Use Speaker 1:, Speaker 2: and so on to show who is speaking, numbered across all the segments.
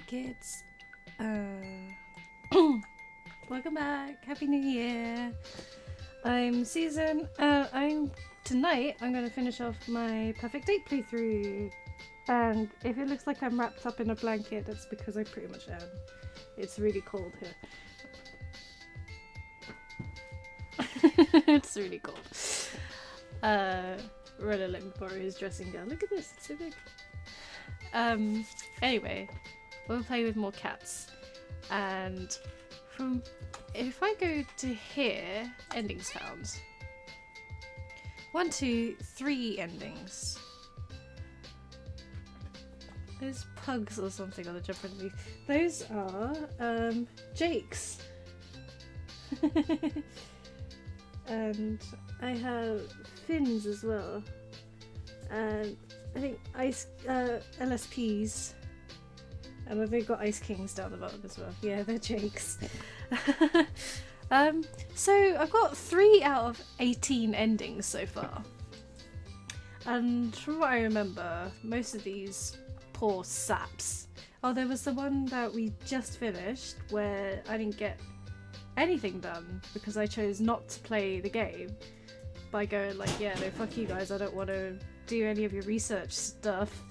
Speaker 1: Hey kids, welcome back. Happy New Year. I'm Susan. Tonight I'm going to finish off my Perfect 8 playthrough. And if it looks like I'm wrapped up in a blanket, that's because I pretty much am. It's really cold here. It's really cold. Rella let me borrow his dressing gown. Look at this, it's so big. Anyway, we'll play with more cats. And if I go to here, endings found. 1, 2, 3 endings. There's pugs or something on the jumper underneath. Those are Jake's. And I have fins as well. And I think LSPs. And they've got Ice Kings down the bottom as well. Yeah, they're Jake's. So I've got 3 out of 18 endings so far. And from what I remember, most of these poor saps. Oh, there was the one that we just finished where I didn't get anything done because I chose not to play the game by going like, yeah, no, fuck you guys, I don't want to do any of your research stuff.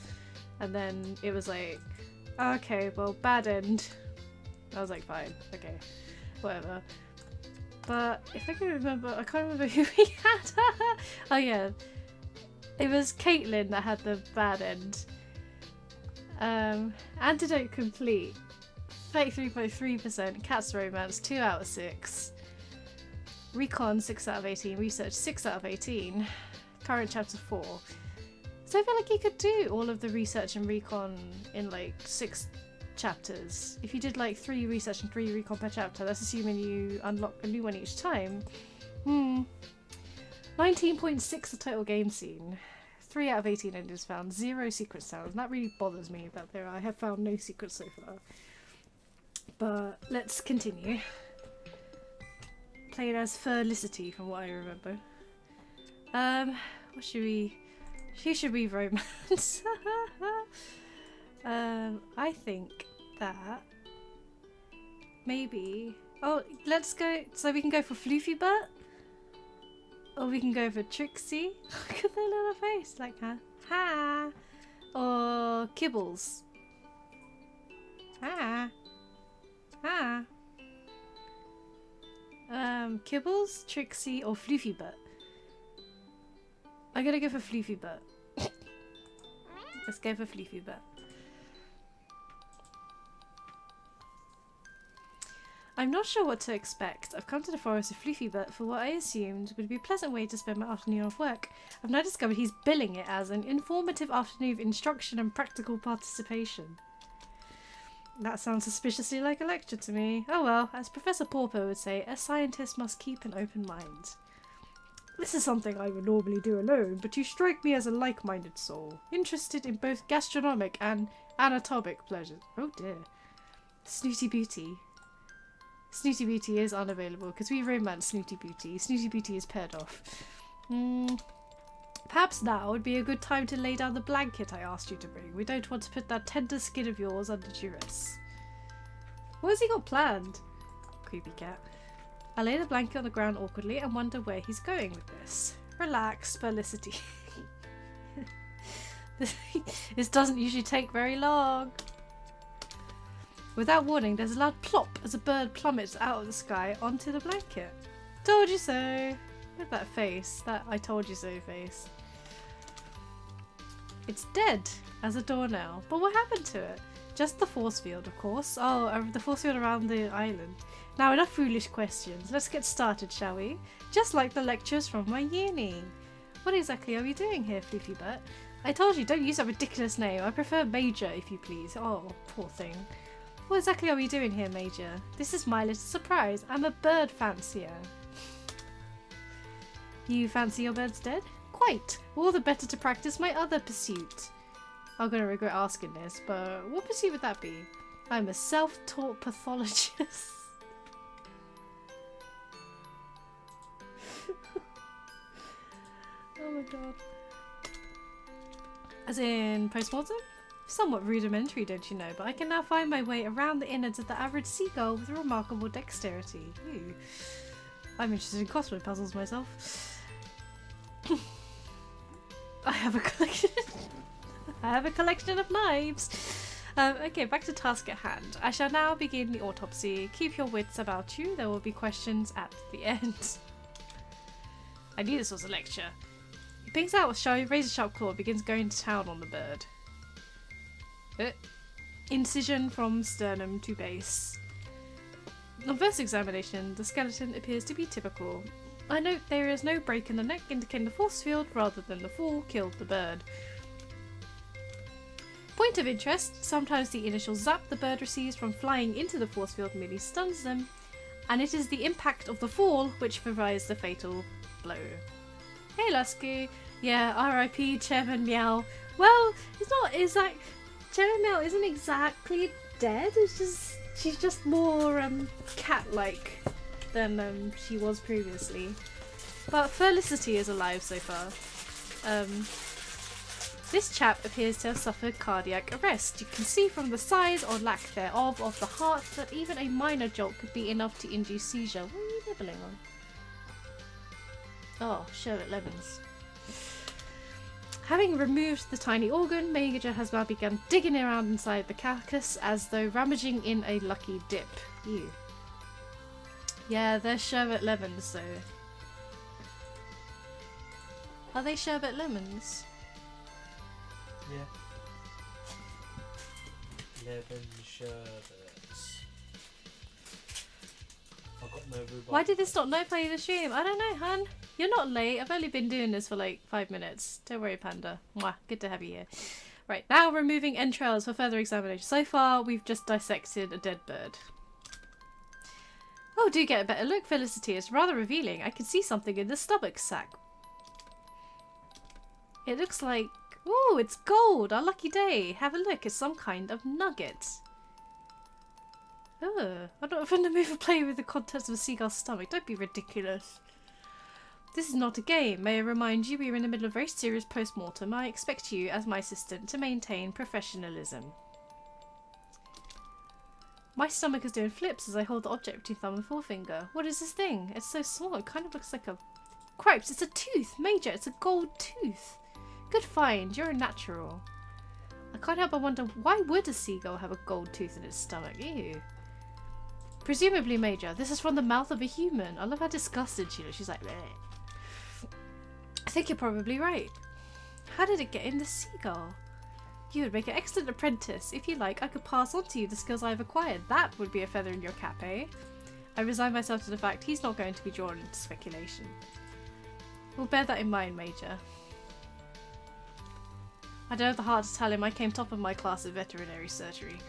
Speaker 1: And then it was like, okay, well, bad end. I was like, fine, okay, whatever. But if I can remember, I can't remember who we had. Oh yeah, it was Caitlin that had the bad end. Antidote complete, 33.3%, Cat's Romance 2 out of 6, Recon 6 out of 18, Research 6 out of 18, current chapter 4. So I feel like you could do all of the research and recon in like 6 chapters. If you did like 3 research and 3 recon per chapter, that's assuming you unlock a new one each time. 19.6 the total game scene. 3 out of 18 endings found, 0 secret sounds. That really bothers me that I have found no secrets so far. But let's continue. Played as Felicity from what I remember. What should we... Who should we romance? I think that maybe... Oh, let's go... So we can go for Floofy Butt? Or we can go for Trixie? Look at their little face, like, huh? Ha! Or Kibbles. Ha! Ha! Kibbles, Trixie, or Floofy Butt? I'm gonna go for Floofy Butt. Let's go for Floofy Butt. I'm not sure what to expect. I've come to the forest of Floofy Butt for what I assumed would be a pleasant way to spend my afternoon off work. I've now discovered he's billing it as an informative afternoon of instruction and practical participation. That sounds suspiciously like a lecture to me. Oh well, as Professor Pauper would say, a scientist must keep an open mind. This is something I would normally do alone, but you strike me as a like-minded soul, interested in both gastronomic and anatomic pleasures. Oh dear. Snooty Booty. Snooty Booty is unavailable because we romance Snooty Booty. Snooty Booty is paired off. Perhaps now would be a good time to lay down the blanket I asked you to bring. We don't want to put that tender skin of yours under duress. What has he got planned? Creepy cat. I lay the blanket on the ground awkwardly and wonder where he's going with this. Relax, Felicity. This doesn't usually take very long. Without warning, there's a loud plop as a bird plummets out of the sky onto the blanket. Told you so. Look at that face. That I told you so face. It's dead as a doornail. But what happened to it? Just the force field, of course. Oh, the force field around the island. Now, enough foolish questions. Let's get started, shall we? Just like the lectures from my uni. What exactly are we doing here, Floofy Butt? I told you, don't use that ridiculous name. I prefer Major, if you please. Oh, poor thing. What exactly are we doing here, Major? This is my little surprise. I'm a bird fancier. You fancy your birds dead? Quite. All the better to practice my other pursuit. I'm going to regret asking this, but what pursuit would that be? I'm a self-taught pathologist. Oh my god. As in postmortem? Somewhat rudimentary, don't you know, but I can now find my way around the innards of the average seagull with remarkable dexterity. Ooh. I'm interested in crossword puzzles myself. I have a collection. I have a collection of knives. Okay, back to task at hand. I shall now begin the autopsy. Keep your wits about you. There will be questions at the end. I knew this was a lecture. He pings out with razor-sharp claw and begins going to town on the bird. Incision from sternum to base. On first examination, the skeleton appears to be typical. I note there is no break in the neck indicating the force field rather than the fall killed the bird. Point of interest, sometimes the initial zap the bird receives from flying into the force field merely stuns them, and it is the impact of the fall which provides the fatal blow. Hey Lusky, yeah, R.I.P. Chairman Meow. Well, Chairman Meow isn't exactly dead, she's just more cat-like than she was previously. But Felicity is alive so far. This chap appears to have suffered cardiac arrest. You can see from the size or lack thereof of the heart that even a minor jolt could be enough to induce seizure. What are you nibbling on? Oh, sherbet lemons. Having removed the tiny organ, Major has now begun digging around inside the carcass as though rummaging in a lucky dip. Ew. Yeah, they're sherbet lemons, so... Are they sherbet lemons?
Speaker 2: Yeah. Lemon sherbets. I've got no rhubarb.
Speaker 1: Why did this not notify you the stream? I don't know, hun. You're not late. I've only been doing this for like 5 minutes. Don't worry, Panda. Mwah. Good to have you here. Right, now removing entrails for further examination. So far, we've just dissected a dead bird. Oh, do get a better look, Felicity. It's rather revealing. I can see something in the stomach sac. It looks like... Ooh, it's gold! Our lucky day! Have a look, it's some kind of nugget. Ugh, I'm not offended to move and play with the contents of a seagull's stomach. Don't be ridiculous. This is not a game. May I remind you, we are in the middle of a very serious post-mortem. I expect you, as my assistant, to maintain professionalism. My stomach is doing flips as I hold the object between thumb and forefinger. What is this thing? It's so small, it kind of looks like a... Cripes, it's a tooth! Major, it's a gold tooth! Good find, you're a natural. I can't help but wonder, why would a seagull have a gold tooth in its stomach? Ew. Presumably, Major, this is from the mouth of a human. I love how disgusted she looks. She's like, bleh. I think you're probably right. How did it get in the seagull? You would make an excellent apprentice. If you like, I could pass on to you the skills I've acquired. That would be a feather in your cap, eh? I resign myself to the fact he's not going to be drawn into speculation. We'll bear that in mind, Major. I don't have the heart to tell him I came top of my class of veterinary surgery.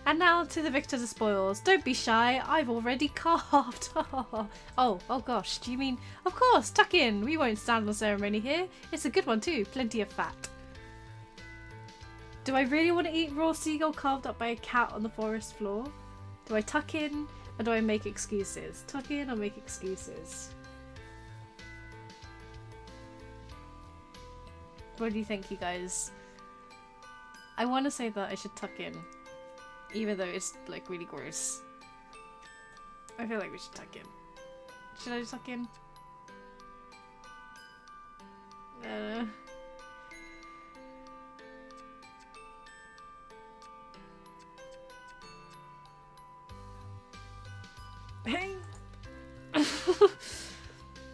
Speaker 1: And now to the victor of the spoils. Don't be shy, I've already carved. Oh gosh, do you mean... Of course, tuck in. We won't stand on ceremony here. It's a good one too, plenty of fat. Do I really want to eat raw seagull carved up by a cat on the forest floor? Do I tuck in or do I make excuses? Tuck in or make excuses? What do you think, you guys? I want to say that I should tuck in, even though it's like really gross. I feel like we should tuck in. Should I just tuck in?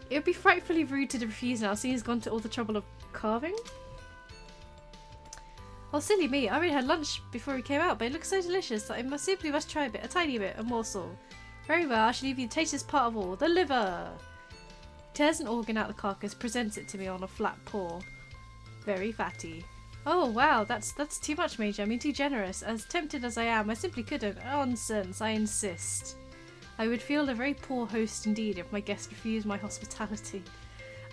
Speaker 1: It would be frightfully rude to refuse now, seeing he's gone to all the trouble of carving. Oh, silly me. I already had lunch before we came out, but it looks so delicious that I simply must try a tiny bit, a morsel. Very well, I shall leave you the tastiest part of all, the liver. Tears an organ out the carcass, presents it to me on a flat paw. Very fatty. Oh, wow, that's too much, Major. I mean, too generous. As tempted as I am, I simply couldn't. Nonsense, I insist. I would feel a very poor host indeed if my guest refused my hospitality.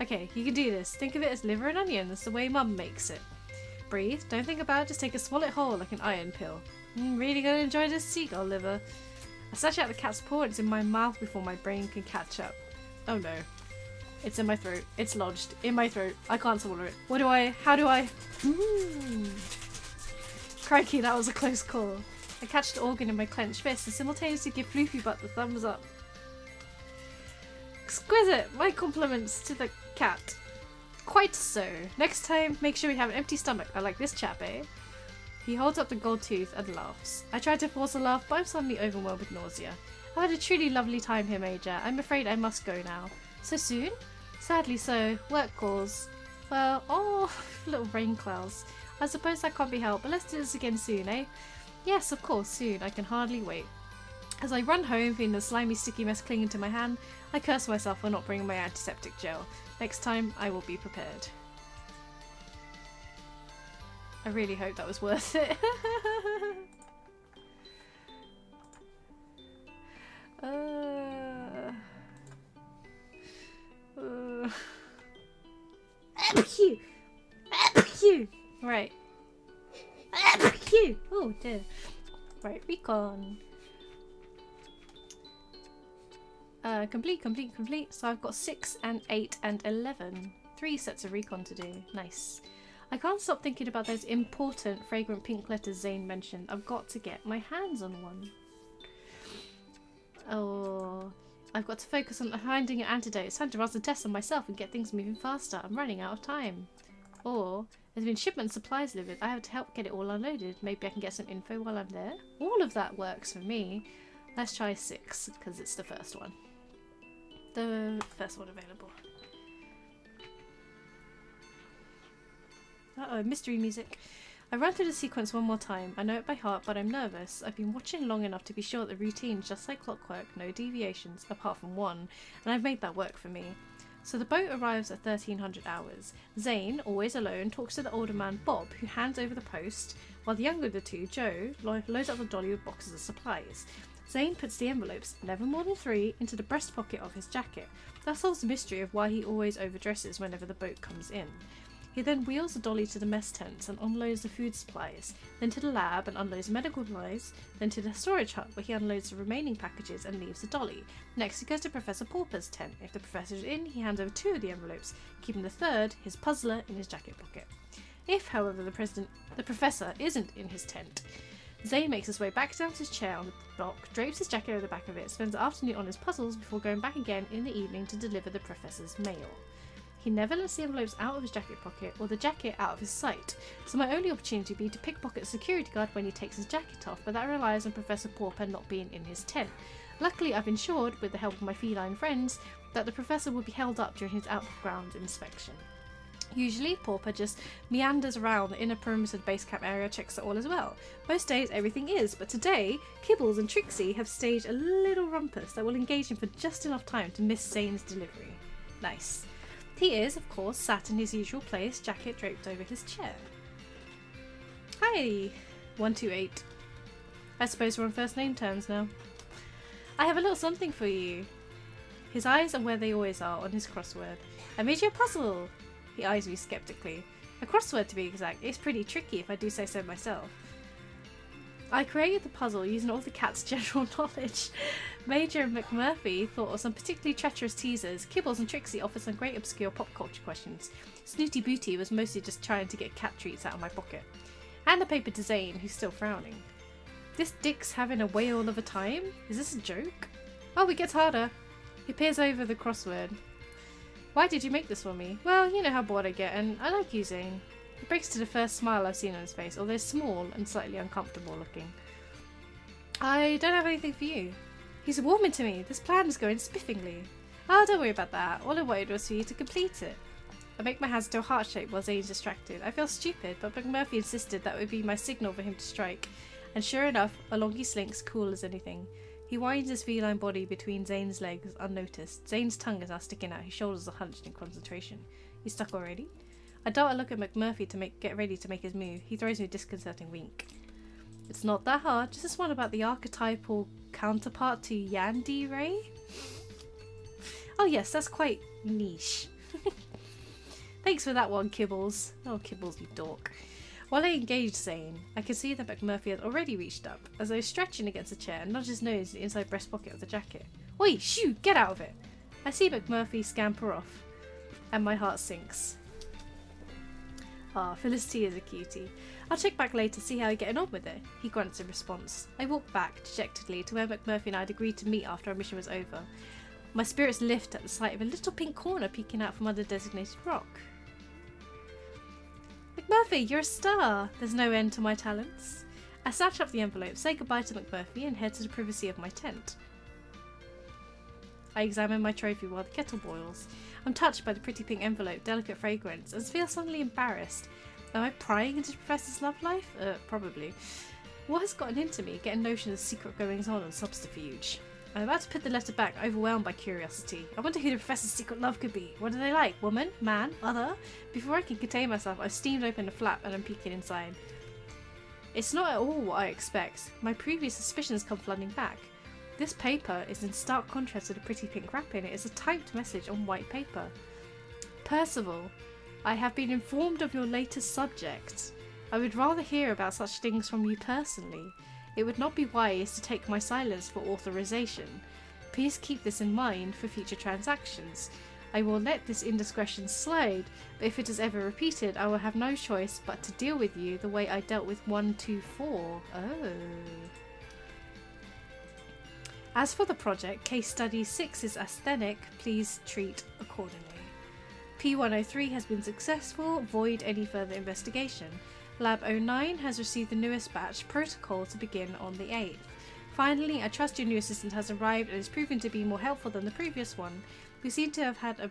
Speaker 1: Okay, you can do this. Think of it as liver and onions, the way Mum makes it. Breathe, don't think about it, just take a swallow whole like an iron pill. Really gonna enjoy this seagull liver. I snatch out the cat's paw and it's in my mouth before my brain can catch up. Oh no. It's in my throat. It's lodged in my throat. I can't swallow it. How do I? Crikey, that was a close call. I catch the organ in my clenched fist and simultaneously give Floofy Butt the thumbs up. Exquisite! My compliments to the cat. Quite so. Next time, make sure we have an empty stomach. I like this chap, eh? He holds up the gold tooth and laughs. I try to force a laugh, but I'm suddenly overwhelmed with nausea. I've had a truly lovely time here, Major. I'm afraid I must go now. So soon? Sadly so. Work calls. Well, oh, little rain clouds. I suppose that can't be helped, but let's do this again soon, eh? Yes, of course, soon. I can hardly wait. As I run home, feeling the slimy, sticky mess clinging to my hand, I curse myself for not bringing my antiseptic gel. Next time, I will be prepared. I really hope that was worth it. Right. Oh dear. Right, recon. Complete. So I've got 6 and 8 and 11. 3 sets of recon to do. Nice. I can't stop thinking about those important fragrant pink letters Zane mentioned. I've got to get my hands on one. Oh, I've got to focus on finding an antidote. It's time to run some tests on myself and get things moving faster. I'm running out of time. Or, there's been shipment supplies delivered. I have to help get it all unloaded. Maybe I can get some info while I'm there. All of that works for me. Let's try 6, because it's the first one. The first one available. Uh-oh, mystery music. I run through the sequence one more time. I know it by heart, but I'm nervous. I've been watching long enough to be sure that the routine's just like clockwork, no deviations, apart from one, and I've made that work for me. So the boat arrives at 1300 hours. Zane, always alone, talks to the older man Bob, who hands over the post, while the younger of the two, Joe, loads up the dolly with boxes of supplies. Zane puts the envelopes, never more than 3, into the breast pocket of his jacket. That solves the mystery of why he always overdresses whenever the boat comes in. He then wheels the dolly to the mess tents and unloads the food supplies, then to the lab and unloads medical supplies, then to the storage hut where he unloads the remaining packages and leaves the dolly. Next he goes to Professor Pauper's tent. If the professor is in, he hands over 2 of the envelopes, keeping the third, his puzzler, in his jacket pocket. If, however, the professor isn't in his tent, Zane makes his way back down to his chair on the block, drapes his jacket over the back of it, spends the afternoon on his puzzles before going back again in the evening to deliver the professor's mail. He never lets the envelopes out of his jacket pocket or the jacket out of his sight, so my only opportunity would be to pickpocket the security guard when he takes his jacket off, but that relies on Professor Pauper not being in his tent. Luckily, I've ensured, with the help of my feline friends, that the professor will be held up during his out-of-ground inspection. Usually, Pauper just meanders around the inner perimeter of the base camp area, checks it all as well. Most days, everything is, but today, Kibbles and Trixie have staged a little rumpus that will engage him for just enough time to miss Zane's delivery. Nice. He is, of course, sat in his usual place, jacket draped over his chair. Hi, 128. I suppose we're on first name terms now. I have a little something for you. His eyes are where they always are, on his crossword. I made you a puzzle. He eyes me skeptically. A crossword, to be exact. It's pretty tricky, if I do say so myself. I created the puzzle using all the cat's general knowledge. Major and McMurphy thought of some particularly treacherous teasers. Kibbles and Trixie offered some great obscure pop culture questions. Snooty Booty was mostly just trying to get cat treats out of my pocket. And the paper to Zane, who's still frowning. This Dick's having a whale of a time? Is this a joke? Oh, it gets harder. He peers over the crossword. Why did you make this for me? Well, you know how bored I get, and I like you, Zane. He breaks to the first smile I've seen on his face, although small and slightly uncomfortable looking. I don't have anything for you. He's warming to me. This plan is going spiffingly. Oh, don't worry about that. All I wanted was for you to complete it. I make my hands into a heart shape while Zane's distracted. I feel stupid, but McMurphy insisted that would be my signal for him to strike. And sure enough, along he slinks, cool as anything. He winds his feline body between Zane's legs unnoticed. Zane's tongue is now sticking out. His shoulders are hunched in concentration. He's stuck already? I dart a look at McMurphy to get ready to make his move. He throws me a disconcerting wink. It's not that hard. Just this one about the archetypal counterpart to Yandere. Oh yes, that's quite niche. Thanks for that one, Kibbles. Oh, Kibbles, you dork. While I engage Zane, I can see that McMurphy has already reached up, as though stretching against a chair and nudges his nose in the inside breast pocket of the jacket. Oi, shoo, get out of it! I see McMurphy scamper off, and my heart sinks. Ah, Felicity is a cutie. I'll check back later, see how you're getting on with it. He grunts in response. I walk back, dejectedly, to where McMurphy and I had agreed to meet after our mission was over. My spirits lift at the sight of a little pink corner peeking out from under the designated rock. McMurphy, you're a star! There's no end to my talents. I snatch up the envelope, say goodbye to McMurphy, and head to the privacy of my tent. I examine my trophy while the kettle boils. I'm touched by the pretty pink envelope, delicate fragrance, and feel suddenly embarrassed. Am I prying into the Professor's love life? Probably. What has gotten into me, getting notions of secret goings-on and subterfuge? I'm about to put the letter back, overwhelmed by curiosity. I wonder who the Professor's secret love could be. What are they like? Woman? Man? Other? Before I can contain myself, I've steamed open the flap and I'm peeking inside. It's not at all what I expect. My previous suspicions come flooding back. This paper is in stark contrast to the pretty pink wrapping. It is a typed message on white paper. Percival, I have been informed of your latest subject. I would rather hear about such things from you personally. It would not be wise to take my silence for authorization. Please keep this in mind for future transactions. I will let this indiscretion slide, but if it is ever repeated, I will have no choice but to deal with you the way I dealt with 124. Oh. As for the project, case study 6 is aesthetic. Please treat accordingly. P103 has been successful. Void any further investigation. Lab 09 has received the newest batch protocol to begin on the 8th. Finally, I trust your new assistant has arrived and is proven to be more helpful than the previous one. We seem to have had a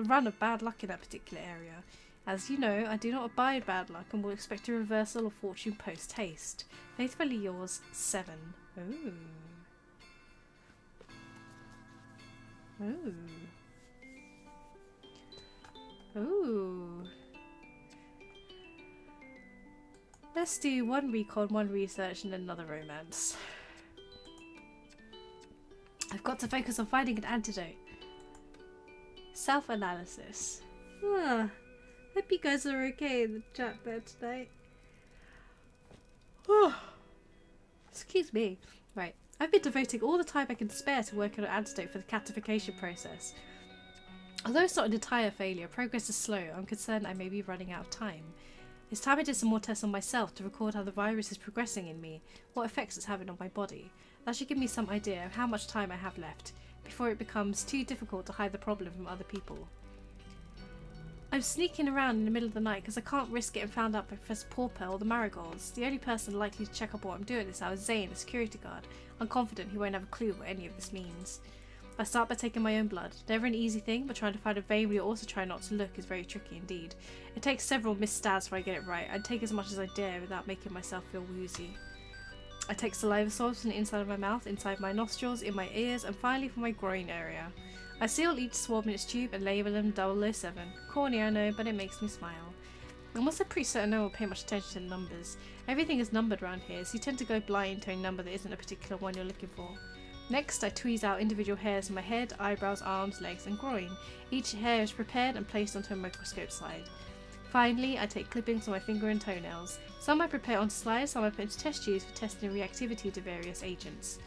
Speaker 1: run of bad luck in that particular area. As you know, I do not abide bad luck and will expect a reversal of fortune post-haste. Faithfully yours, 7. Ooh. Ooh. Ooh. Let's do one recon, one research, and another romance. I've got to focus on finding an antidote. Self-analysis. Hope you guys are okay in the chat there tonight. Excuse me. Right. I've been devoting all the time I can spare to work on an antidote for the catification process. Although it's not an entire failure, progress is slow. I'm concerned I may be running out of time. It's time I did some more tests on myself to record how the virus is progressing in me, what effects it's having on my body. That should give me some idea of how much time I have left, before it becomes too difficult to hide the problem from other people. I'm sneaking around in the middle of the night because I can't risk getting found out by Professor Purrfect or the Marigolds. The only person likely to check up on what I'm doing at this hour is Zane, the security guard. I'm confident he won't have a clue what any of this means. I start by taking my own blood. Never an easy thing, but trying to find a vein where you also try not to look is very tricky indeed. It takes several missed stabs before I get it right. I take as much as I dare without making myself feel woozy. I take saliva swabs from the inside of my mouth, inside my nostrils, in my ears, and finally from my groin area. I seal each swab in its tube and label them 007. Corny, I know, but it makes me smile. I'm also pretty certain no one will pay much attention to the numbers. Everything is numbered around here, so you tend to go blind to a number that isn't a particular one you're looking for. Next, I tweeze out individual hairs in my head, eyebrows, arms, legs, and groin. Each hair is prepared and placed onto a microscope slide. Finally, I take clippings on my finger and toenails. Some I prepare onto slides, some I put into test tubes for testing reactivity to various agents.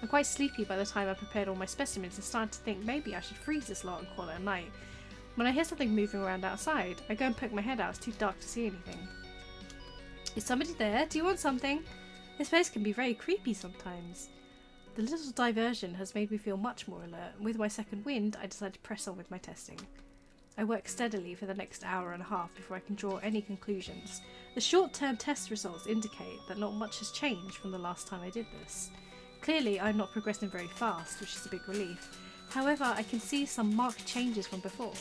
Speaker 1: I'm quite sleepy by the time I prepared all my specimens and started to think maybe I should freeze this lot and call it a night. When I hear something moving around outside, I go and poke my head out. It's too dark to see anything. Is somebody there? Do you want something? This place can be very creepy sometimes. The little diversion has made me feel much more alert, and with my second wind, I decide to press on with my testing. I work steadily for the next hour and a half before I can draw any conclusions. The short-term test results indicate that not much has changed from the last time I did this. Clearly, I'm not progressing very fast, which is a big relief. However, I can see some marked changes from before.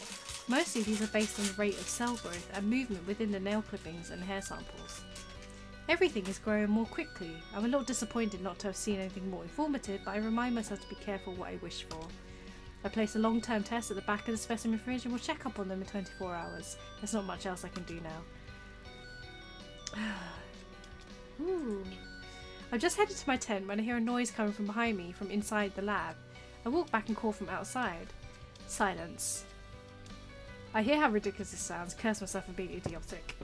Speaker 1: Mostly these are based on the rate of cell growth and movement within the nail clippings and hair samples. Everything is growing more quickly. I'm a little disappointed not to have seen anything more informative, but I remind myself to be careful what I wish for. I place a long-term test at the back of the specimen fridge and will check up on them in 24 hours. There's not much else I can do now. Ooh. I've just headed to my tent when I hear a noise coming from behind me from inside the lab. I walk back and call from outside. Silence. I hear how ridiculous this sounds, curse myself for being idiotic.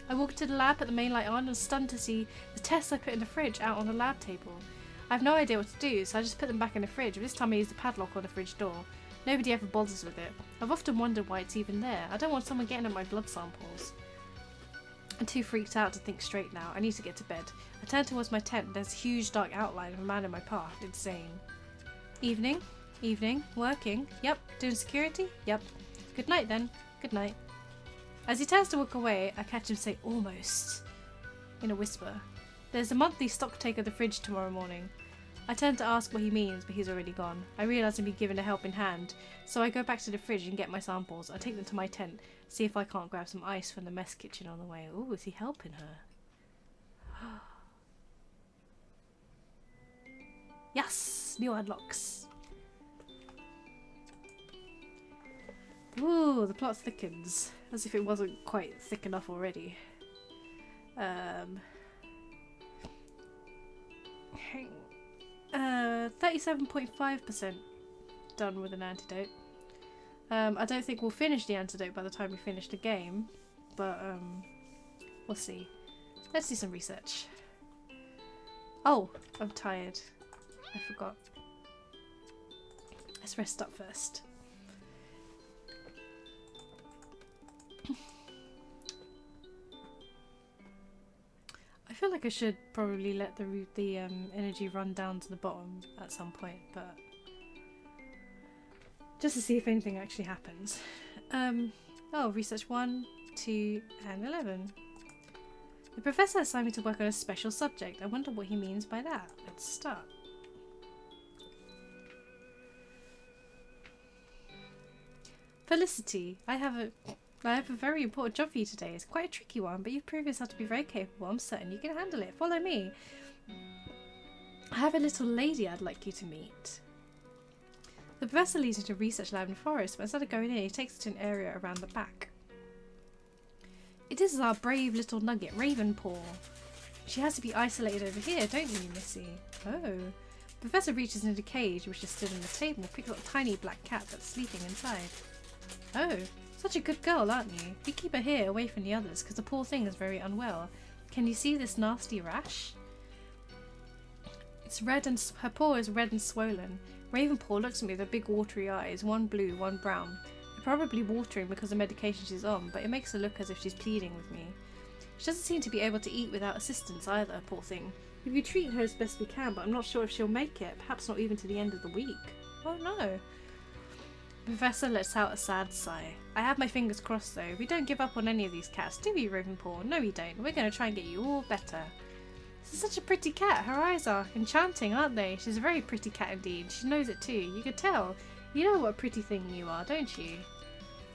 Speaker 1: I walk into the lab, put the main light on, and stunned to see the tests I put in the fridge out on the lab table. I have no idea what to do, so I just put them back in the fridge, but this time I use the padlock on the fridge door. Nobody ever bothers with it. I've often wondered why it's even there. I don't want someone getting at my blood samples. I'm too freaked out to think straight now. I need to get to bed. I turn towards my tent. There's a huge dark outline of a man in my path. Insane. Evening? Evening. Working? Yep. Doing security? Yep. Good night then. Good night. As he turns to walk away, I catch him say almost in a whisper. There's a monthly stock take of the fridge tomorrow morning. I turn to ask what he means, but he's already gone. I realise I'm being given a helping hand, so I go back to the fridge and get my samples. I take them to my tent, see if I can't grab some ice from the mess kitchen on the way. Ooh, is he helping her? Yes! New unlocks. Ooh, the plot thickens. As if it wasn't quite thick enough already. 37.5% done with an antidote. I don't think we'll finish the antidote by the time we finish the game, but we'll see. Let's do some research. Oh, I'm tired. I forgot. Let's rest up first. I feel like I should probably let the energy run down to the bottom at some point, but just to see if anything actually happens. Oh, research 1, 2, and 11. The professor assigned me to work on a special subject. I wonder what he means by that. Let's start. Felicity, I have a very important job for you today. It's quite a tricky one, but you've proven yourself to be very capable. I'm certain you can handle it. Follow me. I have a little lady I'd like you to meet. The professor leads me to a research lab in the forest, but instead of going in, he takes us to an area around the back. It is our brave little nugget, Ravenpaw. She has to be isolated over here, don't you, Missy? Oh. The professor reaches into the cage, which is stood on the table, picks up a tiny black cat that's sleeping inside. Oh. Such a good girl, aren't you? You keep her here, away from the others, because the poor thing is very unwell. Can you see this nasty rash? It's red and her paw is red and swollen. Ravenpaw looks at me with her big watery eyes, one blue, one brown. They're probably watering because of the medication she's on, but it makes her look as if she's pleading with me. She doesn't seem to be able to eat without assistance either, poor thing. We treat her as best we can, but I'm not sure if she'll make it, perhaps not even to the end of the week. Oh no. The professor lets out a sad sigh. I have my fingers crossed though. We don't give up on any of these cats, do we, Ravenpaw? No, we don't. We're going to try and get you all better. This is such a pretty cat. Her eyes are enchanting, aren't they? She's a very pretty cat indeed. She knows it too. You could tell. You know what a pretty thing you are, don't you?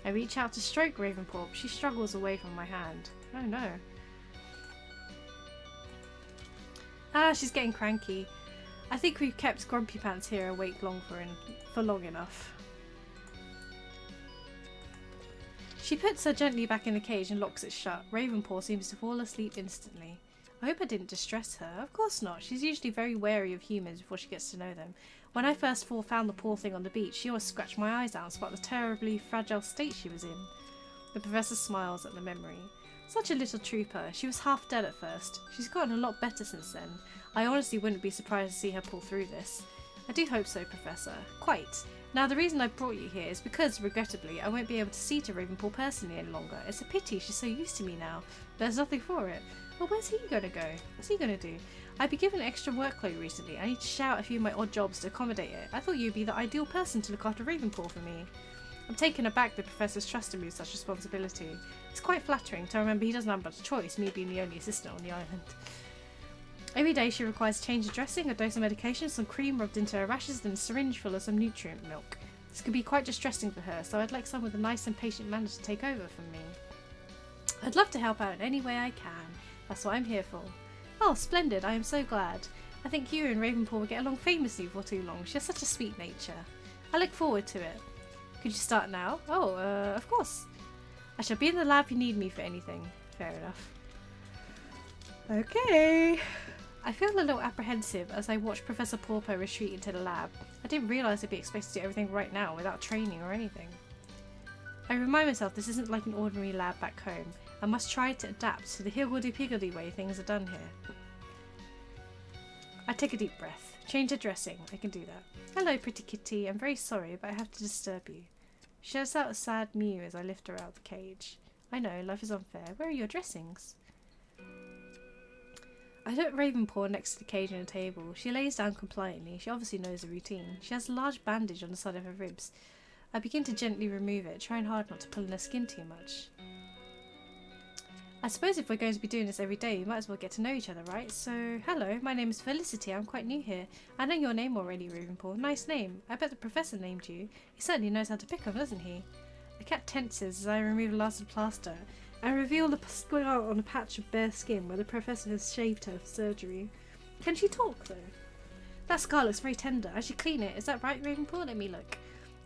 Speaker 1: I reach out to stroke Ravenpaw, but she struggles away from my hand. Oh no. Ah, she's getting cranky. I think we've kept Grumpy Pants here awake for long enough. She puts her gently back in the cage and locks it shut. Ravenpaw seems to fall asleep instantly. I hope I didn't distress her. Of course not. She's usually very wary of humans before she gets to know them. When I first found the poor thing on the beach, she almost scratched my eyes out and spot the terribly fragile state she was in. The professor smiles at the memory. Such a little trooper. She was half dead at first. She's gotten a lot better since then. I honestly wouldn't be surprised to see her pull through this. I do hope so, Professor. Quite. Now, the reason I brought you here is because, regrettably, I won't be able to see to Ravenpaw personally any longer. It's a pity, she's so used to me now. There's nothing for it. Well, where's he gonna go? What's he gonna do? I've been given extra workload recently. I need to shout a few of my odd jobs to accommodate it. I thought you'd be the ideal person to look after Ravenpaw for me. I'm taken aback the professor's trusting me with such responsibility. It's quite flattering to remember he doesn't have much choice, me being the only assistant on the island. Every day she requires a change of dressing, a dose of medication, some cream rubbed into her rashes, and a syringe full of some nutrient milk. This can be quite distressing for her, so I'd like someone with a nice and patient manner to take over from me. I'd love to help out in any way I can. That's what I'm here for. Oh, splendid. I am so glad. I think you and Ravenpaw will get along famously before too long. She has such a sweet nature. I look forward to it. Could you start now? Oh, of course. I shall be in the lab if you need me for anything. Fair enough. Okay. I feel a little apprehensive as I watch Professor Pawpaw retreat into the lab. I didn't realise I'd be expected to do everything right now without training or anything. I remind myself this isn't like an ordinary lab back home. I must try to adapt to the higgledy-piggledy way things are done here. I take a deep breath. Change the dressing. I can do that. Hello, pretty kitty. I'm very sorry, but I have to disturb you. She lets out a sad mew as I lift her out of the cage. I know, life is unfair. Where are your dressings? I put Ravenpaw next to the cage on a table. She lays down compliantly. She obviously knows the routine. She has a large bandage on the side of her ribs. I begin to gently remove it, trying hard not to pull in her skin too much. I suppose if we're going to be doing this every day, we might as well get to know each other, right? So, hello, my name is Felicity. I'm quite new here. I know your name already, Ravenpaw. Nice name. I bet the professor named you. He certainly knows how to pick 'em, doesn't he? The cat tenses as I remove the last of the plaster and reveal the scar on a patch of bare skin where the professor has shaved her for surgery. Can she talk, though? That scar looks very tender. I should clean it. Is that right, Ravenpaw? Let me look.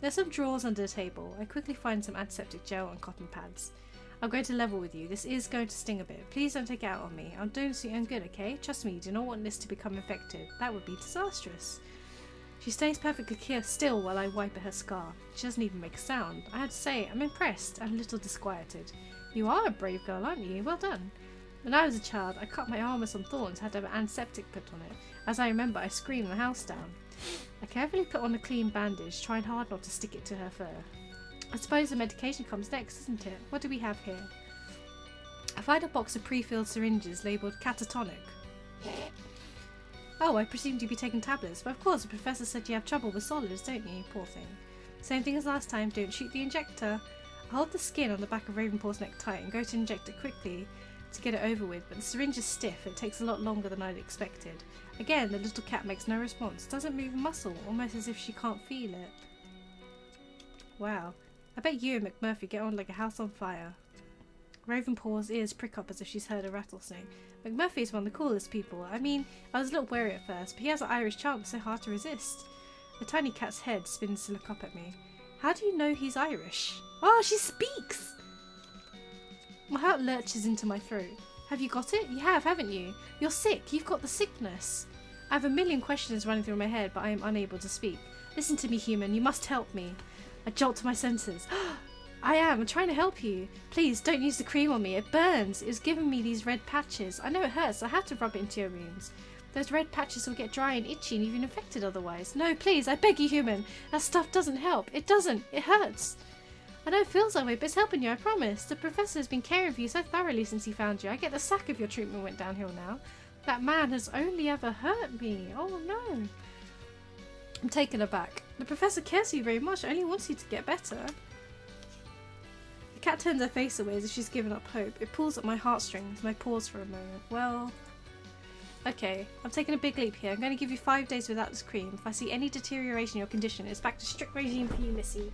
Speaker 1: There's some drawers under the table. I quickly find some antiseptic gel and cotton pads. I'm going to level with you. This is going to sting a bit. Please don't take it out on me. I'm doing something good, okay? Trust me, you do not want this to become infected. That would be disastrous. She stays perfectly still while I wipe at her scar. She doesn't even make a sound. I have to say, I'm impressed and a little disquieted. You are a brave girl, aren't you? Well done. When I was a child, I cut my arm with some thorns, had to have antiseptic put on it. As I remember, I screamed the house down. I carefully put on a clean bandage, trying hard not to stick it to her fur. I suppose the medication comes next, isn't it? What do we have here? I find a box of pre-filled syringes labelled catatonic. Oh, I presumed you'd be taking tablets, but of course the professor said you have trouble with solids, don't you? Poor thing. Same thing as last time, don't shoot the injector. I hold the skin on the back of Ravenpaw's neck tight and go to inject it quickly to get it over with, but the syringe is stiff and it takes a lot longer than I'd expected. Again, the little cat makes no response, doesn't move a muscle, almost as if she can't feel it. Wow. I bet you and McMurphy get on like a house on fire. Ravenpaw's ears prick up as if she's heard a rattlesnake. McMurphy's one of the coolest people. I mean, I was a little wary at first, but he has an Irish charm so hard to resist. The tiny cat's head spins to look up at me. How do you know he's Irish? Oh, she speaks! My heart lurches into my throat. Have you got it? You have, haven't you? You're sick. You've got the sickness. I have a million questions running through my head, but I am unable to speak. Listen to me, human. You must help me. I jolt to my senses. I'm trying to help you. Please, don't use the cream on me. It burns. It's giving me these red patches. I know it hurts. I have to rub it into your wounds. Those red patches will get dry and itchy and even infected otherwise. No, please, I beg you, human. That stuff doesn't help. It doesn't. It hurts. I know it feels that way, but it's helping you, I promise. The professor has been caring for you so thoroughly since he found you. I get the sack of your treatment went downhill now. That man has only ever hurt me. Oh, no. I'm taken aback. The professor cares for you very much, only wants you to get better. The cat turns her face away as if she's given up hope. It pulls at my heartstrings and I pause for a moment. Well, okay, I'm taking a big leap here. I'm going to give you 5 days without this cream. If I see any deterioration in your condition, it's back to strict regime for you, Missy.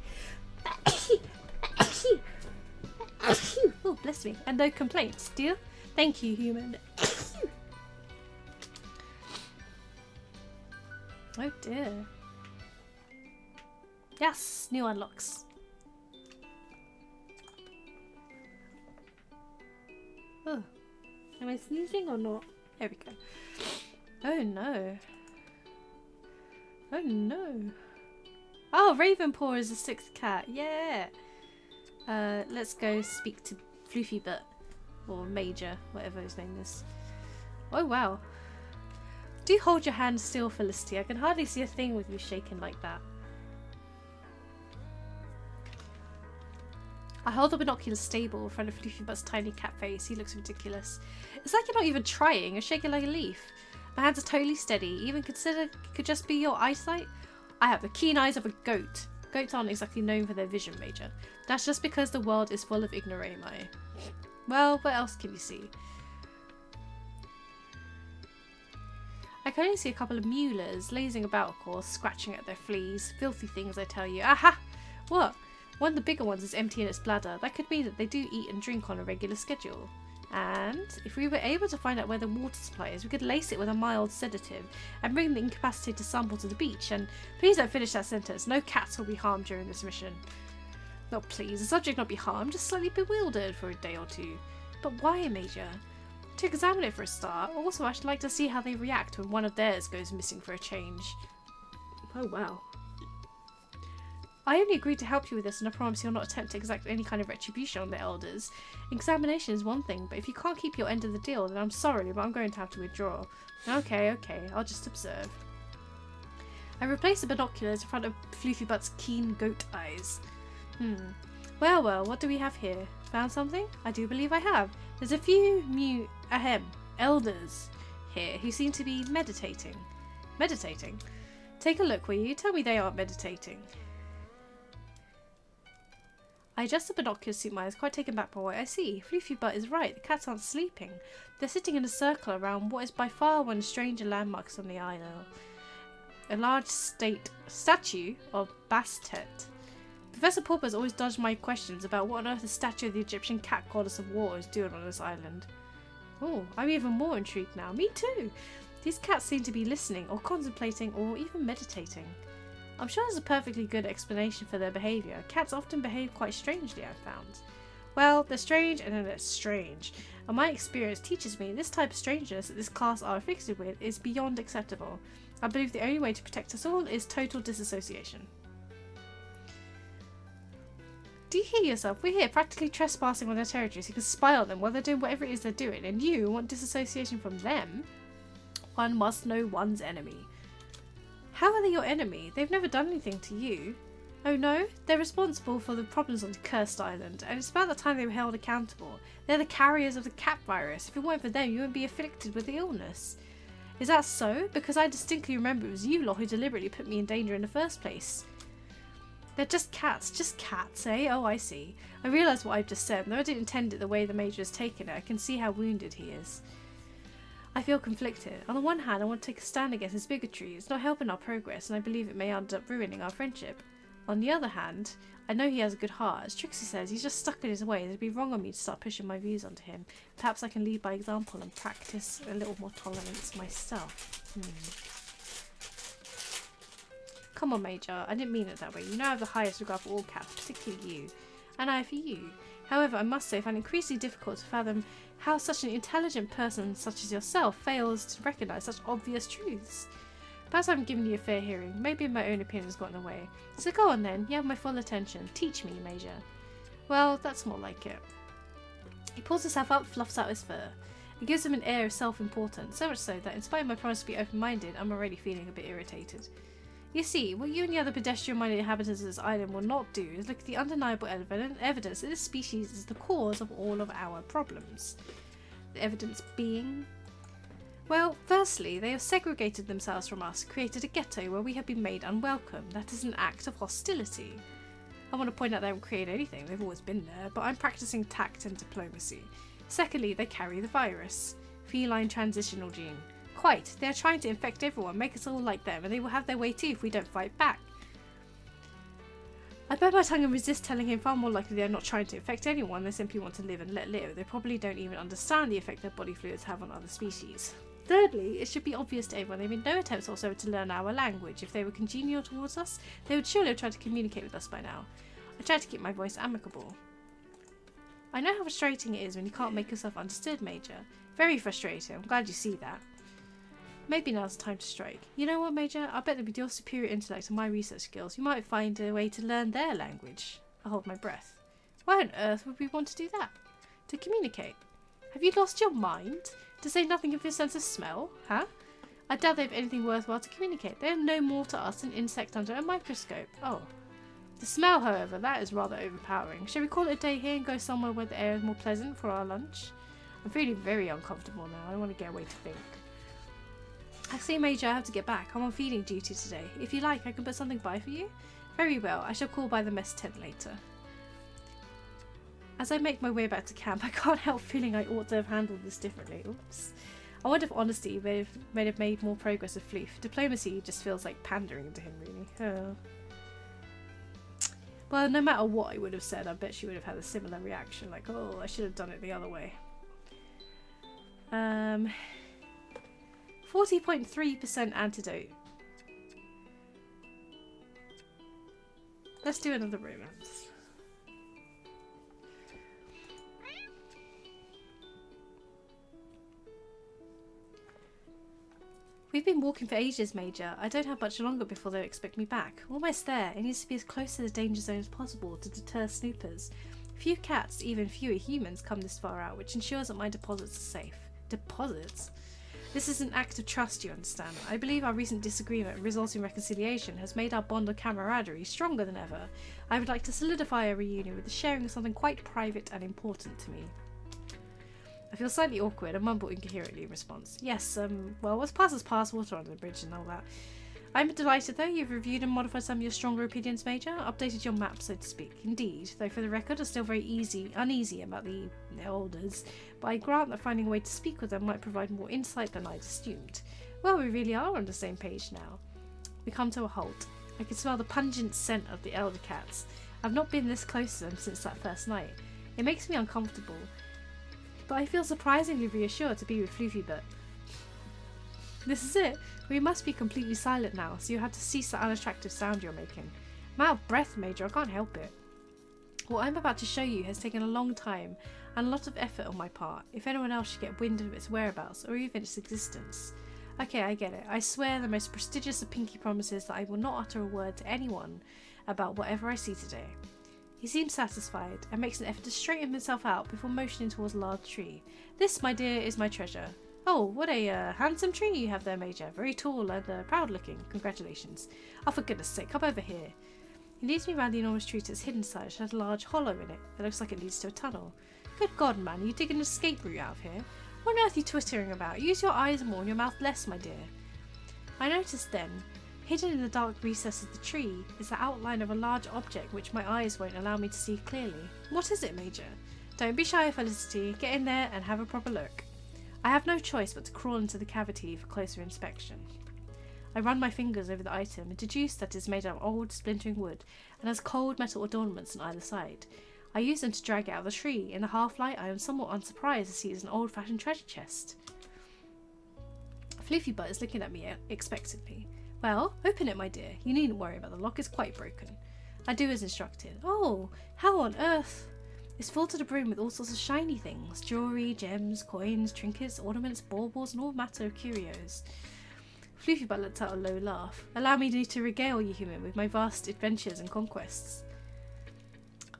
Speaker 1: Oh, bless me. And no complaints, dear. Thank you, human. Oh dear. Yes, new unlocks. Oh, am I sneezing or not? There we go. Oh no. Oh no. Oh, Ravenpaw is the 6th cat. Yeah. Let's go speak to Floofy Butt. Or Major, whatever his name is. Oh wow. Do hold your hand still, Felicity. I can hardly see a thing with you shaking like that. I hold the binoculars stable in front of Floofy Butt's tiny cat face. He looks ridiculous. It's like you're not even trying. You're shaking like a leaf. My hands are totally steady. Even consider it could just be your eyesight. I have the keen eyes of a goat. Goats aren't exactly known for their vision, Major. That's just because the world is full of ignoramus. Well, what else can you see? I can only see a couple of mulers lazing about, of course, scratching at their fleas. Filthy things, I tell you. Aha! What? One of the bigger ones is empty in its bladder. That could mean that they do eat and drink on a regular schedule. And if we were able to find out where the water supply is, we could lace it with a mild sedative and bring the incapacitated sample to the beach. And please don't finish that sentence. No cats will be harmed during this mission. Not please, the subject not be harmed, just slightly bewildered for a day or two. But why, Major? To examine it for a start. Also, I should like to see how they react when one of theirs goes missing for a change. Oh wow. I only agreed to help you with this and I promise you'll not attempt to exact any kind of retribution on the elders. Examination is one thing, but if you can't keep your end of the deal, then I'm sorry, but I'm going to have to withdraw. Okay, I'll just observe. I replace the binoculars in front of Floofy Butt's keen goat eyes. Well, what do we have here? Found something? I do believe I have. There's a few elders here who seem to be meditating. Meditating? Take a look, will you? Tell me they aren't meditating. I adjust the binoculars to suit my eyes, quite taken back by what I see. Floofy Butt is right, the cats aren't sleeping. They're sitting in a circle around what is by far one of the stranger landmarks on the island. A large statue of Bastet. Professor Pauper's always dodged my questions about what on earth the statue of the Egyptian cat goddess of war is doing on this island. Oh, I'm even more intrigued now. Me too! These cats seem to be listening, or contemplating, or even meditating. I'm sure there's a perfectly good explanation for their behaviour. Cats often behave quite strangely, I've found. Well, they're strange and then they're strange. And my experience teaches me this type of strangeness that this class are afflicted with is beyond acceptable. I believe the only way to protect us all is total disassociation. Do you hear yourself? We're here practically trespassing on their territories. You can spy on them while they're doing whatever it is they're doing, and you want disassociation from them? One must know one's enemy. How are they your enemy? They've never done anything to you. Oh no? They're responsible for the problems on the cursed island, and it's about the time they were held accountable. They're the carriers of the cat virus. If it weren't for them, you wouldn't be afflicted with the illness. Is that so? Because I distinctly remember it was you lot who deliberately put me in danger in the first place. They're just cats, eh? Oh, I see. I realise what I've just said, and though I didn't intend it the way the Major has taken it, I can see how wounded he is. I feel conflicted. On the one hand, I want to take a stand against his bigotry. It's not helping our progress, and I believe it may end up ruining our friendship. On the other hand, I know he has a good heart. As Trixie says, he's just stuck in his ways. It'd be wrong on me to start pushing my views onto him. Perhaps I can lead by example and practice a little more tolerance myself. Come on, Major. I didn't mean it that way. You know I have the highest regard for all cats, particularly you. And I for you. However, I must say I find it increasingly difficult to fathom how such an intelligent person such as yourself fails to recognise such obvious truths. Perhaps I haven't given you a fair hearing. Maybe my own opinion has gotten in the way. So go on then. You have my full attention. Teach me, Major. Well, that's more like it. He pulls himself up, fluffs out his fur. It gives him an air of self-importance, so much so that in spite of my promise to be open-minded, I'm already feeling a bit irritated. You see, what you and the other pedestrian-minded inhabitants of this island will not do is look at the undeniable evidence that this species is the cause of all of our problems. The evidence being... Well, firstly, they have segregated themselves from us, created a ghetto where we have been made unwelcome. That is an act of hostility. I want to point out they haven't created anything, they've always been there, but I'm practicing tact and diplomacy. Secondly, they carry the virus. Feline transitional gene. Quite, they are trying to infect everyone, make us all like them, and they will have their way too if we don't fight back. I bite my tongue and resist telling him far more likely they are not trying to infect anyone, they simply want to live and let live. They probably don't even understand the effect their body fluids have on other species. Thirdly, it should be obvious to everyone there have been no attempts whatsoever to learn our language. If they were congenial towards us, they would surely have tried to communicate with us by now. I tried to keep my voice amicable. I know how frustrating it is when you can't make yourself understood, Major. Very frustrating. I'm glad you see that. Maybe now's the time to strike. You know what, Major? I bet that with your superior intellect and my research skills, you might find a way to learn their language. I hold my breath. Why on earth would we want to do that? To communicate? Have you lost your mind? To say nothing of your sense of smell? Huh? I doubt they have anything worthwhile to communicate. They are no more to us than insect under a microscope. Oh. The smell, however, that is rather overpowering. Shall we call it a day here and go somewhere where the air is more pleasant for our lunch? I'm feeling very uncomfortable now. I want to get away to think. I see, Major, I have to get back. I'm on feeding duty today. If you like, I can put something by for you. Very well. I shall call by the mess tent later. As I make my way back to camp, I can't help feeling I ought to have handled this differently. Oops. I wonder if honesty may have made more progress with Floof. Diplomacy just feels like pandering to him, really. Oh. Well, no matter what I would have said, I bet she would have had a similar reaction. Like, oh, I should have done it the other way. 40.3% antidote. Let's do another romance. We've been walking for ages, Major. I don't have much longer before they'll expect me back. Almost there. It needs to be as close to the danger zone as possible to deter snoopers. Few cats, even fewer humans, come this far out, which ensures that my deposits are safe. Deposits? This is an act of trust, you understand. I believe our recent disagreement and resulting reconciliation has made our bond of camaraderie stronger than ever. I would like to solidify our reunion with the sharing of something quite private and important to me. I feel slightly awkward and mumble incoherently in response. Yes, well, what's past is past, water under the bridge and all that. I'm delighted though, you've reviewed and modified some of your stronger opinions, Major. Updated your map, so to speak. Indeed, though for the record, I'm still very uneasy about the elders, but I grant that finding a way to speak with them might provide more insight than I'd assumed. Well, we really are on the same page now. We come to a halt. I can smell the pungent scent of the elder cats. I've not been this close to them since that first night. It makes me uncomfortable, but I feel surprisingly reassured to be with Floofy-Butt. This is it. We must be completely silent now, so you have to cease that unattractive sound you're making. I'm out of breath, Major. I can't help it. What I'm about to show you has taken a long time and a lot of effort on my part, if anyone else should get wind of its whereabouts or even its existence. Okay, I get it. I swear the most prestigious of pinky promises that I will not utter a word to anyone about whatever I see today. He seems satisfied and makes an effort to straighten himself out before motioning towards a large tree. This, my dear, is my treasure. Oh, what a handsome tree you have there, Major. Very tall and proud looking. Congratulations. Oh, for goodness sake, come over here. He leads me round the enormous tree to its hidden side, which has a large hollow in it that looks like it leads to a tunnel. Good God, man, you dig an escape route out of here? What on earth are you twittering about? Use your eyes more and your mouth less, my dear. I noticed then, hidden in the dark recess of the tree, is the outline of a large object which my eyes won't allow me to see clearly. What is it, Major? Don't be shy, Felicity. Get in there and have a proper look. I have no choice but to crawl into the cavity for closer inspection. I run my fingers over the item and deduce that it is made of old, splintering wood and has cold metal adornments on either side. I use them to drag it out of the tree. In the half-light, I am somewhat unsurprised to see it is an old-fashioned treasure chest. Floofy-Butt is looking at me expectantly. Well, open it, my dear. You needn't worry about the lock. It's quite broken. I do as instructed. Oh, how on earth? It's full to the brim with all sorts of shiny things. Jewellery, gems, coins, trinkets, ornaments, baubles, and all matter of curios. Floofy-Butt lets out a low laugh. Allow me to regale you, human, with my vast adventures and conquests.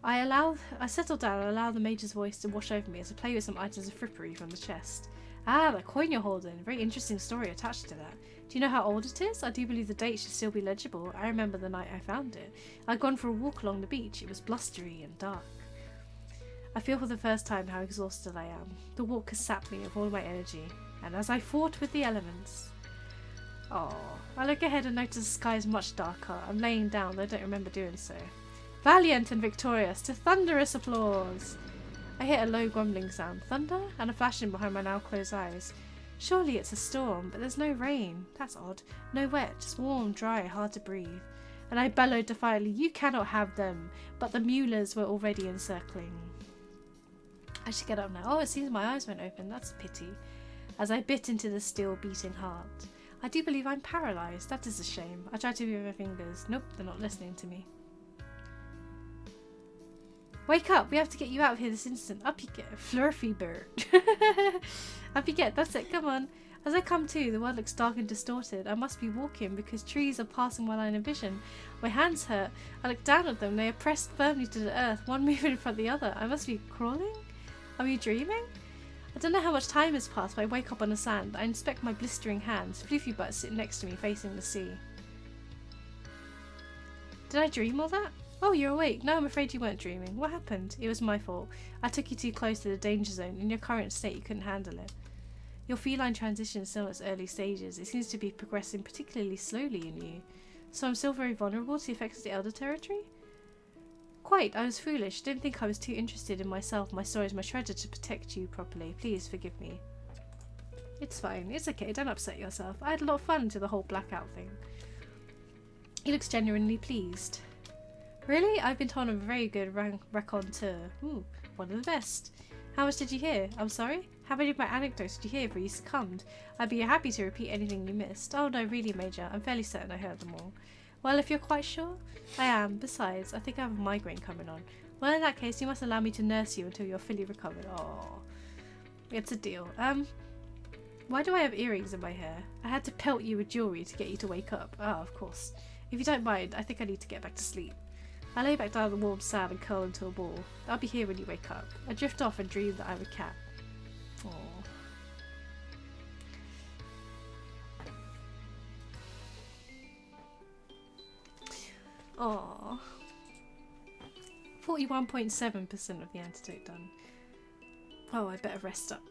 Speaker 1: I settle down and allow the Major's voice to wash over me as I play with some items of frippery from the chest. Ah, the coin you're holding. Very interesting story attached to that. Do you know how old it is? I do believe the date should still be legible. I remember the night I found it. I'd gone for a walk along the beach. It was blustery and dark. I feel for the first time how exhausted I am. The walk has sapped me of all my energy, and as I fought with the elements... Oh, I look ahead and notice the sky is much darker. I'm laying down, though I don't remember doing so. Valiant and victorious, to thunderous applause! I hear a low grumbling sound, thunder, and a flashing behind my now closed eyes. Surely it's a storm, but there's no rain. That's odd. No wet, just warm, dry, hard to breathe. And I bellowed defiantly, you cannot have them, but the Muellers were already encircling. I should get up now. Oh, it seems my eyes won't open. That's a pity. As I bit into the still beating heart. I do believe I'm paralysed. That is a shame. I tried to move my fingers. Nope, they're not listening to me. Wake up! We have to get you out of here this instant. Up you get, Purrfect. Up you get. That's it. Come on. As I come to, the world looks dark and distorted. I must be walking because trees are passing my line of vision. My hands hurt. I look down at them. They are pressed firmly to the earth, one moving in front of the other. I must be crawling? Are we dreaming? I don't know how much time has passed, but I wake up on the sand. I inspect my blistering hands. Floofy-Butt sitting next to me, facing the sea. Did I dream all that? Oh, you're awake. No, I'm afraid you weren't dreaming. What happened? It was my fault. I took you too close to the danger zone. In your current state, you couldn't handle it. Your feline transition is still in its early stages. It seems to be progressing particularly slowly in you. So I'm still very vulnerable to the effects of the elder territory? Quite. I was foolish. Didn't think I was too interested in myself. My story is my treasure to protect you properly. Please forgive me. It's fine. It's okay. Don't upset yourself. I had a lot of fun to the whole blackout thing. He looks genuinely pleased. Really? I've been told I'm a very good raconteur. Ooh, one of the best. How much did you hear? I'm sorry? How many of my anecdotes did you hear before you succumbed? I'd be happy to repeat anything you missed. Oh no, really, Major. I'm fairly certain I heard them all. Well, if you're quite sure? I am. Besides, I think I have a migraine coming on. Well, in that case, you must allow me to nurse you until you're fully recovered. Oh, it's a deal. Why do I have earrings in my hair? I had to pelt you with jewellery to get you to wake up. Oh, of course. If you don't mind, I think I need to get back to sleep. I lay back down on the warm sand and curl into a ball. I'll be here when you wake up. I drift off and dream that I'm a cat. Aww. Aww. 41.7% of the antidote done. Oh, I better rest up.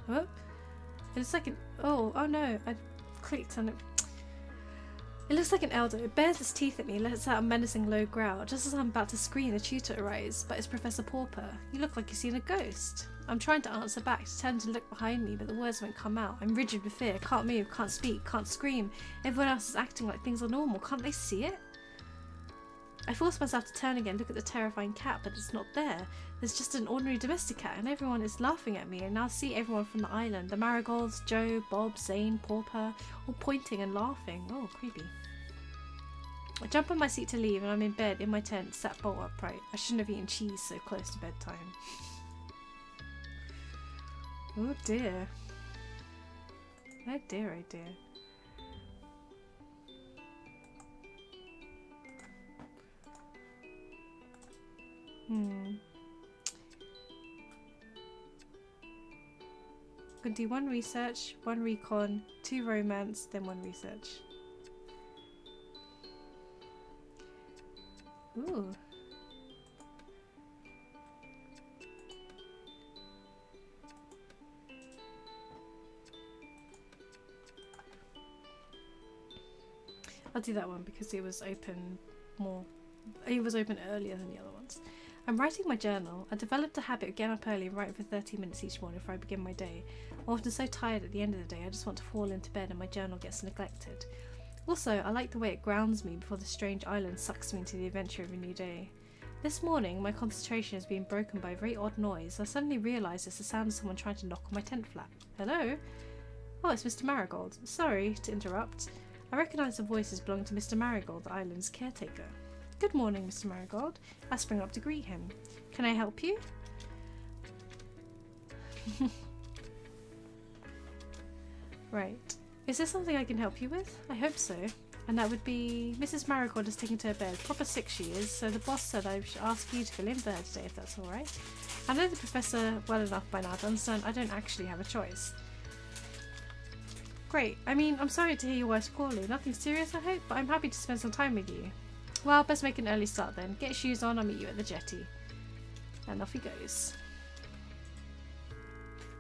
Speaker 1: Oh, it looks like an. Oh no! I clicked on it. It looks like an elder. It bares its teeth at me and lets out a menacing low growl. Just as I'm about to scream, the tutor arrives, but it's Professor Pauper. You look like you've seen a ghost. I'm trying to answer back, to turn to look behind me, but the words won't come out. I'm rigid with fear. Can't move, can't speak, can't scream. Everyone else is acting like things are normal. Can't they see it? I force myself to turn again, look at the terrifying cat, but it's not there. There's just an ordinary domestic cat, and everyone is laughing at me, and I see everyone from the island. The Marigolds, Joe, Bob, Zane, Pauper, all pointing and laughing. Oh, creepy. I jump on my seat to leave, and I'm in bed, in my tent, sat bolt upright. I shouldn't have eaten cheese so close to bedtime. Oh dear. Oh dear, oh dear. Could do 1 research, 1 recon, 2 romance, then 1 research. Ooh. I'll do that one because it was open more. It was open earlier than the other ones. I'm writing my journal. I developed a habit of getting up early and writing for 30 minutes each morning before I begin my day. I'm often so tired at the end of the day I just want to fall into bed and my journal gets neglected. Also, I like the way it grounds me before the strange island sucks me into the adventure of a new day. This morning, my concentration has been broken by a very odd noise. I suddenly realised it's the sound of someone trying to knock on my tent flap. Hello? Oh, it's Mr. Marigold. Sorry to interrupt. I recognise the voice as belonging to Mr. Marigold, the island's caretaker. Good morning, Mr. Marigold. I sprang up to greet him. Can I help you? Right. Is there something I can help you with? I hope so. And that would be Mrs. Marigold is taken to her bed. Proper sick she is, so the boss said I should ask you to fill in for her today if that's alright. I know the professor well enough by now to understand I don't actually have a choice. Great. I mean, I'm sorry to hear your wife's poorly. Nothing serious, I hope, but I'm happy to spend some time with you. Well, best make an early start then. Get your shoes on, I'll meet you at the jetty. And off he goes.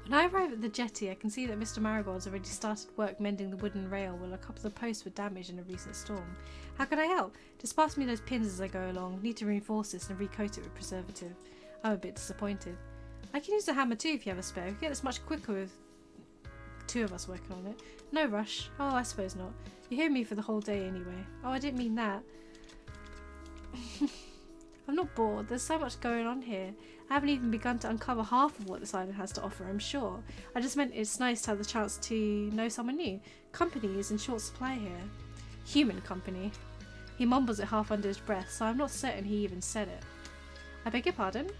Speaker 1: When I arrive at the jetty, I can see that Mr. Marigold's already started work mending the wooden rail while a couple of posts were damaged in a recent storm. How can I help? Just pass me those pins as I go along. Need to reinforce this and recoat it with preservative. I'm a bit disappointed. I can use the hammer too if you have a spare. We can get this much quicker with 2 of us working on it. No rush. Oh, I suppose not. You hear me for the whole day anyway. Oh, I didn't mean that. I'm not bored. There's so much going on here. I haven't even begun to uncover half of what this island has to offer, I'm sure. I just meant it's nice to have the chance to know someone new. Company is in short supply here. Human company. He mumbles it half under his breath, so I'm not certain he even said it. I beg your pardon? You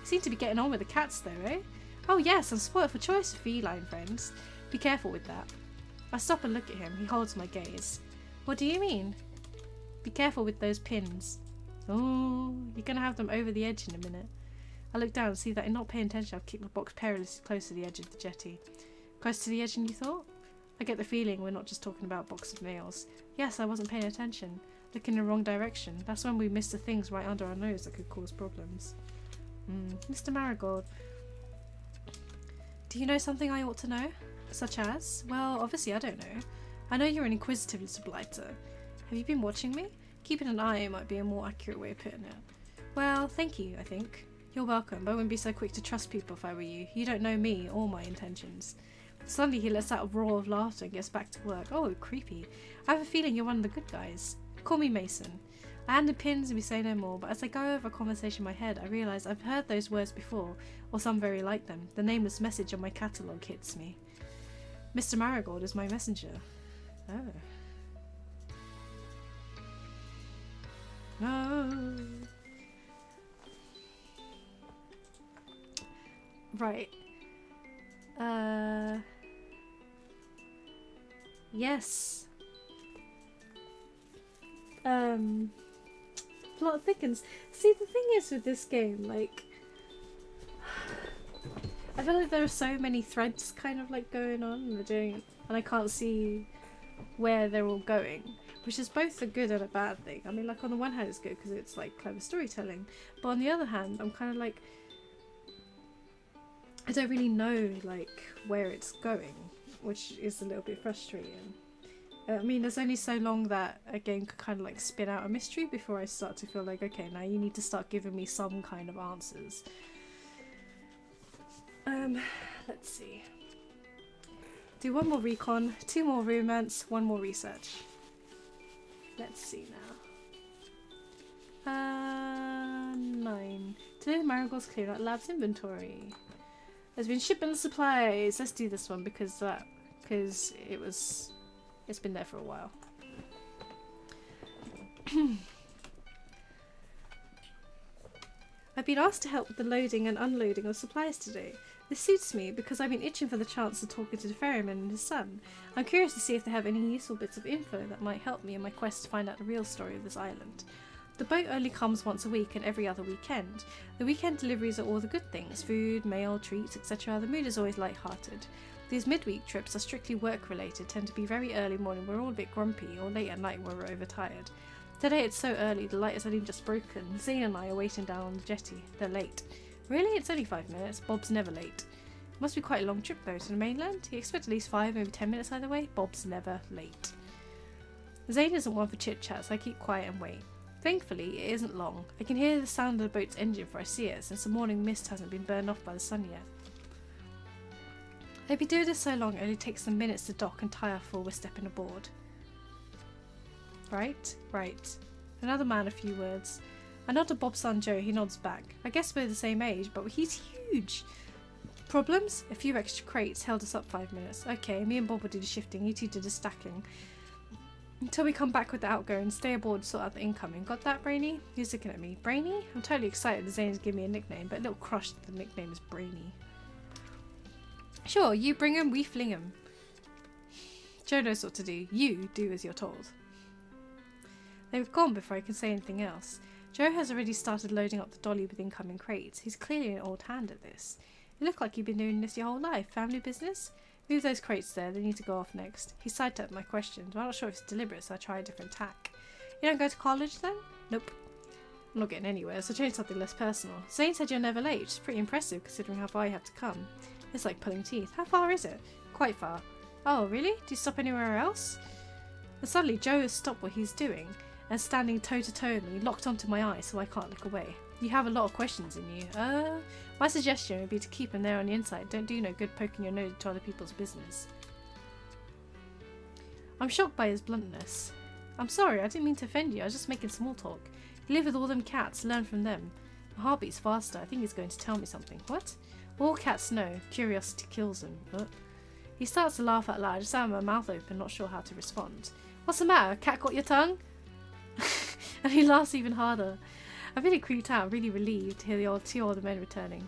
Speaker 1: seem to be getting on with the cats though, eh? Oh yes, I'm spoilt for choice for feline friends. Be careful with that. I stop and look at him. He holds my gaze. What do you mean? Be careful with those pins. Oh, you're going to have them over the edge in a minute. I look down and see that in not paying attention I've kicked the box perilously close to the edge of the jetty. Close to the edge than you thought? I get the feeling we're not just talking about a box of nails. Yes, I wasn't paying attention. Looking in the wrong direction. That's when we miss the things right under our nose that could cause problems. Mr. Marigold. Do you know something I ought to know? Such as? Well, obviously I don't know. I know you're an inquisitive little blighter. Have you been watching me? Keeping an eye might be a more accurate way of putting it. Well, thank you, I think. You're welcome, but I wouldn't be so quick to trust people if I were you. You don't know me or my intentions. Suddenly he lets out a roar of laughter and gets back to work. Oh, creepy. I have a feeling you're one of the good guys. Call me Mason. I hand him pins and we say no more, but as I go over a conversation in my head, I realise I've heard those words before, or some very like them. The nameless message on my catalogue hits me. Mr. Marigold is my messenger. Oh. No. Right. Yes. Plot thickens. See, the thing is with this game, like, I feel like there are so many threads kind of like going on and I can't see where they're all going. which is both a good and a bad thing. I mean, like, on the one hand it's good because it's like clever storytelling, but on the other hand I'm kind of like, I don't really know like where it's going, which is a little bit frustrating. I mean, there's only so long that a game could kind of like spin out a mystery before I start to feel like, okay, now you need to start giving me some kind of answers. Let's see. Do one more recon, 2 more romance, 1 more research. Let's see now. 9. Today the Marigold's clearing out lab's inventory. There's been shipment of supplies. Let's do this one because it's been there for a while. I've been asked to help with the loading and unloading of supplies today. This suits me because I've been itching for the chance of talking to the ferryman and his son. I'm curious to see if they have any useful bits of info that might help me in my quest to find out the real story of this island. The boat only comes once a week and every other weekend. The weekend deliveries are all the good things, food, mail, treats, etc. The mood is always light-hearted. These midweek trips are strictly work-related, tend to be very early morning, we're all a bit grumpy, or late at night when we're overtired. Today it's so early, the light is only just broken. Zane and I are waiting down on the jetty. They're late. Really? It's only 5 minutes. Bob's never late. It must be quite a long trip though to the mainland. You expect at least 5, maybe 10 minutes either way. Bob's never late. Zane isn't one for chit-chat, so I keep quiet and wait. Thankfully, it isn't long. I can hear the sound of the boat's engine before I see it, since the morning mist hasn't been burned off by the sun yet. They've been doing this so long, it only takes them minutes to dock and tie off before we're stepping aboard. Right? Right. Another man, a few words. I nod to Bob's son Joe, he nods back. I guess we're the same age, but he's huge. Problems? A few extra crates held us up 5 minutes. Okay, me and Bob will do the shifting, you two do the stacking. Until we come back with the outgoing, stay aboard, sort out the incoming. Got that, Brainy? He's looking at me. Brainy? I'm totally excited that Zane's giving me a nickname, but a little crushed that the nickname is Brainy. Sure, you bring him, we fling him. Joe knows what to do. You do as you're told. They've gone before I can say anything else. Joe has already started loading up the dolly with incoming crates. He's clearly an old hand at this. You look like you've been doing this your whole life. Family business? Move those crates there, they need to go off next. He sidestepped my question. I'm not sure if it's deliberate, so I try a different tack. You don't go to college then? Nope. I'm not getting anywhere, so change something less personal. Zane said you're never late, which is pretty impressive considering how far you have to come. It's like pulling teeth. How far is it? Quite far. Oh, really? Do you stop anywhere else? And suddenly Joe has stopped what he's doing and standing toe to toe with me, locked onto my eye so I can't look away. You have a lot of questions in you. My suggestion would be to keep them there on the inside. Don't do no good poking your nose into other people's business. I'm shocked by his bluntness. I'm sorry, I didn't mean to offend you. I was just making small talk. You live with all them cats, learn from them. My heartbeat's faster. I think he's going to tell me something. What? All cats know. Curiosity kills them. What? He starts to laugh out loud. I just have my mouth open, not sure how to respond. What's the matter? Cat got your tongue? And he laughs even harder. I'm really creeped out, really relieved to hear the two older men returning.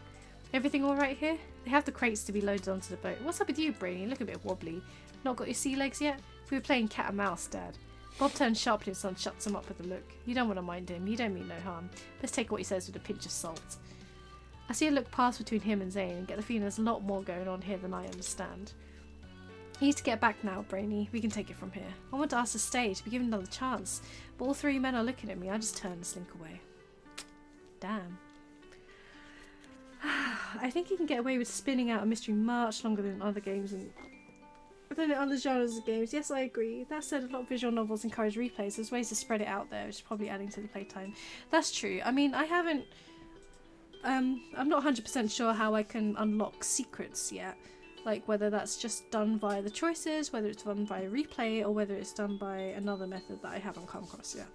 Speaker 1: Everything alright here? They have the crates to be loaded onto the boat. What's up with you, Brainy? You look a bit wobbly. Not got your sea legs yet? We were playing cat and mouse, Dad. Bob turns sharply and son shuts him up with a look. You don't want to mind him. You don't mean no harm. Let's take what he says with a pinch of salt. I see a look pass between him and Zane and get the feeling there's a lot more going on here than I understand. He needs to get back now, Brainy. We can take it from here. I want to ask to stay, to be given another chance. But all 3 men are looking at me. I just turn and slink away. Damn. I think he can get away with spinning out a mystery much longer than other games and than in other genres of games. Yes, I agree. That said, a lot of visual novels encourage replays. There's ways to spread it out there, which is probably adding to the playtime. That's true. I mean, I haven't... I'm not 100% sure how I can unlock secrets yet. Like, whether that's just done via the choices, whether it's done via replay, or whether it's done by another method that I haven't come across yet.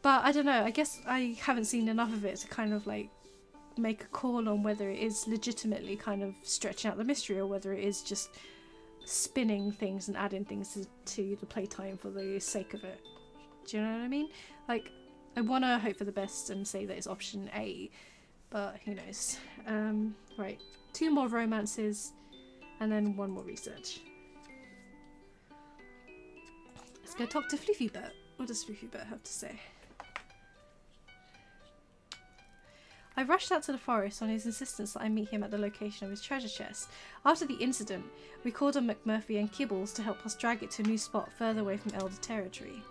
Speaker 1: But I don't know, I guess I haven't seen enough of it to kind of like make a call on whether it is legitimately kind of stretching out the mystery or whether it is just spinning things and adding things to the playtime for the sake of it. Do you know what I mean? Like, I want to hope for the best and say that it's option A, but who knows. Right, 2 more romances and then 1 more research. Let's go talk to Fluffybert. What does Fluffybert have to say? I rushed out to the forest on his insistence that I meet him at the location of his treasure chest. After the incident, we called on McMurphy and Kibbles to help us drag it to a new spot further away from Elder territory.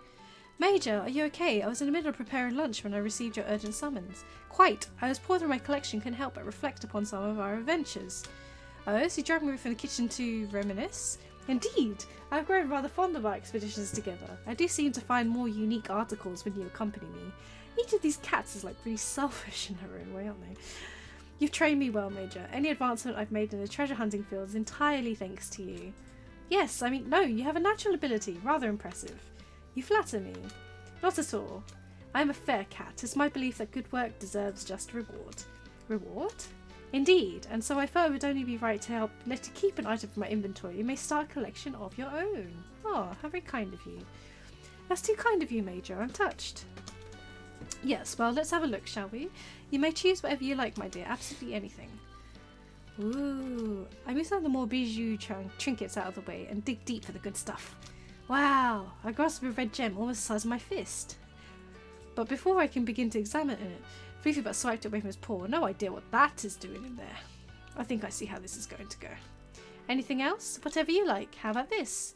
Speaker 1: Major, are you okay? I was in the middle of preparing lunch when I received your urgent summons. Quite. I was pouring through my collection, couldn't help but reflect upon some of our adventures. Oh, so you dragged me from the kitchen to reminisce? Indeed. I've grown rather fond of our expeditions together. I do seem to find more unique articles when you accompany me. Each of these cats is like really selfish in her own way, aren't they? You've trained me well, Major. Any advancement I've made in the treasure hunting field is entirely thanks to you. Yes, I mean, no, you have a natural ability. Rather impressive. You flatter me. Not at all. I am a fair cat. It's my belief that good work deserves just reward. Reward? Indeed, and so I thought it would only be right to help let you keep an item from my inventory. You may start a collection of your own. Oh, how very kind of you. That's too kind of you, Major. I'm touched. Yes, well, let's have a look, shall we? You may choose whatever you like, my dear. Absolutely anything. Ooh. I move some of the more bijou trinkets out of the way and dig deep for the good stuff. Wow, I grasp a red gem almost the size of my fist. But before I can begin to examine it, Purrfect swiped it away from his paw. No idea what that is doing in there. I think I see how this is going to go. Anything else? Whatever you like. How about this?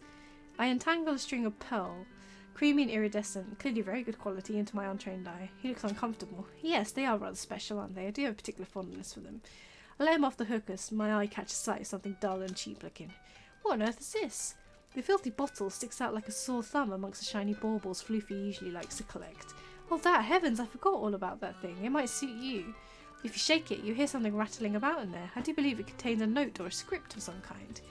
Speaker 1: I untangle a string of pearl, creamy and iridescent, clearly very good quality, into my untrained eye. He looks uncomfortable. Yes, they are rather special, aren't they? I do have a particular fondness for them. I let him off the hook as my eye catches sight of something dull and cheap looking. What on earth is this? The filthy bottle sticks out like a sore thumb amongst the shiny baubles Floofy usually likes to collect. Oh, that heavens, I forgot all about that thing. It might suit you. If you shake it, you hear something rattling about in there. I do believe it contains a note or a script of some kind.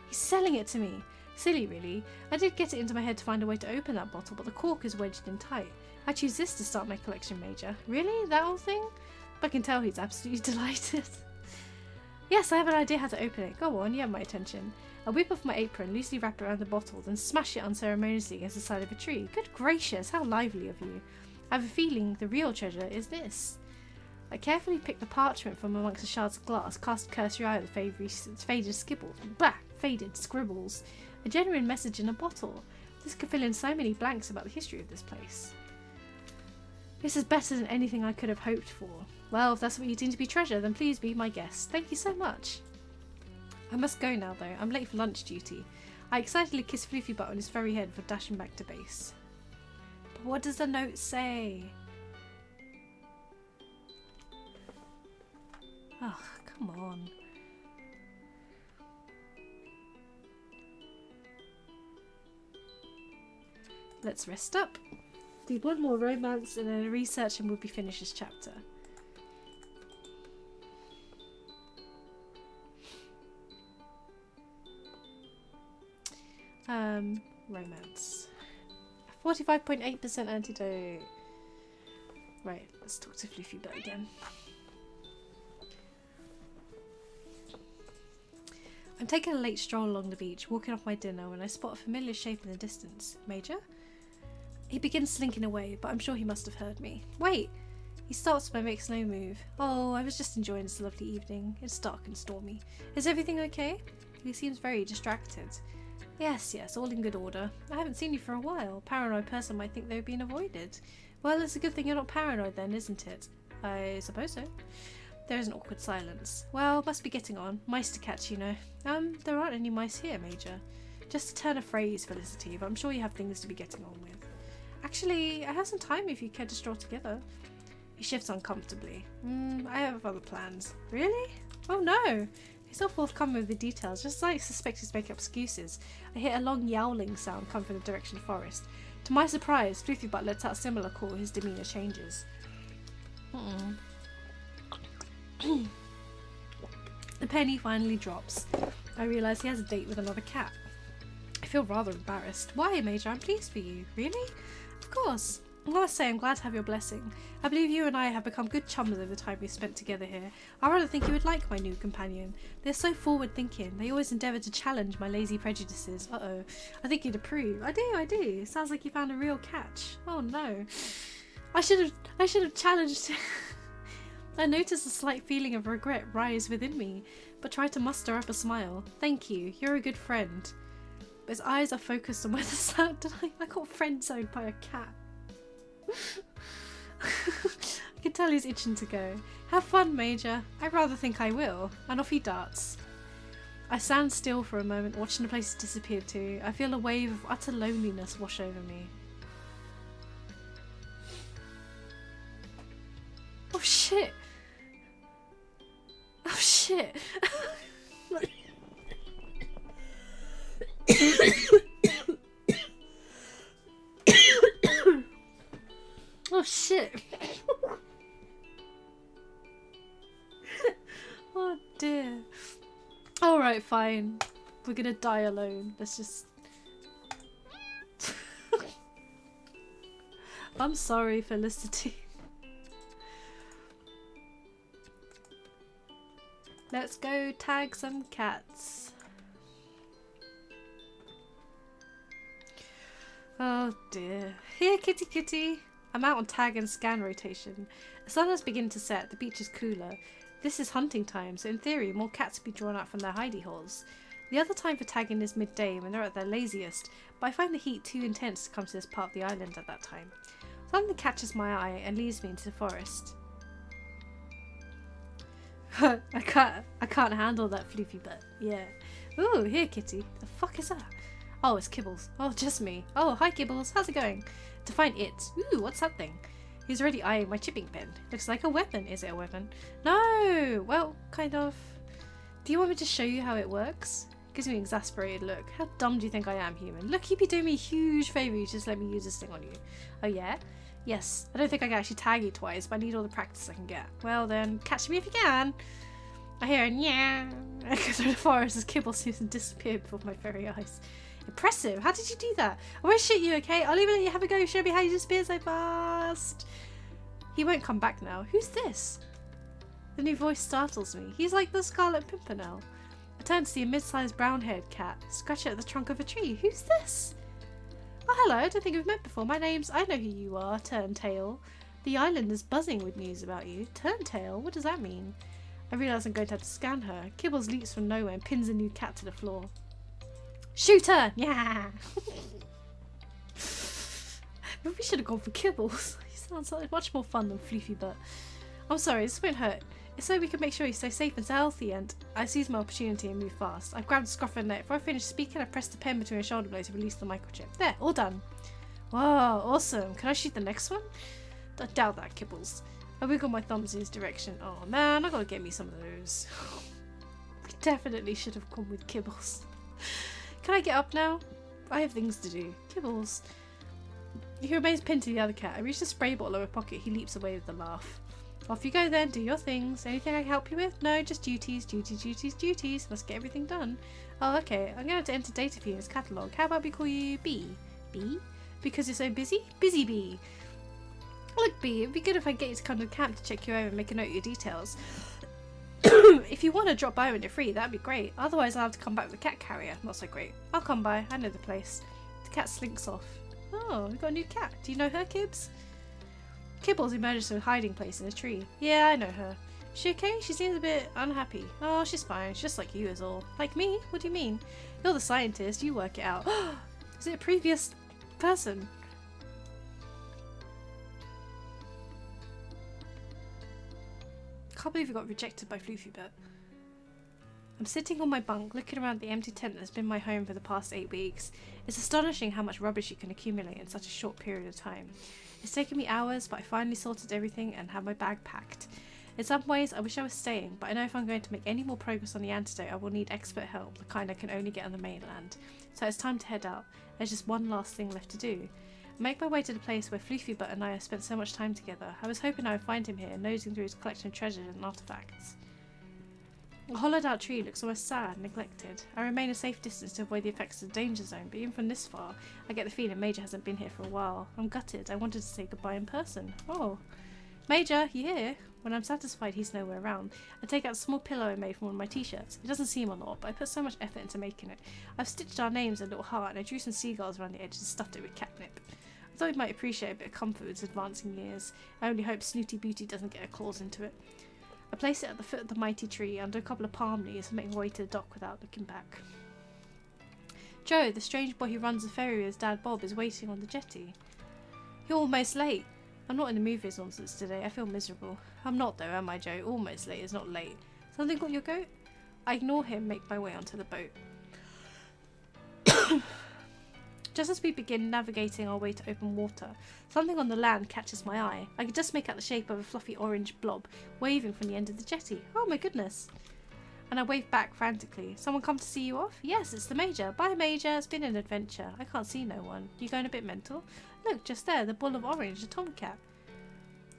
Speaker 1: He's selling it to me. Silly, really. I did get it into my head to find a way to open that bottle, but the cork is wedged in tight. I choose this to start my collection, Major. Really? That old thing? I can tell he's absolutely delighted. Yes, I have an idea how to open it. Go on, you have my attention. I whip off my apron, loosely wrap it around the bottle, then smash it unceremoniously against the side of a tree. Good gracious, how lively of you. I have a feeling the real treasure is this. I carefully pick the parchment from amongst the shards of glass, cast a cursory eye at the faded scribbles. A genuine message in a bottle. This could fill in so many blanks about the history of this place. This is better than anything I could have hoped for. Well, if that's what you deem to be treasure, then please be my guest. Thank you so much. I must go now, though. I'm late for lunch duty. I excitedly kiss Floofy Butt on his furry head before dashing back to base. But what does the note say? Oh, come on. Let's rest up. Do one more romance and then a research and we'll be finished this chapter. Romance. 45.8% antidote. Right, let's talk to Floofy Butt again. I'm taking a late stroll along the beach, walking off my dinner when I spot a familiar shape in the distance. Major? He begins slinking away, but I'm sure he must have heard me. Wait! He stops but makes no move. Oh, I was just enjoying this lovely evening. It's dark and stormy. Is everything okay? He seems very distracted. Yes, all in good order. I haven't seen you for a while. A paranoid person might think they've been avoided. Well, it's a good thing you're not paranoid then, isn't it? I suppose so. There is an awkward silence. Well, must be getting on. Mice to catch, you know. There aren't any mice here, Major. Just to turn a phrase, Felicity, but I'm sure you have things to be getting on with. Actually, I have some time if you care to stroll together. He shifts uncomfortably. I have other plans. Really? Oh no! He's not forthcoming with the details, just as I suspect he's making up excuses. I hear a long yowling sound come from the direction of the forest. To my surprise, Floofy Butt lets out a similar call. His demeanour changes. The penny finally drops. I realise he has a date with another cat. I feel rather embarrassed. Why, Major? I'm pleased for you. Really? Of course. I must say I'm glad to have your blessing. I believe you and I have become good chums over the time we've spent together here. I rather think you would like my new companion. They're so forward-thinking. They always endeavour to challenge my lazy prejudices. Uh-oh. I think you'd approve. I do. Sounds like you found a real catch. Oh no. I should have challenged. I noticed a slight feeling of regret rise within me, but tried to muster up a smile. Thank you. You're a good friend. But his eyes are focused on where the sound. I got friend-zoned by a cat. I can tell he's itching to go. Have fun, Major. I rather think I will. And off he darts. I stand still for a moment, watching the place disappear too. I feel a wave of utter loneliness wash over me. Oh shit! Oh shit! Oh shit! Oh dear. Alright, fine. We're gonna die alone. Let's just... I'm sorry, Felicity. Let's go tag some cats. Oh dear. Here, kitty kitty. I'm out on tag and scan rotation. The sun has begun to set, the beach is cooler. This is hunting time, so in theory more cats will be drawn out from their hidey holes. The other time for tagging is midday when they're at their laziest, but I find the heat too intense to come to this part of the island at that time. Something catches my eye and leads me into the forest. I can't handle that floofy butt. Yeah. Ooh, here kitty. The fuck is that? Oh, it's Kibbles. Oh, just me. Oh, hi Kibbles. How's it going? To find it. Ooh, what's that thing? He's already eyeing my chipping pen. Looks like a weapon. Is it a weapon? No! Well, kind of. Do you want me to show you how it works? Gives me an exasperated look. How dumb do you think I am, human? Look, you'd be doing me a huge favour. You just let me use this thing on you. Oh, yeah? Yes. I don't think I can actually tag you twice, but I need all the practice I can get. Well, then, catch me if you can. I hear a yeah. I go through the forest as Kibble seems to disappear before my very eyes. Impressive. How did you do that? I won't shoot you, okay? I'll even let you have a go. Show me how you disappear so fast. He won't come back now. Who's this? The new voice startles me. He's like the Scarlet Pimpernel. I turn to see a mid-sized brown-haired cat scratching at the trunk of a tree. Who's this? Oh, hello. I don't think we've met before. My name's... I know who you are, Turntail. The island is buzzing with news about you. Turntail? What does that mean? I realise I'm going to have to scan her. Kibbles leaps from nowhere and pins a new cat to the floor. Shoot her! Yeah! Maybe we should have gone for Kibbles. He sounds like much more fun than Floofy Butt. I'm sorry, this won't hurt. It's so we can make sure you stay safe and healthy, and I seize my opportunity and move fast. I grabbed Scruff neck. Before I finished speaking, I pressed the pen between her shoulder blades to release the microchip. There, all done. Wow, awesome. Can I shoot the next one? I doubt that, Kibbles. I wiggle my thumbs in his direction. Oh man, I gotta get me some of those. We definitely should have gone with Kibbles. Can I get up now? I have things to do. Kibbles. He remains pinned to the other cat. I reach the spray bottle in my pocket. He leaps away with a laugh. Off you go then, do your things. Anything I can help you with? No, just duties, duties, duties, duties. Let's get everything done. Oh, okay. I'm going to have to enter data for you in his catalogue. How about we call you B? B? Because you're so busy? Busy Bee. Look, B, it'd be good if I get you to come to the camp to check you over and make a note of your details. If you want to drop by when you're free, that'd be great. Otherwise, I'll have to come back with the cat carrier. Not so great. I'll come by. I know the place. The cat slinks off. Oh, we've got a new cat. Do you know her, Kibs? Kibbles emerges from a hiding place in a tree. Yeah, I know her. She okay? She seems a bit unhappy. Oh, she's fine. She's just like you is all. Like me? What do you mean? You're the scientist. You work it out. Is it a previous person? I can't believe you got rejected by Floofy Butt. I'm sitting on my bunk, looking around the empty tent that's been my home for the past 8 weeks. It's astonishing how much rubbish you can accumulate in such a short period of time. It's taken me hours, but I finally sorted everything and have my bag packed. In some ways, I wish I was staying, but I know if I'm going to make any more progress on the antidote, I will need expert help, the kind I can only get on the mainland. So it's time to head out. There's just one last thing left to do. I make my way to the place where Floofy Butt and I have spent so much time together. I was hoping I would find him here, nosing through his collection of treasures and artifacts. A hollowed out tree looks almost sad and neglected. I remain a safe distance to avoid the effects of the danger zone, but even from this far, I get the feeling Major hasn't been here for a while. I'm gutted. I wanted to say goodbye in person. Oh. Major, you here? When I'm satisfied he's nowhere around, I take out a small pillow I made from one of my t-shirts. It doesn't seem a lot, but I put so much effort into making it. I've stitched our names in a little heart and I drew some seagulls around the edges and stuffed it with catnip. I thought he might appreciate a bit of comfort with his advancing years. I only hope Snooty Booty doesn't get her claws into it. I place it at the foot of the mighty tree under a couple of palm leaves and make my way to the dock without looking back. Joe, the strange boy who runs the ferry with his dad Bob, is waiting on the jetty. You're almost late. I'm not in the mood for this nonsense today. I feel miserable. I'm not though, am I, Joe? Almost late. It's not late. Something got your goat? I ignore him, make my way onto the boat. Just as we begin navigating our way to open water, something on the land catches my eye. I can just make out the shape of a fluffy orange blob waving from the end of the jetty. Oh my goodness. And I wave back frantically. Someone come to see you off? Yes, it's the Major. Bye, Major. It's been an adventure. I can't see no one. You going a bit mental? Look, just there, the ball of orange, the tomcat.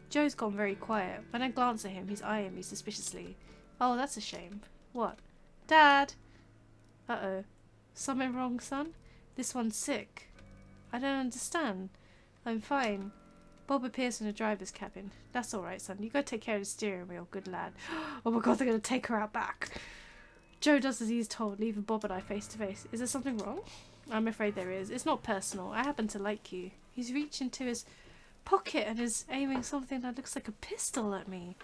Speaker 1: Joe's gone very quiet. When I glance at him, he's eyeing me suspiciously. Oh, that's a shame. What? Dad! Uh-oh. Something wrong, son? This one's sick. I don't understand. I'm fine. Bob appears in the driver's cabin. That's alright, son. You go take care of the steering wheel, good lad. Oh my god, they're going to take her out back. Joe does as he's told, leaving Bob and I face to face. Is there something wrong? I'm afraid there is. It's not personal. I happen to like you. He's reaching to his pocket and is aiming something that looks like a pistol at me.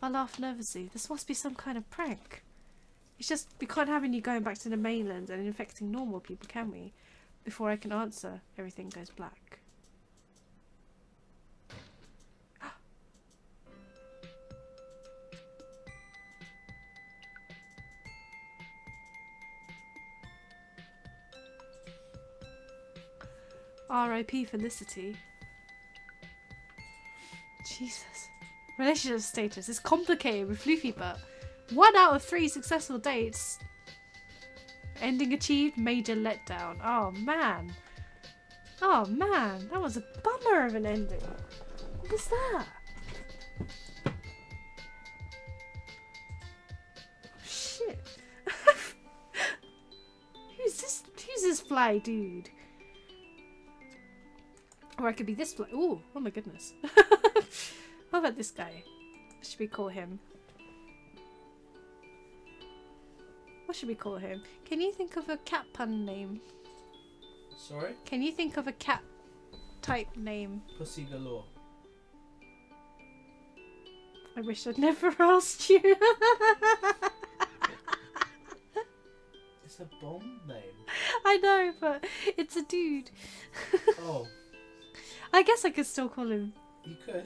Speaker 1: I laugh nervously. This must be some kind of prank. It's just, we can't have you going back to the mainland and infecting normal people, can we? Before I can answer, everything goes black. R.I.P. Felicity. Jesus. Relationship status is complicated with Floofy Butt. 1 out of 3 successful dates. Ending achieved, major letdown. Oh man. Oh man, that was a bummer of an ending. What was that? Oh, shit. Who's this fly dude? Or I could be this fly. Ooh, oh my goodness. What about this guy? What should we call him? What should we call him? Can you think of a cat pun name?
Speaker 2: Sorry?
Speaker 1: Can you think of a cat type name?
Speaker 2: Pussy galore.
Speaker 1: I wish I'd never asked you.
Speaker 2: It's a bomb name.
Speaker 1: I know, but it's a dude.
Speaker 2: Oh.
Speaker 1: I guess I could still call him.
Speaker 2: You could.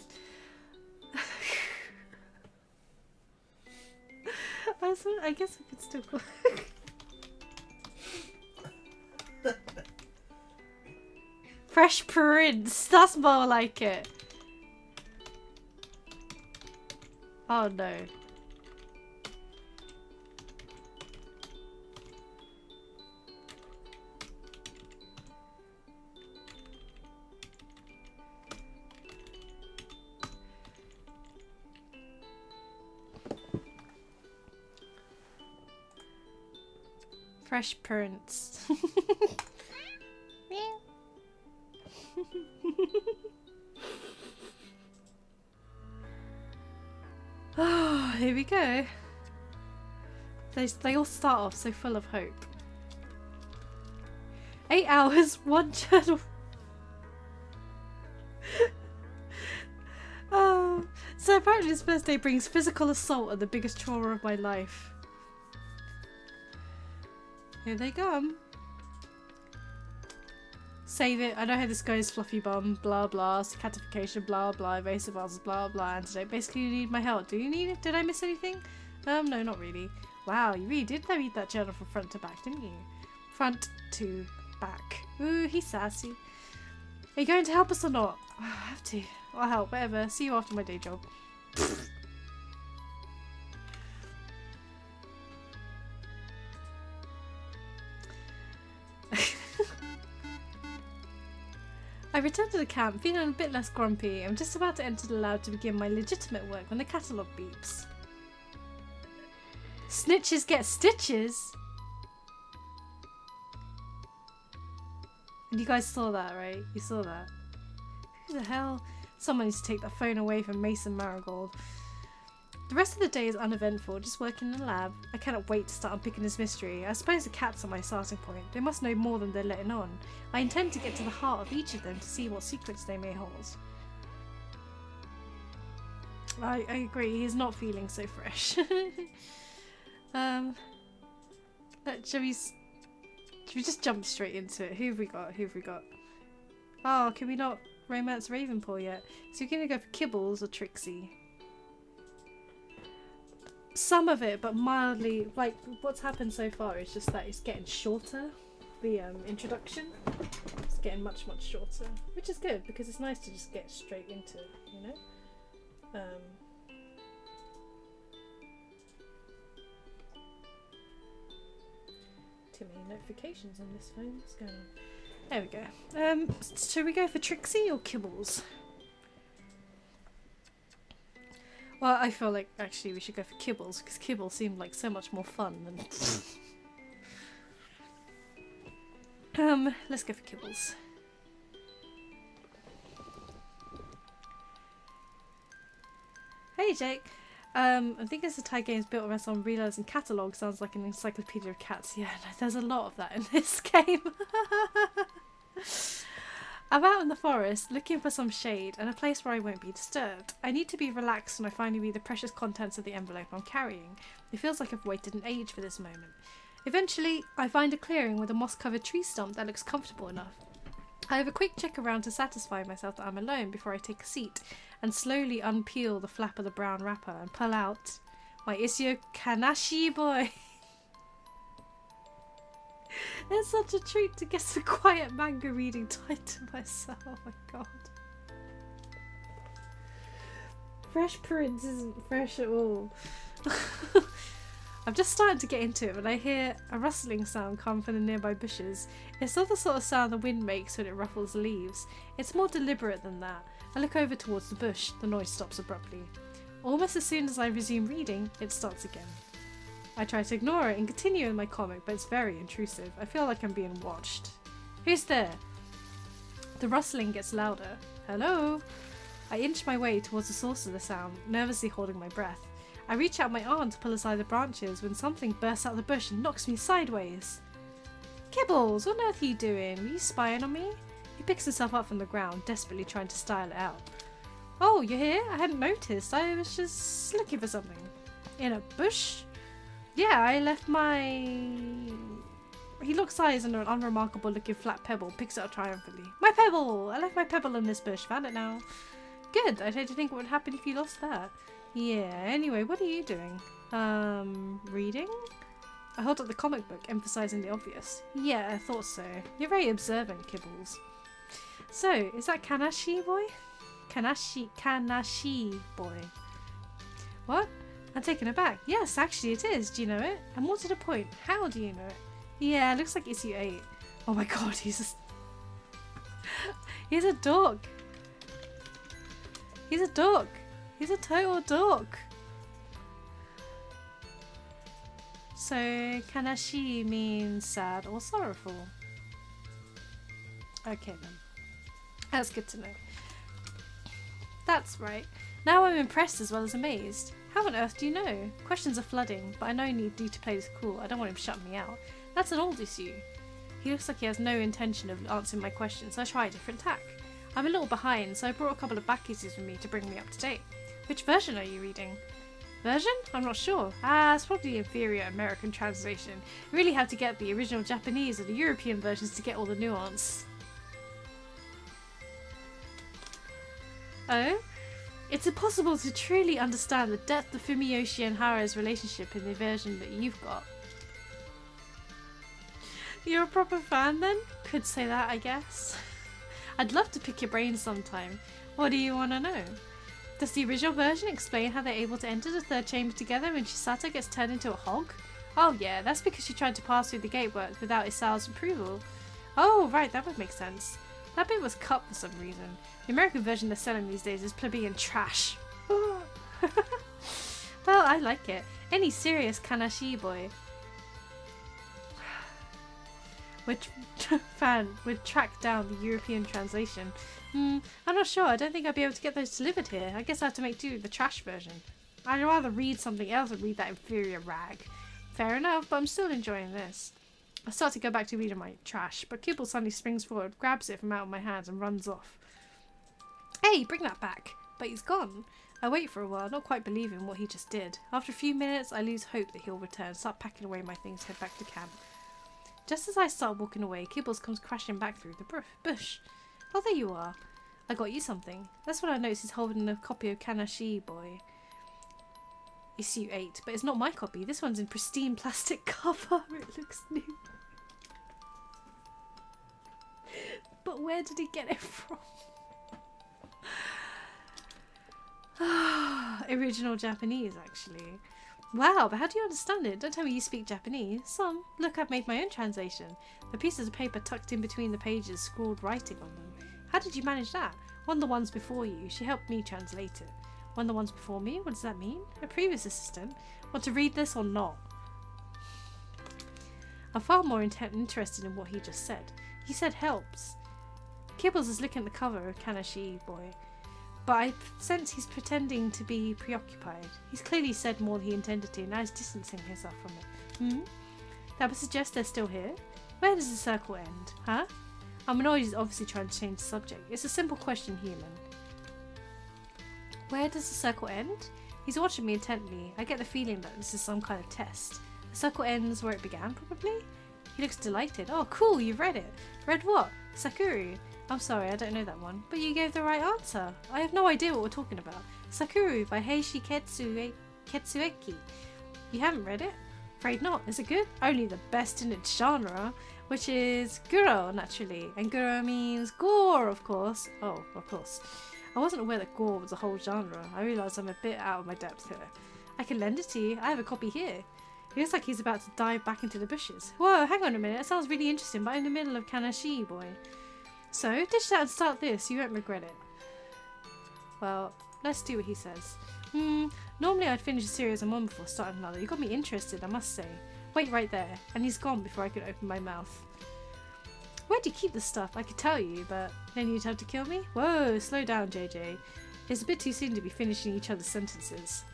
Speaker 1: I guess I could still call Fresh Prince. That's more like it. Oh no. Fresh Prince. Oh, here we go. They all start off so full of hope. 8 hours, 1 journal. Oh, so apparently this first day brings physical assault and the biggest trauma of my life. Here they come. Save it. I know how this goes. Fluffy bum. Blah blah. Catification. Blah blah. Evasive answers. Blah blah. Antidote. Basically, you need my help. Do you need it? Did I miss anything? No, not really. Wow, you really did read that journal from front to back, didn't you? Front to back. Ooh, he's sassy. Are you going to help us or not? I have to. I'll help. Whatever. See you after my day job. I returned to the camp, feeling a bit less grumpy. I'm just about to enter the lab to begin my legitimate work when the catalogue beeps. Snitches get stitches! And you guys saw that, right? You saw that. Who the hell? Someone needs to take that phone away from Mason Marigold. The rest of the day is uneventful, just working in the lab. I cannot wait to start unpicking this mystery. I suppose the cats are my starting point. They must know more than they're letting on. I intend to get to the heart of each of them to see what secrets they may hold. I agree, he's not feeling so fresh. Shall we just jump straight into it? Who have we got? Oh, can we not Romance Ravenpaw yet. So you're gonna go for Kibbles or Trixie? Some of it, but mildly. Like, what's happened so far is just that it's getting shorter. The introduction. It's getting much shorter. Which is good, because it's nice to just get straight into it, you know? Too many notifications on this phone. What's going on? There we go. Should we go for Trixie or Kibbles? Well, I feel like actually we should go for Kibbles because Kibbles seemed like so much more fun than. Let's go for Kibbles. Hey Jake. I think it's a Thai games built around some realising catalogue. Sounds like an encyclopedia of cats. Yeah, no, there's a lot of that in this game. I'm out in the forest looking for some shade and a place where I won't be disturbed. I need to be relaxed when I finally read the precious contents of the envelope I'm carrying. It feels like I've waited an age for this moment. Eventually, I find a clearing with a moss-covered tree stump that looks comfortable enough. I have a quick check around to satisfy myself that I'm alone before I take a seat and slowly unpeel the flap of the brown wrapper and pull out my Isio Kanashi boy. It's such a treat to get some quiet manga reading time to myself. Oh my god. Fresh Prince isn't fresh at all. I'm just starting to get into it when I hear a rustling sound come from the nearby bushes. It's not the sort of sound the wind makes when it ruffles leaves. It's more deliberate than that. I look over towards the bush. The noise stops abruptly. Almost as soon as I resume reading, it starts again. I try to ignore it and continue in my comic, but it's very intrusive. I feel like I'm being watched. Who's there? The rustling gets louder. Hello? I inch my way towards the source of the sound, nervously holding my breath. I reach out my arm to pull aside the branches when something bursts out of the bush and knocks me sideways. Kibbles, what on earth are you doing? Were you spying on me? He picks himself up from the ground, desperately trying to style it out. Oh, you're here? I hadn't noticed. I was just looking for something. In a bush? Yeah, I left my... He looks eyes under an unremarkable looking flat pebble, picks it up triumphantly. My pebble! I left my pebble in this bush. Found it now. Good. I'd hate to think what would happen if you lost that. Yeah, anyway, what are you doing? Reading? I hold up the comic book, emphasizing the obvious. Yeah, I thought so. You're very observant, Kibbles. So, is that Kanashi boy? Kanashi boy. What? I'm taken aback. Yes, actually it is. Do you know it? And more to the point, how do you know it? Yeah, it looks like issue 8. Oh my god, he's a dog. He's a dog. He's a total dog. So, Kanashi means sad or sorrowful. Okay then. That's good to know. That's right. Now I'm impressed as well as amazed. How on earth do you know? Questions are flooding, but I know you need to play this cool. I don't want him shutting me out. That's an old issue. He looks like he has no intention of answering my questions, so I try a different tack. I'm a little behind, so I brought a couple of back issues with me to bring me up to date. Which version are you reading? Version? I'm not sure. It's probably the inferior American translation. You really have to get the original Japanese or the European versions to get all the nuance. Oh? It's impossible to truly understand the depth of Fumiyoshi and Hara's relationship in the version that you've got. You're a proper fan then? Could say that, I guess. I'd love to pick your brains sometime. What do you want to know? Does the original version explain how they're able to enter the third chamber together when Chisato gets turned into a hog? Oh yeah, that's because she tried to pass through the gatework without Isao's approval. Oh right, that would make sense. That bit was cut for some reason. The American version they're selling these days is plebeian trash. Well, I like it. Any serious Kanashi boy would track down the European translation. I'm not sure. I don't think I'd be able to get those delivered here. I guess I have to make do with the trash version. I'd rather read something else than read that inferior rag. Fair enough, but I'm still enjoying this. I start to go back to reading my trash, but Kibble suddenly springs forward, grabs it from out of my hands and runs off. Hey, bring that back! But he's gone. I wait for a while, not quite believing what he just did. After a few minutes, I lose hope that he'll return, start packing away my things, head back to camp. Just as I start walking away, Kibbles comes crashing back through the bush. Oh, there you are. I got you something. That's when I noticed he's holding a copy of Kanashi Boy. Issue 8, but it's not my copy. This one's in pristine plastic cover. It looks new. But where did he get it from? Original Japanese, actually. Wow, but how do you understand it? Don't tell me you speak Japanese. Some. Look, I've made my own translation. The pieces of paper tucked in between the pages scrawled writing on them. How did you manage that? One of the ones before you. She helped me translate it. One of the ones before me? What does that mean? A previous assistant? Want to read this or not? I'm far more interested in what he just said. He said helps. Kibbles is looking at the cover of Kanashi Boy, but I sense he's pretending to be preoccupied. He's clearly said more than he intended to, now he's distancing himself from it. That would suggest they're still here? Where does the circle end? Huh? I'm annoyed he's obviously trying to change the subject. It's a simple question, human. Where does the circle end? He's watching me intently. I get the feeling that this is some kind of test. The circle ends where it began, probably? He looks delighted. Oh, cool, you've read it. Read what? Sakura. I'm sorry, I don't know that one. But you gave the right answer. I have no idea what we're talking about. Sakura by Heishi Ketsueki. You haven't read it? Afraid not. Is it good? Only the best in its genre, which is Guro, naturally. And Guro means gore, of course. Oh, of course. I wasn't aware that gore was a whole genre. I realise I'm a bit out of my depth here. I can lend it to you. I have a copy here. He looks like he's about to dive back into the bushes. Whoa, hang on a minute. That sounds really interesting, but I'm in the middle of Kanashi Boy. So, dish that and start this. You won't regret it. Well, let's do what he says. Normally I'd finish a series on one before starting another. You got me interested, I must say. Wait right there. And he's gone before I could open my mouth. Where do you keep this stuff? I could tell you, but then you'd have to kill me? Whoa, slow down, JJ. It's a bit too soon to be finishing each other's sentences.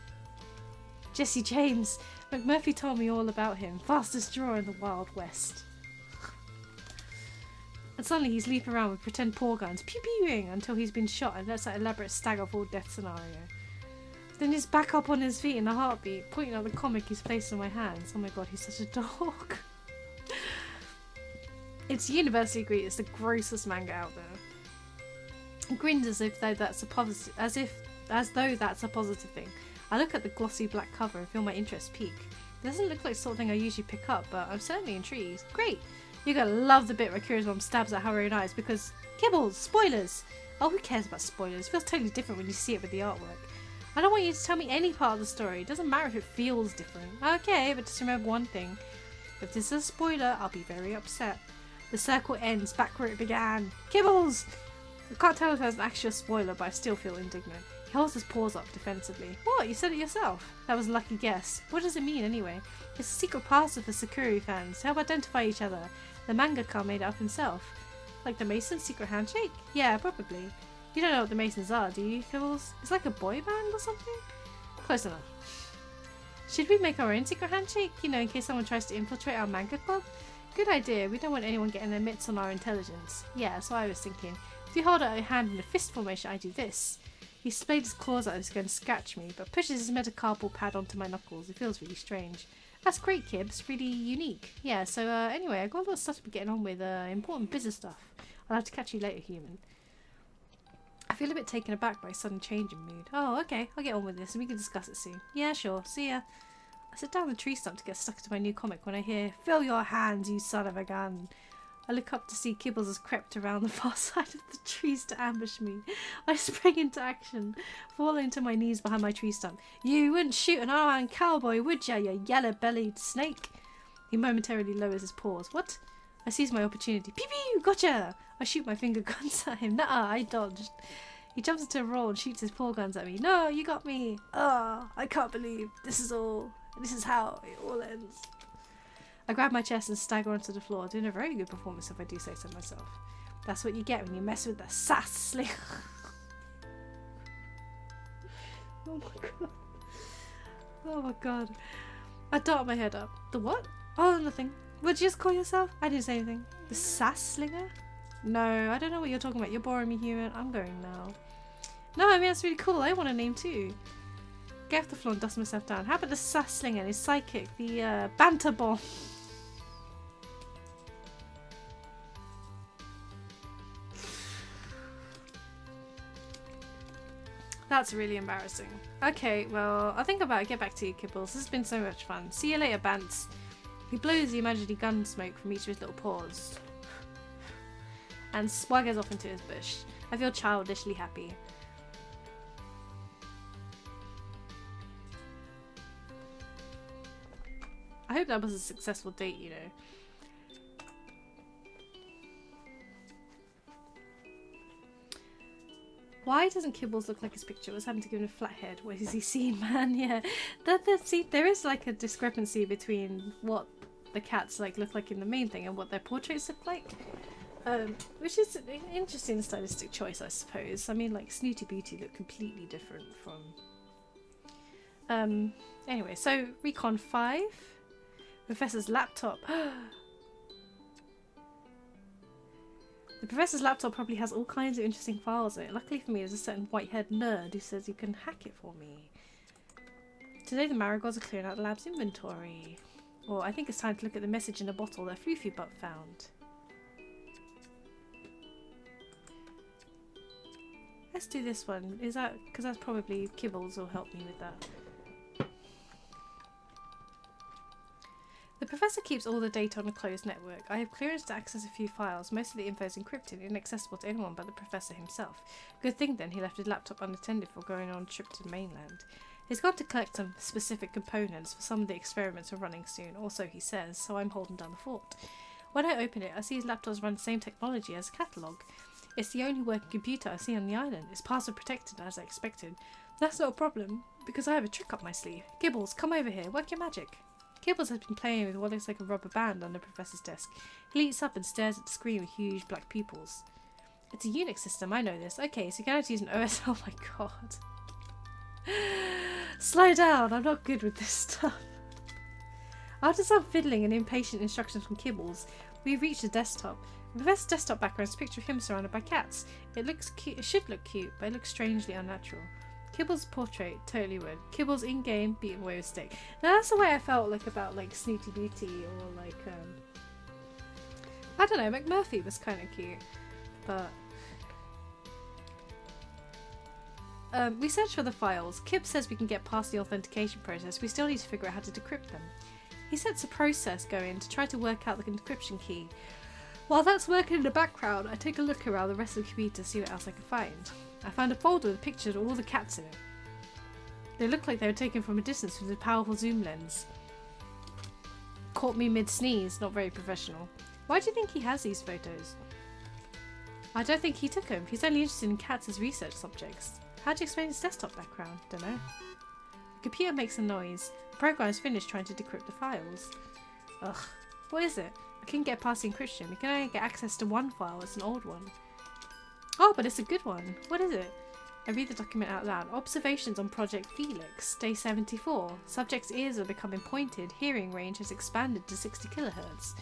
Speaker 1: Jesse James. McMurphy told me all about him. Fastest drawer in the Wild West. And suddenly he's leaping around with pretend paw guns, pew-pewing until he's been shot, and that's that elaborate stag-of-all-death scenario. Then he's back up on his feet in a heartbeat, pointing at the comic he's placed in my hands. Oh my god, he's such a dog. It's universally agreed it's the grossest manga out there. He grins as though that's a positive, as though that's a positive thing. I look at the glossy black cover and feel my interest peak. It doesn't look like the sort of thing I usually pick up, but I'm certainly intrigued. Great! You're gonna love the bit where Kira's mom stabs at her own eyes because kibbles, spoilers. Oh, who cares about spoilers? It feels totally different when you see it with the artwork. I don't want you to tell me any part of the story. It doesn't matter if it feels different. Okay, but just remember one thing. If this is a spoiler, I'll be very upset. The circle ends back where it began. Kibbles! I can't tell if that's an actual spoiler, but I still feel indignant. He holds his paws up defensively. What? You said it yourself. That was a lucky guess. What does it mean anyway? It's a secret password for Sakura fans to help identify each other. The mangaka made it up himself. Like the Mason's secret handshake? Yeah, probably. You don't know what the Masons are, do you, Kibbles? It's like a boy band or something? Close enough. Should we make our own secret handshake? You know, in case someone tries to infiltrate our manga club? Good idea. We don't want anyone getting their mitts on our intelligence. Yeah, so I was thinking. If you hold out your hand in a fist formation, I do this. He splayed his claws out as he's going to scratch me, but pushes his metacarpal pad onto my knuckles. It feels really strange. That's great, Kibs. Really unique. Yeah, so anyway, I've got a lot of stuff to be getting on with. Important business stuff. I'll have to catch you later, human. I feel a bit taken aback by a sudden change in mood. Oh, okay. I'll get on with this and we can discuss it soon. Yeah, sure. See ya. I sit down on the tree stump to get stuck into my new comic when I hear, "Fill your hands, you son of a gun." I look up to see Kibbles has crept around the far side of the trees to ambush me. I spring into action, falling to my knees behind my tree stump. You wouldn't shoot an unarmed cowboy, would ya, you yellow-bellied snake? He momentarily lowers his paws. What? I seize my opportunity. Pew pew! Gotcha! I shoot my finger guns at him. Nuh-uh, I dodged. He jumps into a roll and shoots his paw guns at me. No, you got me! I can't believe this is how it all ends. I grab my chest and stagger onto the floor, doing a very good performance if I do say so myself. That's what you get when you mess with the sass slinger. Oh my god. Oh my god. I dart my head up. The what? Oh, nothing. What'd you just call yourself? I didn't say anything. The sass slinger? No, I don't know what you're talking about. You're boring me, human. I'm going now. No, I mean, that's really cool. I want a name too. Get off the floor and dust myself down. How about the sass slinger and his sidekick, the banter bomb? That's really embarrassing. Okay, well, I think I better get back to you, Kibbles. This has been so much fun. See you later, Bants. He blows the imaginary gun smoke from each of his little paws and swaggers off into his bush. I feel childishly happy. I hope that was a successful date, you know. Why doesn't Kibbles look like his picture? Was having to give him a flat head. What is he seeing, man? Yeah, see, there is like a discrepancy between what the cats like look like in the main thing and what their portraits look like, which is an interesting stylistic choice, I suppose. I mean, like Snooty Beauty look completely different from. Anyway, so Recon 5, Professor's laptop. The professor's laptop probably has all kinds of interesting files in it. Luckily for me, there's a certain white-haired nerd who says you can hack it for me. Today the marigolds are clearing out the lab's inventory. Well, I think it's time to look at the message in the bottle that Floofy Butt found. Let's do this one. Is that... because that's probably... Kibbles will help me with that. The professor keeps all the data on a closed network. I have clearance to access a few files. Most of the info is encrypted and inaccessible to anyone but the professor himself. Good thing then he left his laptop unattended before going on a trip to the mainland. He's got to collect some specific components for some of the experiments are running soon, also he says, so I'm holding down the fort. When I open it, I see his laptops run the same technology as a catalogue. It's the only working computer I see on the island. It's password protected as I expected. That's not a problem, because I have a trick up my sleeve. Gibbles, come over here, work your magic. Kibbles has been playing with what looks like a rubber band on the professor's desk. He leaps up and stares at the screen with huge black pupils. It's a Unix system, I know this. Okay, so you're going to use an OS. Oh my god. Slow down, I'm not good with this stuff. After some fiddling and impatient instructions from Kibbles, we reach the desktop. The professor's desktop background is a picture of him surrounded by cats. It looks cute. It should look cute, but it looks strangely unnatural. Kibbles' portrait totally would. Kibbles in-game beaten away with stick. Now that's the way I felt like about like Snooty Beauty or like I don't know, McMurphy was kind of cute, but we searched for the files. Kib says we can get past the authentication process. We still need to figure out how to decrypt them. He sets a process going to try to work out the encryption key. While that's working in the background, I take a look around the rest of the computer to see what else I can find. I found a folder with pictures of all the cats in it. They look like they were taken from a distance with a powerful zoom lens. Caught me mid-sneeze, not very professional. Why do you think he has these photos? I don't think he took them. He's only interested in cats as research subjects. How do you explain his desktop background? Dunno. The computer makes a noise. The program is finished trying to decrypt the files. Ugh. What is it? I couldn't get past the encryption. We can only get access to one file. It's an old one. Oh, but it's a good one. What is it? I read the document out loud. Observations on Project Felix. Day 74. Subject's ears are becoming pointed. Hearing range has expanded to 60 kHz.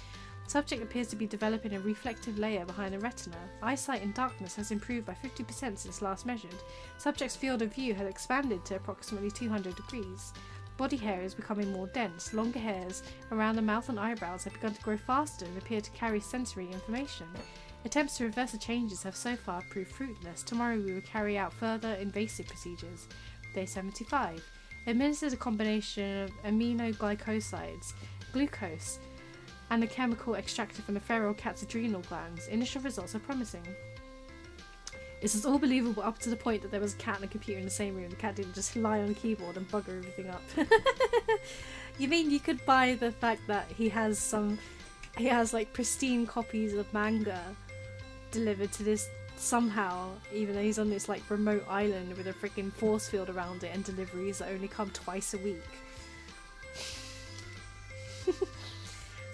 Speaker 1: Subject appears to be developing a reflective layer behind the retina. Eyesight in darkness has improved by 50% since last measured. Subject's field of view has expanded to approximately 200 degrees. Body hair is becoming more dense. Longer hairs around the mouth and eyebrows have begun to grow faster and appear to carry sensory information. Attempts to reverse the changes have so far proved fruitless. Tomorrow we will carry out further invasive procedures. Day 75. Administered a combination of aminoglycosides, glucose, and a chemical extracted from the feral cat's adrenal glands. Initial results are promising. This is all believable up to the point that there was a cat and a computer in the same room. The cat didn't just lie on the keyboard and bugger everything up. You mean you could buy the fact that he has like pristine copies of manga delivered to this somehow, even though he's on this like remote island with a freaking force field around it and deliveries that only come twice a week.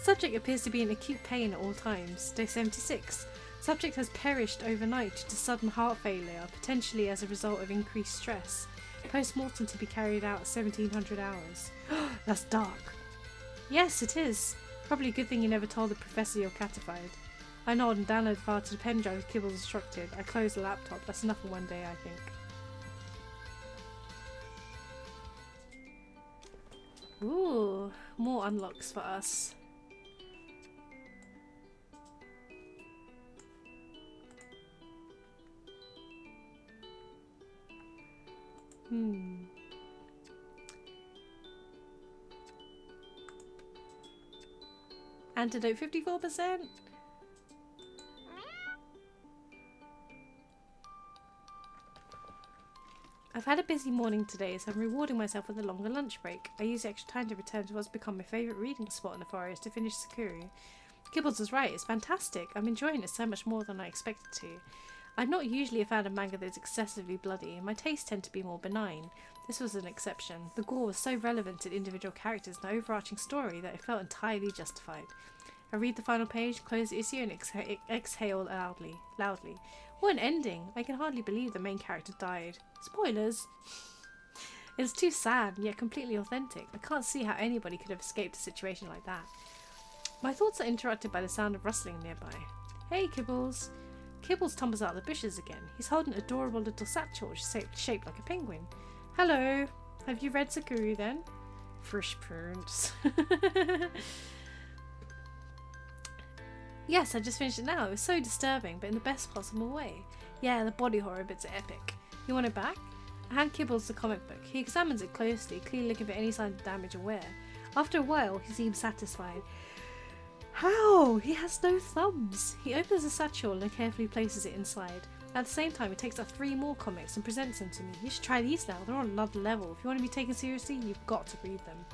Speaker 1: Subject appears to be in acute pain at all times. Day 76. Subject has perished overnight due to sudden heart failure, potentially as a result of increased stress. Post-mortem to be carried out at 1700 hours. That's dark. Yes, it is. Probably a good thing you never told the professor you're catified. I nod and download the file to the pen drive Kibbles instructed. I close the laptop. That's enough for one day, I think. Ooh, more unlocks for us. Antidote 54%. I've had a busy morning today, so I'm rewarding myself with a longer lunch break. I use the extra time to return to what's become my favourite reading spot in the forest to finish Sakura. Kibbles was right, it's fantastic. I'm enjoying it so much more than I expected to. I'm not usually a fan of manga that is excessively bloody, and my tastes tend to be more benign. This was an exception. The gore was so relevant to individual characters and the overarching story that it felt entirely justified. I read the final page, close the issue, and exhale loudly. What an ending! I can hardly believe the main character died. Spoilers! It's too sad, yet completely authentic. I can't see how anybody could have escaped a situation like that. My thoughts are interrupted by the sound of rustling nearby. Hey, Kibbles! Kibbles tumbles out of the bushes again. He's holding an adorable little satchel shaped like a penguin. Hello! Have you read Sakura then? Fresh prunes. Yes, I just finished it now. It was so disturbing, but in the best possible way. Yeah, the body horror bits are epic. You want it back? I hand Kibbles the comic book. He examines it closely, clearly looking for any signs of damage or wear. After a while, he seems satisfied. How? He has no thumbs. He opens the satchel and carefully places it inside. At the same time, he takes out 3 more comics and presents them to me. You should try these now. They're on another level. If you want to be taken seriously, you've got to read them.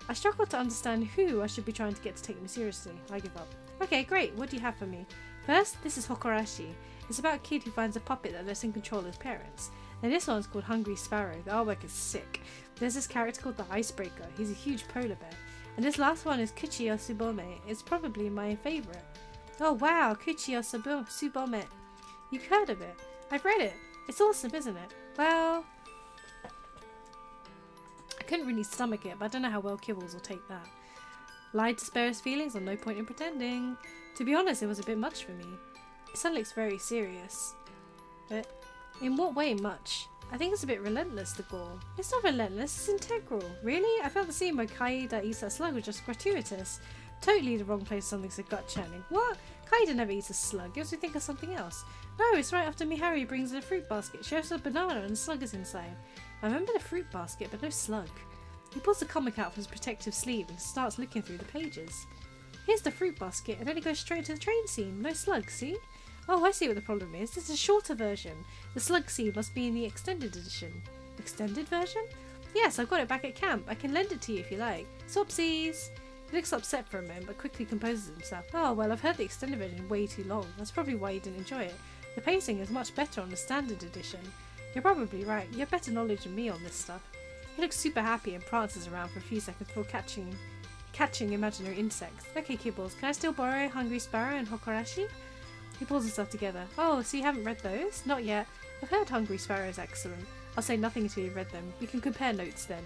Speaker 1: I struggle to understand who I should be trying to get to take me seriously. I give up. Okay, great. What do you have for me? First, this is Hokorashi. It's about a kid who finds a puppet that lets him control his parents. Then this one's called Hungry Sparrow. The artwork is sick. There's this character called the Icebreaker. He's a huge polar bear. And this last one is Kuchiyo Tsubome. It's probably my favourite. Oh wow, Kuchiyo Tsubome. You've heard of it. I've read it. It's awesome, isn't it? Well, I couldn't really stomach it, but I don't know how well Kibbles will take that. Lied to spare his feelings, or no point in pretending. To be honest, it was a bit much for me. His son looks very serious. But in what way much? I think it's a bit relentless, the gore. It's not relentless, it's integral. Really? I felt the scene where Kaida eats that slug was just gratuitous. Totally the wrong place for something so gut-churning. What? Kaida never eats a slug. Gives me think of something else. No, it's right after Miharu brings in a fruit basket. She has a banana and a slug is inside. I remember the fruit basket, but no slug. He pulls the comic out from his protective sleeve and starts looking through the pages. Here's the fruit basket, and then it goes straight to the train scene. No slug, see? Oh, I see what the problem is. This is a shorter version. The slug scene must be in the extended edition. Extended version? Yes, I've got it back at camp. I can lend it to you if you like. Swapsies! He looks upset for a moment, but quickly composes himself. Oh, well, I've heard the extended version way too long. That's probably why you didn't enjoy it. The pacing is much better on the standard edition. You're probably right. You have better knowledge than me on this stuff. He looks super happy and prances around for a few seconds before catching imaginary insects. Okay, Kibbles, can I still borrow Hungry Sparrow and Hokorashi? He pulls himself together. Oh, so you haven't read those? Not yet. I've heard Hungry Sparrow is excellent. I'll say nothing until you've read them. We can compare notes then.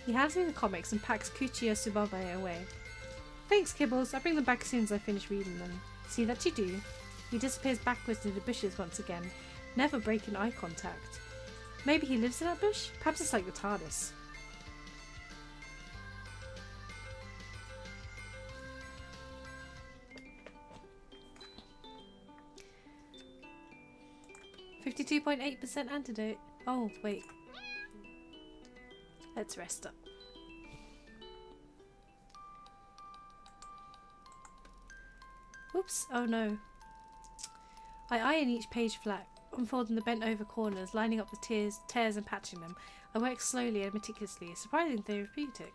Speaker 1: He hands me the comics and packs Kuchiyo Tsubame away. Thanks, Kibbles. I'll bring them back as soon as I finish reading them. See that you do. He disappears backwards into the bushes once again, never breaking eye contact. Maybe he lives in that bush? Perhaps it's like the TARDIS. .8% antidote. Oh, wait. Let's rest up. Oops. Oh no. I iron each page flat, unfolding the bent over corners, lining up the tears and patching them. I work slowly and meticulously, surprisingly therapeutic.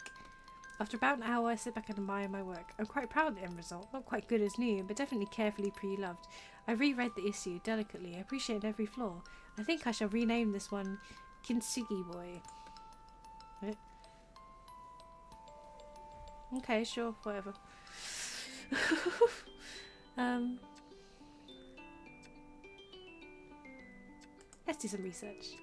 Speaker 1: After about an hour, I sit back and admire my work. I'm quite proud of the end result. Not quite good as new, but definitely carefully pre-loved. I reread the issue delicately. I appreciate every flaw. I think I shall rename this one Kintsugi Boy. Okay, sure, whatever. Let's do some research.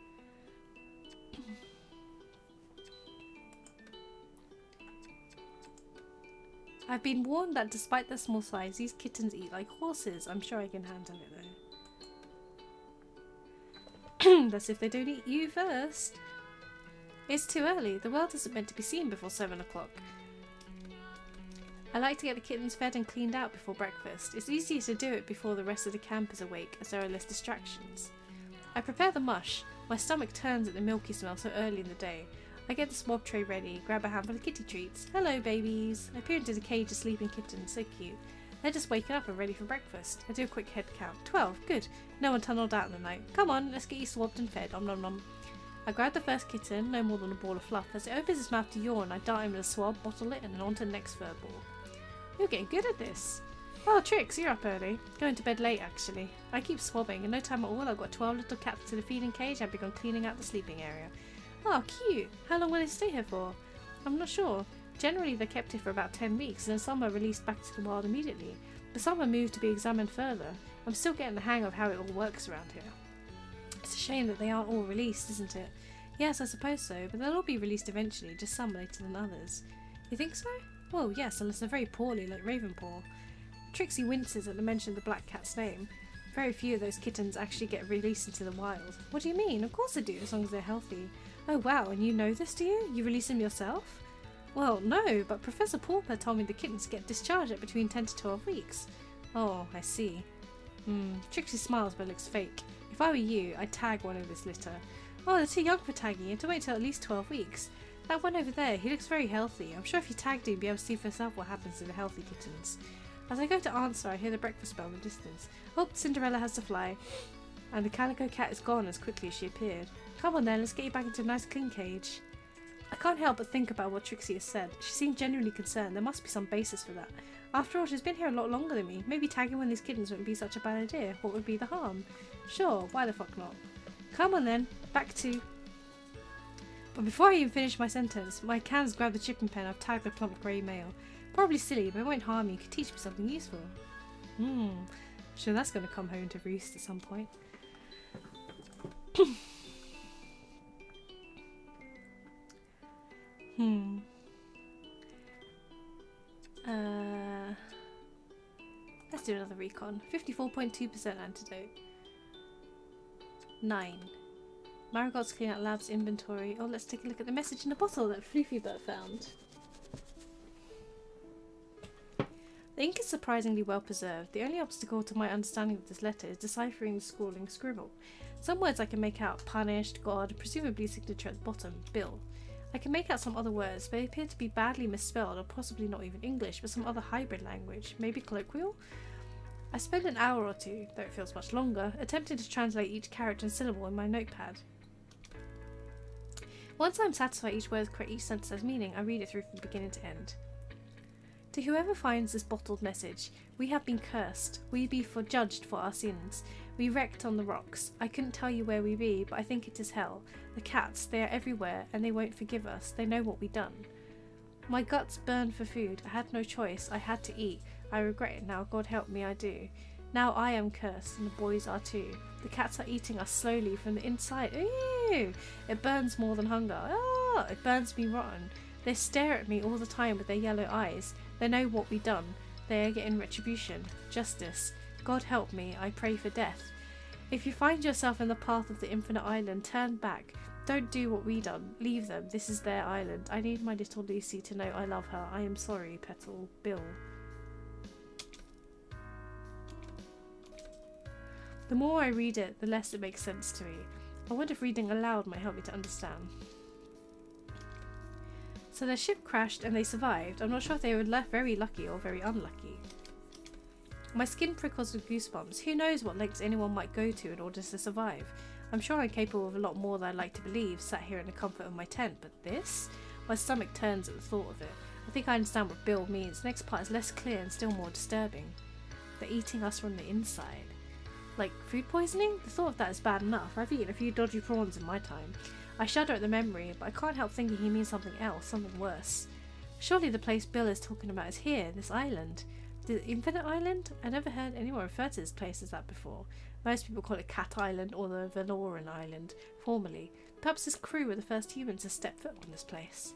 Speaker 1: I've been warned that despite their small size, these kittens eat like horses. I'm sure I can handle it though. That's if they don't eat you first. It's too early. The world isn't meant to be seen before 7 o'clock. I like to get the kittens fed and cleaned out before breakfast. It's easier to do it before the rest of the camp is awake, as there are less distractions. I prepare the mush. My stomach turns at the milky smell so early in the day. I get the swab tray ready, grab a handful of kitty treats. Hello, babies. I peer into the cage of sleeping kittens, so cute. They're just waking up and ready for breakfast. I do a quick head count. 12, good. No one tunneled out in the night. Come on, let's get you swabbed and fed. Om nom nom. I grab the first kitten, no more than a ball of fluff. As it opens its mouth to yawn, I dart him with a swab, bottle it, and then on to the next fur ball. You're getting good at this. Oh, Trix, you're up early. Going to bed late, actually. I keep swabbing. In no time at all, I've got 12 little cats to the feeding cage and begun cleaning out the sleeping area. Oh, cute. How long will they stay here for? I'm not sure. Generally, they're kept here for about 10 weeks, and then some are released back to the wild immediately. But some are moved to be examined further. I'm still getting the hang of how it all works around here. It's a shame that they aren't all released, isn't it? Yes, I suppose so, but they'll all be released eventually, just some later than others. You think so? Well, yes, unless they're very poorly, like Ravenpaw. Trixie winces at the mention of the black cat's name. Very few of those kittens actually get released into the wild. What do you mean? Of course they do, as long as they're healthy. Oh wow, and you know this, do you? You release them yourself? Well, no, but Professor Pauper told me the kittens get discharged at between 10 to 12 weeks. Oh, I see. Trixie smiles but looks fake. If I were you, I'd tag one of this litter. Oh, they're too young for tagging. You have to wait till at least 12 weeks. That one over there, he looks very healthy. I'm sure if you tagged him, you'd be able to see for yourself what happens to the healthy kittens. As I go to answer, I hear the breakfast bell in the distance. Oh, Cinderella has to fly. And the calico cat is gone as quickly as she appeared. Come on then, let's get you back into a nice clean cage. I can't help but think about what Trixie has said. She seemed genuinely concerned. There must be some basis for that. After all, she's been here a lot longer than me. Maybe tagging one of these kittens wouldn't be such a bad idea. What would be the harm? Sure, why the fuck not? Come on then, back to... But before I even finish my sentence, my hands grab the chicken pen I've tagged the plump grey male. Probably silly, but it won't harm you. It could teach me something useful. Sure, that's going to come home to roost at some point. Let's do another recon. 54.2% antidote. 9. Marigold's clean out lab's inventory. Oh, let's take a look at the message in the bottle that Floofybird found. The ink is surprisingly well preserved. The only obstacle to my understanding of this letter is deciphering the scrawling scribble. Some words I can make out: punished, God, presumably signature at the bottom, Bill. I can make out some other words, but they appear to be badly misspelled or possibly not even English, but some other hybrid language, maybe colloquial? I spend an hour or two, though it feels much longer, attempting to translate each character and syllable in my notepad. Once I'm satisfied each sentence has meaning, I read it through from beginning to end. To whoever finds this bottled message, we have been cursed. We be judged for our sins. We wrecked on the rocks. I couldn't tell you where we be, but I think it is hell. The cats, they are everywhere, and they won't forgive us. They know what we done. My guts burned for food. I had no choice. I had to eat. I regret it now. God help me, I do. Now I am cursed, and the boys are too. The cats are eating us slowly from the inside. Ew! It burns more than hunger. Ah! It burns me rotten. They stare at me all the time with their yellow eyes. They know what we done. They are getting retribution. Justice. God help me, I pray for death. If you find yourself in the path of the infinite island, turn back. Don't do what we done. Leave them. This is their island. I need my little Lucy to know I love her. I am sorry, Petal. Bill. The more I read it, the less it makes sense to me. I wonder if reading aloud might help me to understand. So their ship crashed and they survived. I'm not sure if they were very lucky or very unlucky. My skin prickles with goosebumps. Who knows what lengths anyone might go to in order to survive? I'm sure I'm capable of a lot more than I'd like to believe, sat here in the comfort of my tent, but this? My stomach turns at the thought of it. I think I understand what Bill means. The next part is less clear and still more disturbing. They're eating us from the inside. Like food poisoning? The thought of that is bad enough. I've eaten a few dodgy prawns in my time. I shudder at the memory, but I can't help thinking he means something else, something worse. Surely the place Bill is talking about is here, this island. The Infinite Island? I never heard anyone refer to this place as that before. Most people call it Cat Island or the Valoran Island, formerly. Perhaps this crew were the first humans to step foot on this place.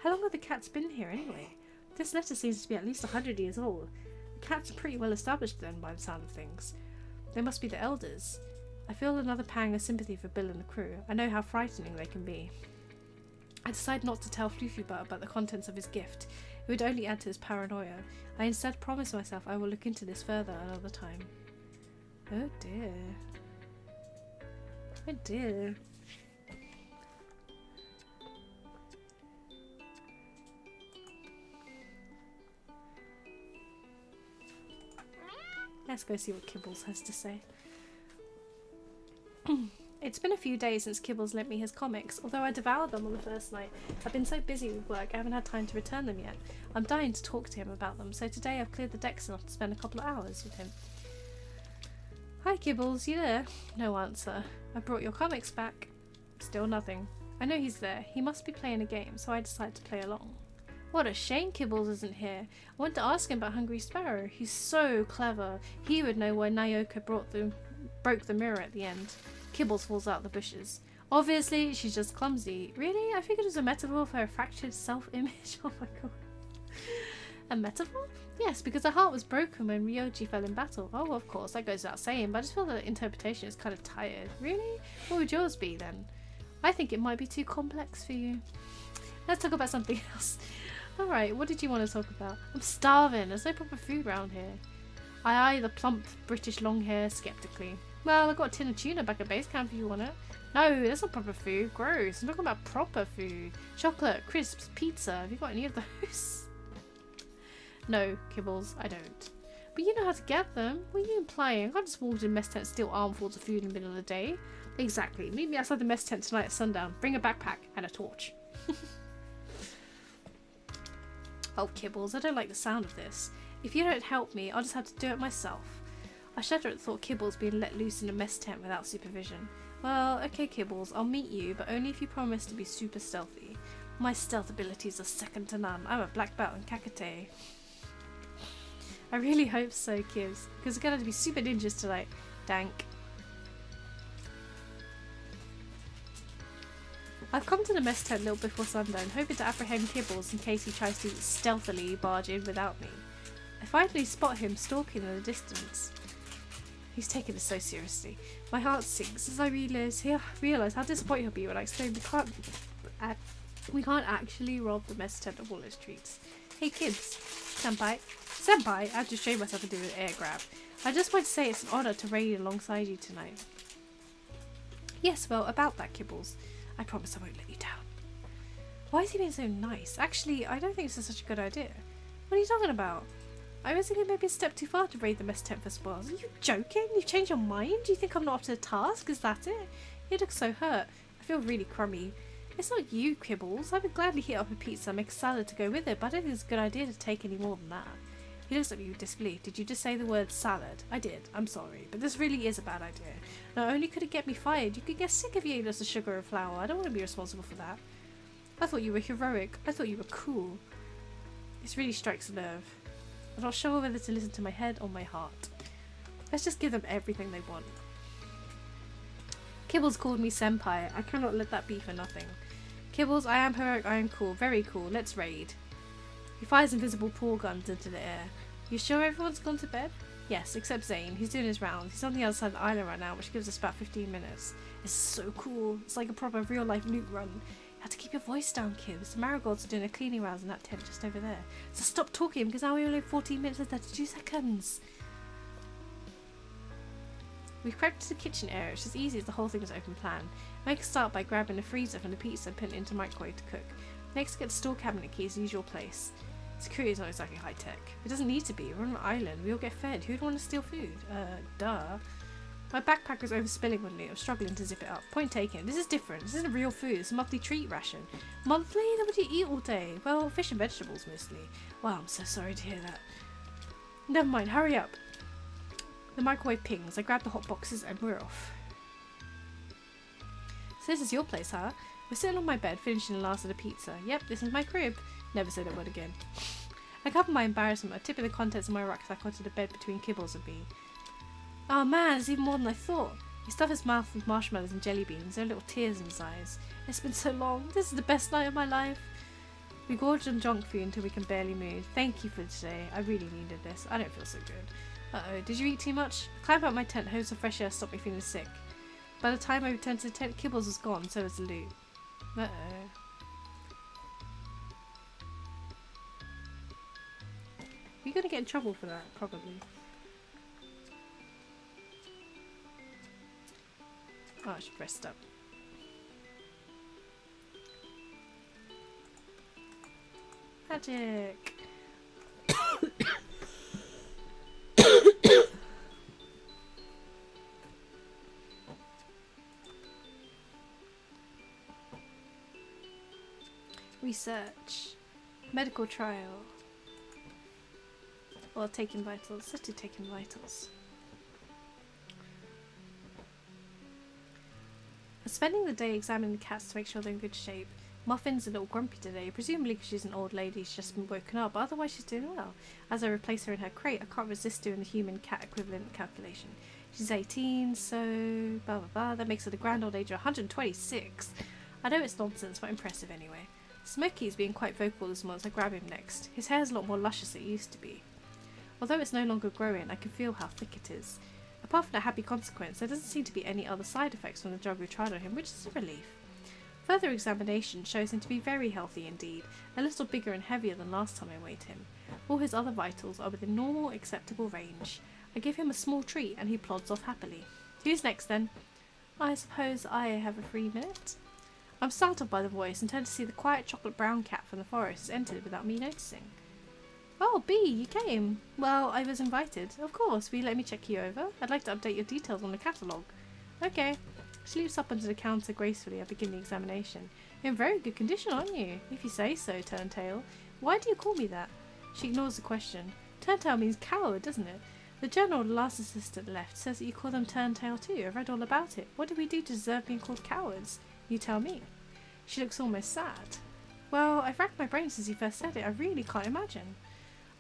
Speaker 1: How long have the cats been here anyway? This letter seems to be at least 100 years old. The cats are pretty well established then by the sound of things. They must be the elders. I feel another pang of sympathy for Bill and the crew. I know how frightening they can be. I decide not to tell Floofybird about the contents of his gift. It would only add to his paranoia. I instead promise myself I will look into this further another time. Oh dear. Oh dear. Let's go see what Kibbles has to say. It's been a few days since Kibbles lent me his comics, although I devoured them on the first night. I've been so busy with work I haven't had time to return them yet. I'm dying to talk to him about them, so today I've cleared the decks enough to spend a couple of hours with him. Hi Kibbles, you there? No answer. I brought your comics back. Still nothing. I know he's there. He must be playing a game, so I decided to play along. What a shame Kibbles isn't here. I want to ask him about Hungry Sparrow. He's so clever. He would know why Nayoka broke the mirror at the end. Kibbles falls out the bushes. Obviously, she's just clumsy. Really? I figured it was a metaphor for her fractured self-image. Oh my god. A metaphor? Yes, because her heart was broken when Ryoji fell in battle. Oh, of course, that goes without saying, but I just feel the interpretation is kind of tired. Really? What would yours be then? I think it might be too complex for you. Let's talk about something else. Alright, what did you want to talk about? I'm starving. There's no proper food around here. I eye the plump British long hair skeptically. Well, I've got a tin of tuna back at base camp if you want it. No, that's not proper food. Gross. I'm talking about proper food. Chocolate, crisps, pizza. Have you got any of those? No, Kibbles, I don't. But you know how to get them. What are you implying? I can't just walk to the mess tent and steal armfuls of food in the middle of the day. Exactly. Meet me outside the mess tent tonight at sundown. Bring a backpack and a torch. Oh, Kibbles, I don't like the sound of this. If you don't help me, I'll just have to do it myself. I shudder at the thought of Kibbles being let loose in a mess tent without supervision. Well, okay Kibbles, I'll meet you, but only if you promise to be super stealthy. My stealth abilities are second to none. I'm a black belt in Kakate. I really hope so, Kibs, because we're going to be super ninjas tonight. Dank. I've come to the mess tent a little before sundown, hoping to apprehend Kibbles in case he tries to stealthily barge in without me. I finally spot him stalking in the distance. He's taking this so seriously. My heart sinks as I realise how disappointed he'll be when I explain we can't actually rob the mess tent of all its treats. Hey Kibs, Senpai. Senpai, I have to show myself and do an air grab. I just want to say it's an honour to raid alongside you tonight. Yes, well, about that, Kibbles. I promise I won't let you down. Why is he being so nice? Actually, I don't think this is such a good idea. What are you talking about? I was thinking maybe a step too far to raid the mess tent for spoils. Are you joking? You've changed your mind? Do you think I'm not up to the task? Is that it? You look so hurt. I feel really crummy. It's not you, Kibbles. I would gladly heat up a pizza and make a salad to go with it, but I don't think it's a good idea to take any more than that. He looks at me with disbelief. Did you just say the word salad? I did. I'm sorry, but this really is a bad idea. Not only could it get me fired, you could get sick if you ate lots of sugar and flour. I don't want to be responsible for that. I thought you were heroic. I thought you were cool. This really strikes a nerve. I'm not sure whether to listen to my head or my heart. Let's just give them everything they want. Kibbles called me senpai. I cannot let that be for nothing. Kibbles, I am heroic, I am cool. Very cool. Let's raid. He fires invisible paw guns into the air. You sure everyone's gone to bed? Yes, except Zane. He's doing his rounds. He's on the other side of the island right now, which gives us about 15 minutes. It's so cool. It's like a proper real-life loot run. You have to keep your voice down, Kibs. The marigolds are doing a cleaning rounds in that tent just over there. So stop talking, because now we only have 14 minutes and 32 seconds. We crept to the kitchen area, which is easy as the whole thing was open plan. Make a start by grabbing the freezer from the pizza and putting it into the microwave to cook. Next, get the store cabinet key as the usual place. Security is not exactly high tech. It doesn't need to be. We're on an island. We all get fed. Who'd want to steal food? Duh. My backpack was overspilling one day. I was struggling to zip it up. Point taken. This is different. This isn't real food. It's a monthly treat ration. Monthly? Then what do you eat all day? Well, fish and vegetables mostly. Wow, I'm so sorry to hear that. Never mind. Hurry up. The microwave pings. I grab the hot boxes and we're off. So this is your place, huh? We're sitting on my bed, finishing the last of the pizza. Yep, this is my crib. Never say that word again. I cover my embarrassment. I tip the contents of my rucksack onto the bed between Kibbles and me. Oh man, it's even more than I thought. He stuffed his mouth with marshmallows and jelly beans. There are little tears in his eyes. It's been so long. This is the best night of my life. We gorge on junk food until we can barely move. Thank you for today. I really needed this. I don't feel so good. Uh-oh, did you eat too much? Climb out my tent, hose of fresh air stopped me feeling sick. By the time I returned to the tent, Kibbles was gone, so was the loot. Uh-oh. You're gonna get in trouble for that, probably. Oh, I should rest up. Magic! Research. Medical trial. Or taking vitals. Let's do taking vitals. I'm spending the day examining the cats to make sure they're in good shape. Muffin's a little grumpy today, presumably because she's an old lady, she's just been woken up, but otherwise she's doing well. As I replace her in her crate, I can't resist doing the human-cat equivalent calculation. She's 18, so blah blah blah, that makes her the grand old age of 126. I know it's nonsense, but impressive anyway. Smokey's being quite vocal this morning as I grab him next. His hair's a lot more luscious than it used to be. Although it's no longer growing, I can feel how thick it is. Apart from the happy consequence, there doesn't seem to be any other side effects from the drug we tried on him, which is a relief. Further examination shows him to be very healthy indeed, a little bigger and heavier than last time I weighed him. All his other vitals are within normal, acceptable range. I give him a small treat and he plods off happily. Who's next then? I suppose I have a free minute? I'm startled by the voice and turn to see the quiet chocolate brown cat from the forest has entered without me noticing. Oh, Bee, you came. Well, I was invited. Of course, will you let me check you over? I'd like to update your details on the catalogue. Okay. She leaps up onto the counter gracefully. I begin the examination. You're in very good condition, aren't you? If you say so, Turntail. Why do you call me that? She ignores the question. Turntail means coward, doesn't it? The journal the last assistant left says that you call them Turntail too. I've read all about it. What did we do to deserve being called cowards? You tell me. She looks almost sad. Well, I've racked my brain since you first said it. I really can't imagine.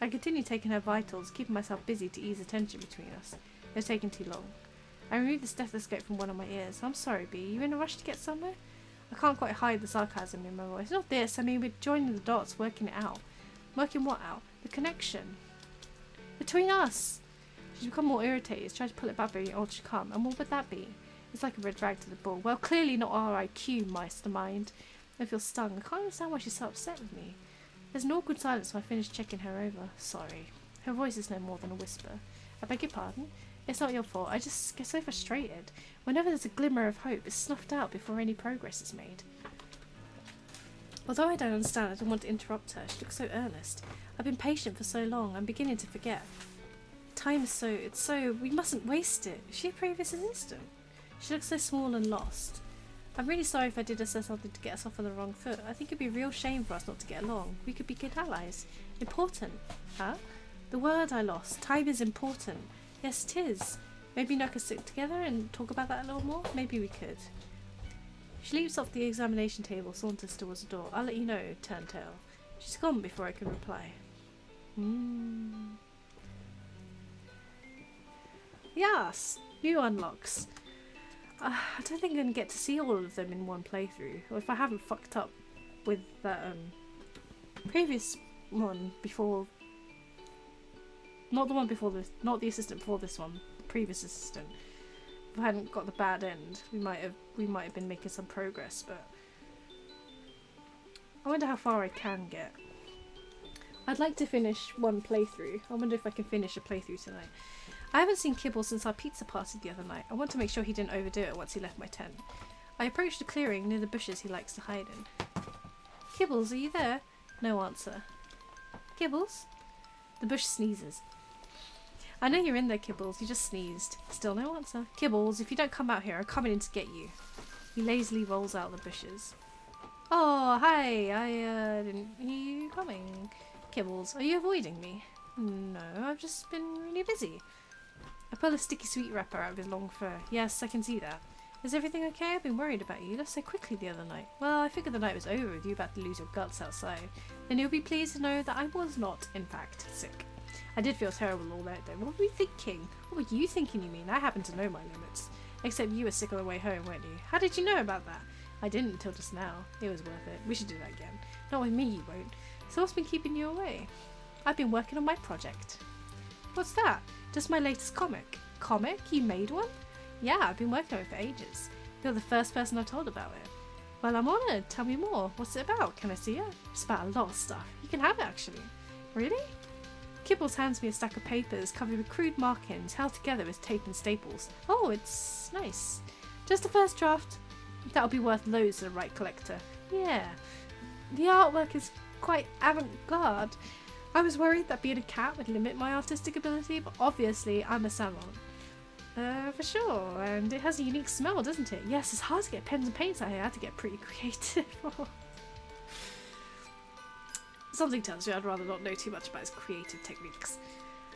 Speaker 1: I continue taking her vitals, keeping myself busy to ease the tension between us. It was taking too long. I removed the stethoscope from one of my ears. I'm sorry, Bee. You in a rush to get somewhere? I can't quite hide the sarcasm in my voice. Not this. I mean, we're joining the dots, working it out. Working what out? The connection. Between us. She's become more irritated. Tried to pull it back very odd she come. And what would that be? It's like a red rag to the bull. Well, clearly not RIQ, mastermind. I feel stung. I can't understand why she's so upset with me. There's an awkward silence when I finish checking her over. Sorry. Her voice is no more than a whisper. I beg your pardon? It's not your fault. I just get so frustrated. Whenever there's a glimmer of hope, it's snuffed out before any progress is made. Although I don't understand, I don't want to interrupt her. She looks so earnest. I've been patient for so long, I'm beginning to forget. Time is we mustn't waste it. Is she a previous assistant? She looks so small and lost. I'm really sorry if I did say something to get us off on the wrong foot. I think it'd be a real shame for us not to get along. We could be good allies. Important. Huh? The word I lost. Time is important. Yes, it is. Maybe you could sit together and talk about that a little more? Maybe we could. She leaps off the examination table, saunters towards the door. I'll let you know, Turntail. She's gone before I can reply. Yes, new unlocks. I don't think I'm going to get to see all of them in one playthrough. Or if I haven't fucked up with that previous one before. Not the one before this, not the assistant before this one, the previous assistant. If I hadn't got the bad end, we might have been making some progress, but I wonder how far I can get. I'd like to finish one playthrough. I wonder if I can finish a playthrough tonight. I haven't seen Kibble since our pizza party the other night. I want to make sure he didn't overdo it once he left my tent. I approached a clearing near the bushes he likes to hide in. Kibbles, are you there? No answer. Kibbles? The bush sneezes. I know you're in there, Kibbles. You just sneezed. Still no answer. Kibbles, if you don't come out here, I'm coming in to get you. He lazily rolls out the bushes. Oh, hi. I didn't hear you coming. Kibbles, are you avoiding me? No, I've just been really busy. I pull a sticky sweet wrapper out of his long fur. Yes, I can see that. Is everything okay? I've been worried about you. You left so quickly the other night. Well, I figured the night was over with you about to lose your guts outside. Then you'll be pleased to know that I was not, in fact, sick. I did feel terrible all night though. What were you thinking? What were you thinking, you mean? I happen to know my limits. Except you were sick on the way home, weren't you? How did you know about that? I didn't until just now. It was worth it. We should do that again. Not with me, you won't. So what's been keeping you away? I've been working on my project. What's that? Just my latest comic. Comic? You made one? Yeah, I've been working on it for ages. You're the first person I've told about it. Well, I'm honoured. Tell me more. What's it about? Can I see it? It's about a lot of stuff. You can have it, actually. Really? Kibbles hands me a stack of papers covered with crude markings held together with tape and staples. Oh, it's nice. Just a first draft. That'll be worth loads to the right collector. Yeah. The artwork is quite avant-garde. I was worried that being a cat would limit my artistic ability, but obviously I'm a savant. For sure, and it has a unique smell, doesn't it? Yes, it's hard to get pens and paints out here. I had to get pretty creative. Something tells me I'd rather not know too much about his creative techniques.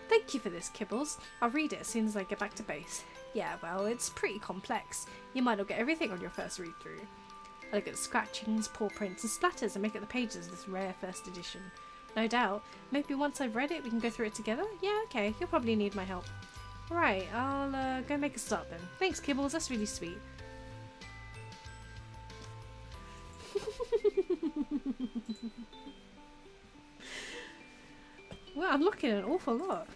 Speaker 1: Thank you for this, Kibbles. I'll read it as soon as I get back to base. Yeah, well, it's pretty complex. You might not get everything on your first read-through. I look at the scratchings, paw prints, and splatters and make up the pages of this rare first edition. No doubt. Maybe once I've read it, we can go through it together? Yeah, okay. You'll probably need my help. Right, I'll go make a start then. Thanks, Kibbles. That's really sweet. Well, I'm looking at an awful lot.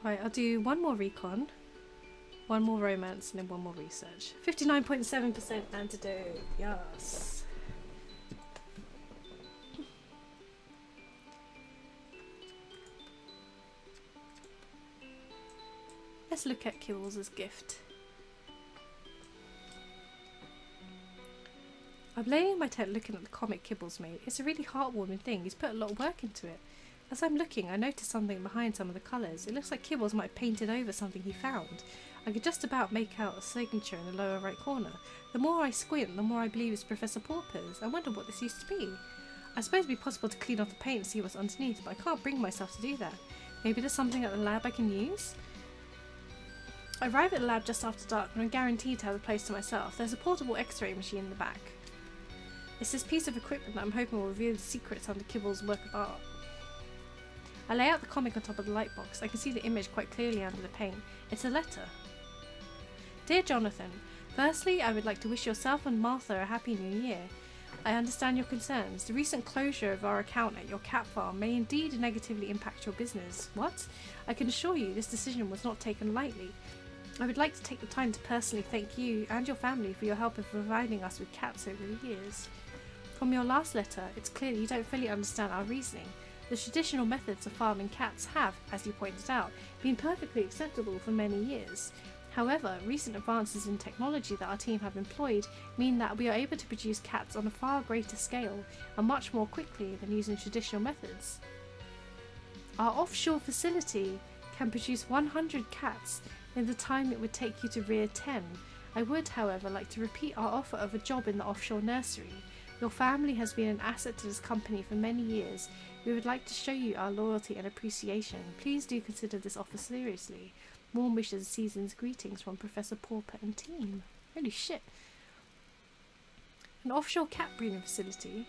Speaker 1: Right, I'll do one more recon, one more romance, and then one more research. 59.7% antidote. Yes. Let's look at Kibbles' gift. I'm laying in my tent looking at the comic Kibbles made. It's a really heartwarming thing. He's put a lot of work into it. As I'm looking, I notice something behind some of the colours. It looks like Kibbles might have painted over something he found. I could just about make out a signature in the lower right corner. The more I squint, the more I believe it's Professor Purrfect. I wonder what this used to be. I suppose it'd be possible to clean off the paint and see what's underneath, but I can't bring myself to do that. Maybe there's something at the lab I can use? I arrive at the lab just after dark and I'm guaranteed to have the place to myself. There's a portable X-ray machine in the back. It's this piece of equipment that I'm hoping will reveal the secrets under Kibbles' work of art. I lay out the comic on top of the light box. I can see the image quite clearly under the paint. It's a letter. Dear Jonathan, firstly, I would like to wish yourself and Martha a happy new year. I understand your concerns. The recent closure of our account at your cat farm may indeed negatively impact your business. What? I can assure you this decision was not taken lightly. I would like to take the time to personally thank you and your family for your help in providing us with cats over the years. From your last letter, it's clear you don't fully understand our reasoning. The traditional methods of farming cats have, as you pointed out, been perfectly acceptable for many years. However, recent advances in technology that our team have employed mean that we are able to produce cats on a far greater scale and much more quickly than using traditional methods. Our offshore facility can produce 100 cats in the time it would take you to rear 10. I would, however, like to repeat our offer of a job in the offshore nursery. Your family has been an asset to this company for many years. We would like to show you our loyalty and appreciation. Please do consider this offer seriously. Warm wishes and season's greetings from Professor Purrfect and team. Holy shit. An offshore cat breeding facility?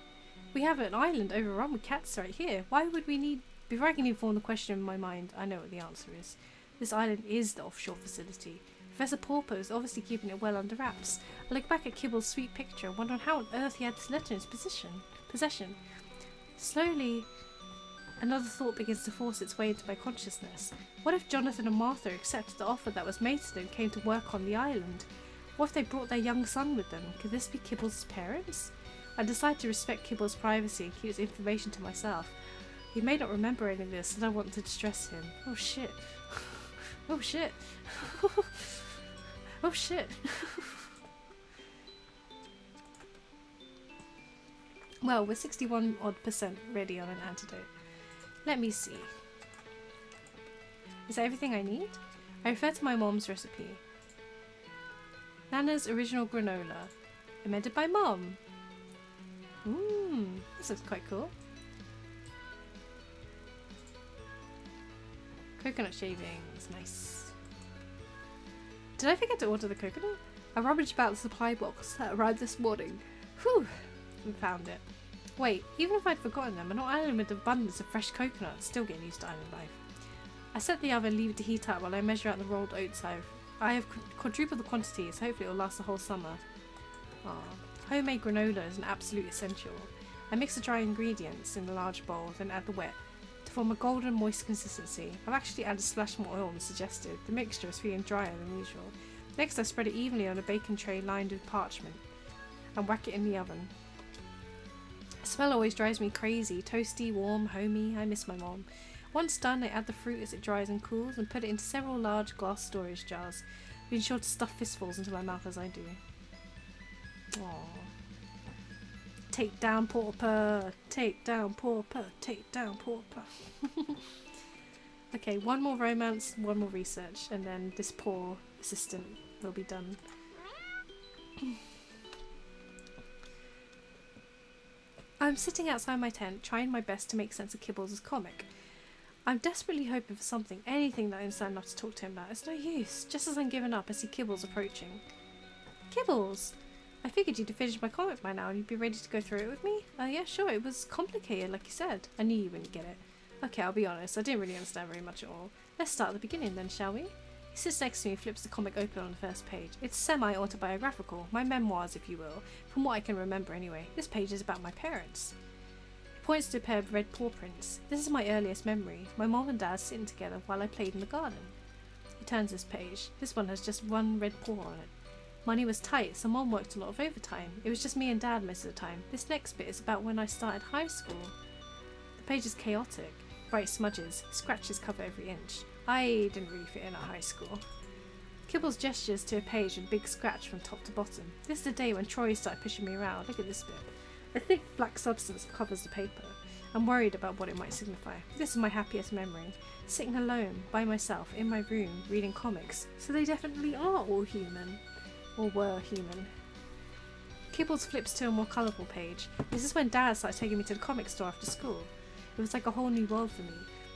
Speaker 1: We have an island overrun with cats right here. Why would we need... Before I can even form the question in my mind, I know what the answer is. This island is the offshore facility. Professor Purrfect is obviously keeping it well under wraps. I look back at Kibble's sweet picture and wonder how on earth he had this letter in his possession. Slowly, another thought begins to force its way into my consciousness. What if Jonathan and Martha accepted the offer that was made to them and came to work on the island? What if they brought their young son with them? Could this be Kibble's parents? I decide to respect Kibble's privacy and keep his information to myself. He may not remember any of this and I want to distress him. Oh shit. Oh shit. Oh shit. Well, we're 61% odd ready on an antidote. Let me see. Is that everything I need? I refer to my mom's recipe. Nana's original granola. Amended by Mom. This looks quite cool. Coconut shavings. Nice. Did I forget to order the coconut? I rummaged about the supply box that arrived this morning. Whew! And found it. Wait, even if I'd forgotten them, an island with abundance of fresh coconuts, still getting used to island life. I set the oven and leave it to heat up while I measure out the rolled oats I have quadrupled the quantity, so hopefully it will last the whole summer. Homemade granola is an absolute essential. I mix the dry ingredients in a large bowl, then add the wet to form a golden moist consistency. I've actually added a splash more oil than suggested. The mixture is feeling drier than usual. Next I spread it evenly on a baking tray lined with parchment and whack it in the oven. The smell always drives me crazy. Toasty, warm, homey. I miss my mom. Once done, I add the fruit as it dries and cools and put it into several large glass storage jars, being sure to stuff fistfuls into my mouth as I do. Aww. Take down Purrfect, take down Purrfect, take down Purrfect. Okay, one more romance, one more research, and then this poor assistant will be done. I'm sitting outside my tent, trying my best to make sense of Kibbles' comic. I'm desperately hoping for something, anything that I understand enough to talk to him about. It's no use. Just as I'm giving up, I see Kibbles approaching. Kibbles! I figured you'd have finished my comic by now and you'd be ready to go through it with me. Yeah, sure, it was complicated, like you said. I knew you wouldn't get it. Okay, I'll be honest, I didn't really understand very much at all. Let's start at the beginning then, shall we? He sits next to me and flips the comic open on the first page. It's semi-autobiographical, my memoirs if you will, from what I can remember anyway. This page is about my parents. He points to a pair of red paw prints. This is my earliest memory, my mom and dad sitting together while I played in the garden. He turns this page. This one has just one red paw on it. Money was tight, so mom worked a lot of overtime. It was just me and dad most of the time. This next bit is about when I started high school. The page is chaotic. Bright smudges, scratches cover every inch. I didn't really fit in at high school. Kibbles gestures to a page with a big scratch from top to bottom. This is the day when Troy started pushing me around. Look at this bit. A thick black substance covers the paper. I'm worried about what it might signify. This is my happiest memory. Sitting alone, by myself, in my room, reading comics. So they definitely are all human. Or were human. Kibbles flips to a more colourful page. This is when Dad started taking me to the comic store after school. It was like a whole new world for me.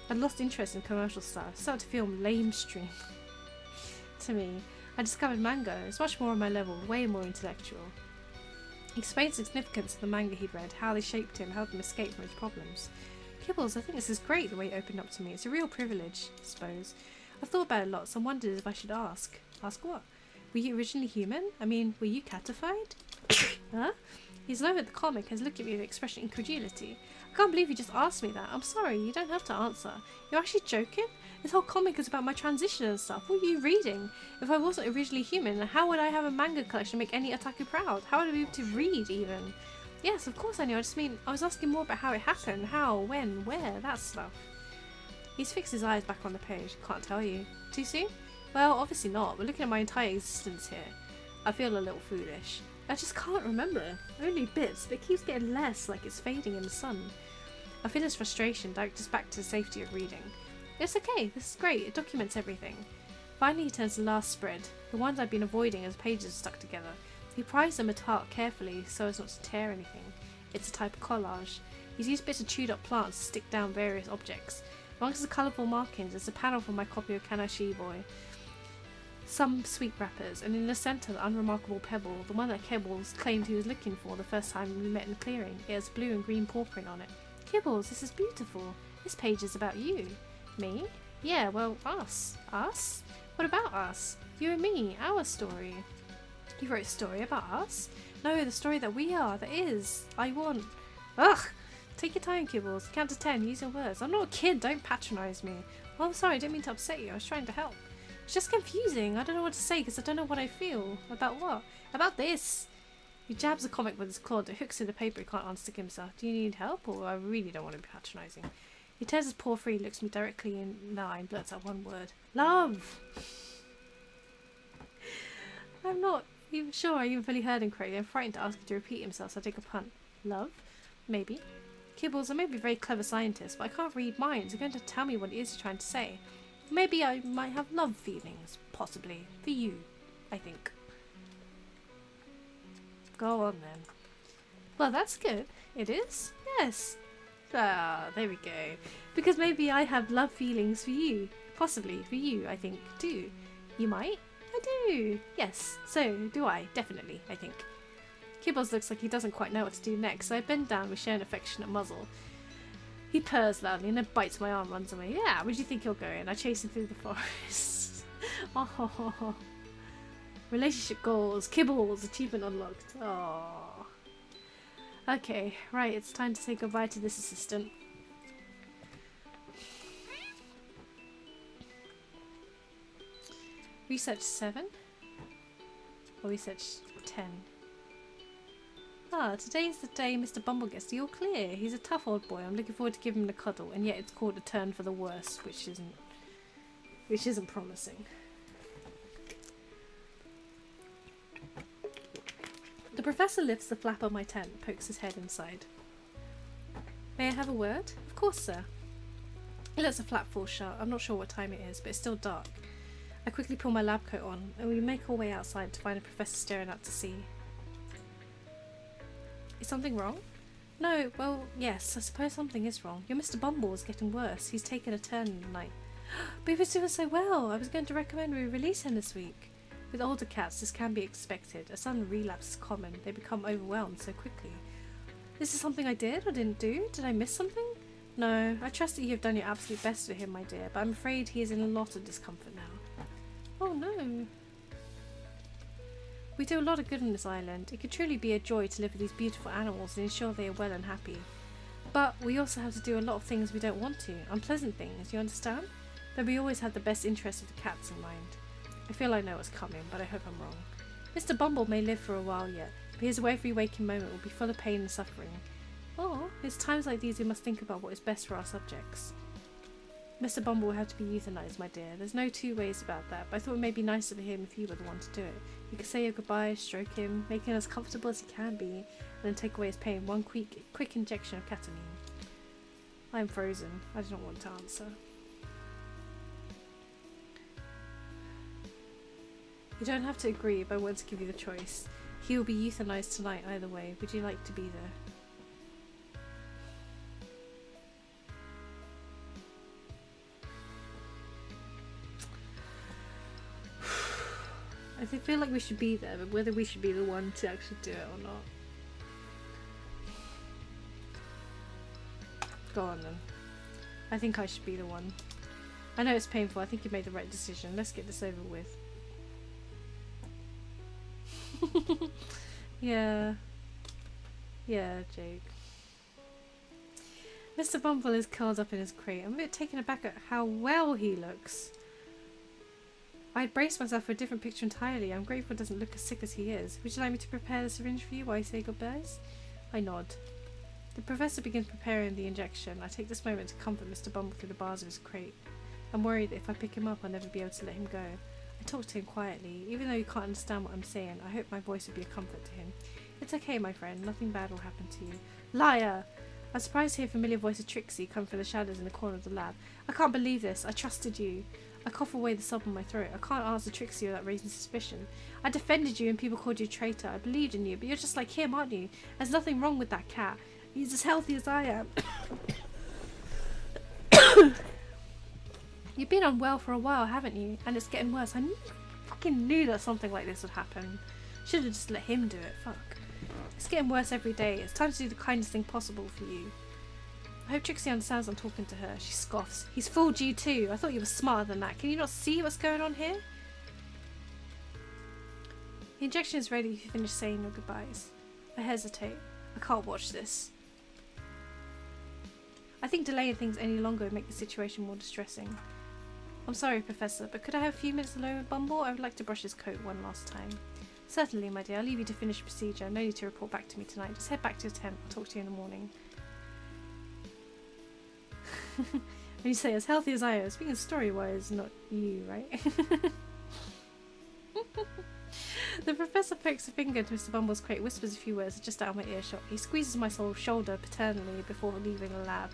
Speaker 1: I'd lost interest in commercial stuff, started to feel lamestream. To me, I discovered manga. It's much more on my level, way more intellectual. He explained the significance of the manga he'd read, how they shaped him, helped him escape from his problems. Kibbles, I think this is great the way it opened up to me. It's a real privilege, I suppose. I've thought about it lots and wondered if I should ask. Ask what? Were you originally human? I mean, were you catified? Huh? He's low at the comic has looked at me with expression incredulity. I can't believe you just asked me that. I'm sorry, you don't have to answer. You're actually joking? This whole comic is about my transition and stuff. What are you reading? If I wasn't originally human, how would I have a manga collection make any otaku proud? How would I be able to read even? Yes, of course I knew. I just mean, I was asking more about how it happened. How, when, where, that stuff. He's fixed his eyes back on the page. Can't tell you. Too soon? Well, obviously not. We're looking at my entire existence here. I feel a little foolish. I just can't remember. Only bits, but it keeps getting less, like it's fading in the sun. I feel his frustration directs us back to the safety of reading. It's okay, this is great, it documents everything. Finally he turns to the last spread, the ones I've been avoiding as pages are stuck together. He pries them apart carefully so as not to tear anything. It's a type of collage. He's used bits of chewed up plants to stick down various objects. Amongst the colourful markings is a panel from my copy of Kanashi Boy. Some sweet wrappers, and in the centre the unremarkable pebble, the one that Kibbles claimed he was looking for the first time we met in the clearing. It has blue and green paw print on it. Kibbles, this is beautiful. This page is about you. Me? Yeah, well, us. Us? What about us? You and me, our story. You wrote a story about us? No, the story that we are, that is. I want... Ugh! Take your time, Kibbles. Count to 10, use your words. I'm not a kid, don't patronise me. Well, I'm sorry, I didn't mean to upset you. I was trying to help. It's just confusing. I don't know what to say because I don't know what I feel. About what? About this. He jabs the comic with his claw that hooks in the paper. He can't unstick himself. Do you need help? Or I really don't want to be patronising. He tears his paw free, looks me directly in the eye and blurts out one word. Love! I'm not even sure I even fully heard him correctly. I'm frightened to ask him to repeat himself, so I take a punt. Love? Maybe. Kibbles, I may be a very clever scientist, but I can't read minds. You're going to tell me what it is you're trying to say. Maybe I might have love feelings, possibly. For you, I think. Go on then. Well, that's good. It is? Yes. Ah, there we go. Because maybe I have love feelings for you. Possibly for you, I think, too. You might? I do. Yes. So do I. Definitely, I think. Kibbles looks like he doesn't quite know what to do next, so I bend down with share an affectionate muzzle. He purrs loudly and then bites my arm and runs away. Yeah, where do you think he'll go? And I chase him through the forest. Oh. Relationship goals. Kibbles. Achievement unlocked. Oh. Okay, right, it's time to say goodbye to this assistant. Research 7? Or research 10? Ah, today's the day Mr. Bumble gets the all clear. He's a tough old boy. I'm looking forward to giving him a cuddle, and yet it's called a turn for the worse, which isn't promising. The professor lifts the flap of my tent, pokes his head inside. May I have a word? Of course, sir. He lets the flap fall shut. I'm not sure what time it is, but it's still dark. I quickly pull my lab coat on, and we make our way outside to find the professor staring out to sea. Is something wrong? No, well, yes, I suppose something is wrong. Your Mr. Bumble is getting worse. He's taken a turn in the night. But he was doing so well. I was going to recommend we release him this week. With older cats, this can be expected. A sudden relapse is common. They become overwhelmed so quickly. This is something I did or didn't do? Did I miss something? No, I trust that you have done your absolute best for him, my dear, but I'm afraid he is in a lot of discomfort now. Oh no. We do a lot of good on this island. It could truly be a joy to live with these beautiful animals and ensure they are well and happy. But we also have to do a lot of things we don't want to. Unpleasant things, you understand? Though we always had the best interests of the cats in mind. I feel I know what's coming, but I hope I'm wrong. Mr. Bumble may live for a while yet, but his every waking moment will be full of pain and suffering. Oh, it's times like these we must think about what is best for our subjects. Mr. Bumble will have to be euthanized, my dear. There's no two ways about that, but I thought it may be nicer for him if you were the one to do it. You could say your goodbyes, stroke him, make him as comfortable as he can be, and then take away his pain. One quick injection of ketamine. I'm frozen. I do not want to answer. You don't have to agree, but I want to give you the choice. He will be euthanized tonight either way. Would you like to be there? I feel like we should be there, but whether we should be the one to actually do it or not. Go on then. I think I should be the one. I know it's painful, I think you made the right decision. Let's get this over with. Yeah. Yeah, Jake. Mr. Bumble is curled up in his crate. I'm a bit taken aback at how well he looks. I'd braced myself for a different picture entirely. I'm grateful it doesn't look as sick as he is. Would you like me to prepare the syringe for you while I say goodbyes? I nod. The professor begins preparing the injection. I take this moment to comfort Mr. Bumble through the bars of his crate. I'm worried that if I pick him up, I'll never be able to let him go. I talk to him quietly. Even though he can't understand what I'm saying, I hope my voice will be a comfort to him. It's okay, my friend. Nothing bad will happen to you. Liar! I'm surprised to hear a familiar voice of Trixie come from the shadows in the corner of the lab. I can't believe this. I trusted you. I cough away the sob in my throat. I can't answer Trixie without raising suspicion. I defended you and people called you a traitor. I believed in you, but you're just like him, aren't you? There's nothing wrong with that cat. He's as healthy as I am. You've been unwell for a while, haven't you? And it's getting worse. I fucking knew that something like this would happen. Should have just let him do it. Fuck. It's getting worse every day. It's time to do the kindest thing possible for you. I hope Trixie understands I'm talking to her. She scoffs. He's fooled you too. I thought you were smarter than that. Can you not see what's going on here? The injection is ready if you finish saying your goodbyes. I hesitate. I can't watch this. I think delaying things any longer would make the situation more distressing. I'm sorry, Professor, but could I have a few minutes alone with Bumble? I would like to brush his coat one last time. Certainly, my dear. I'll leave you to finish the procedure. No need to report back to me tonight. Just head back to your tent. I'll talk to you in the morning. When you say as healthy as I am, speaking story-wise, not you, right? The professor pokes a finger into Mr. Bumble's crate, whispers a few words just out of my earshot. He squeezes my shoulder paternally before leaving the lab.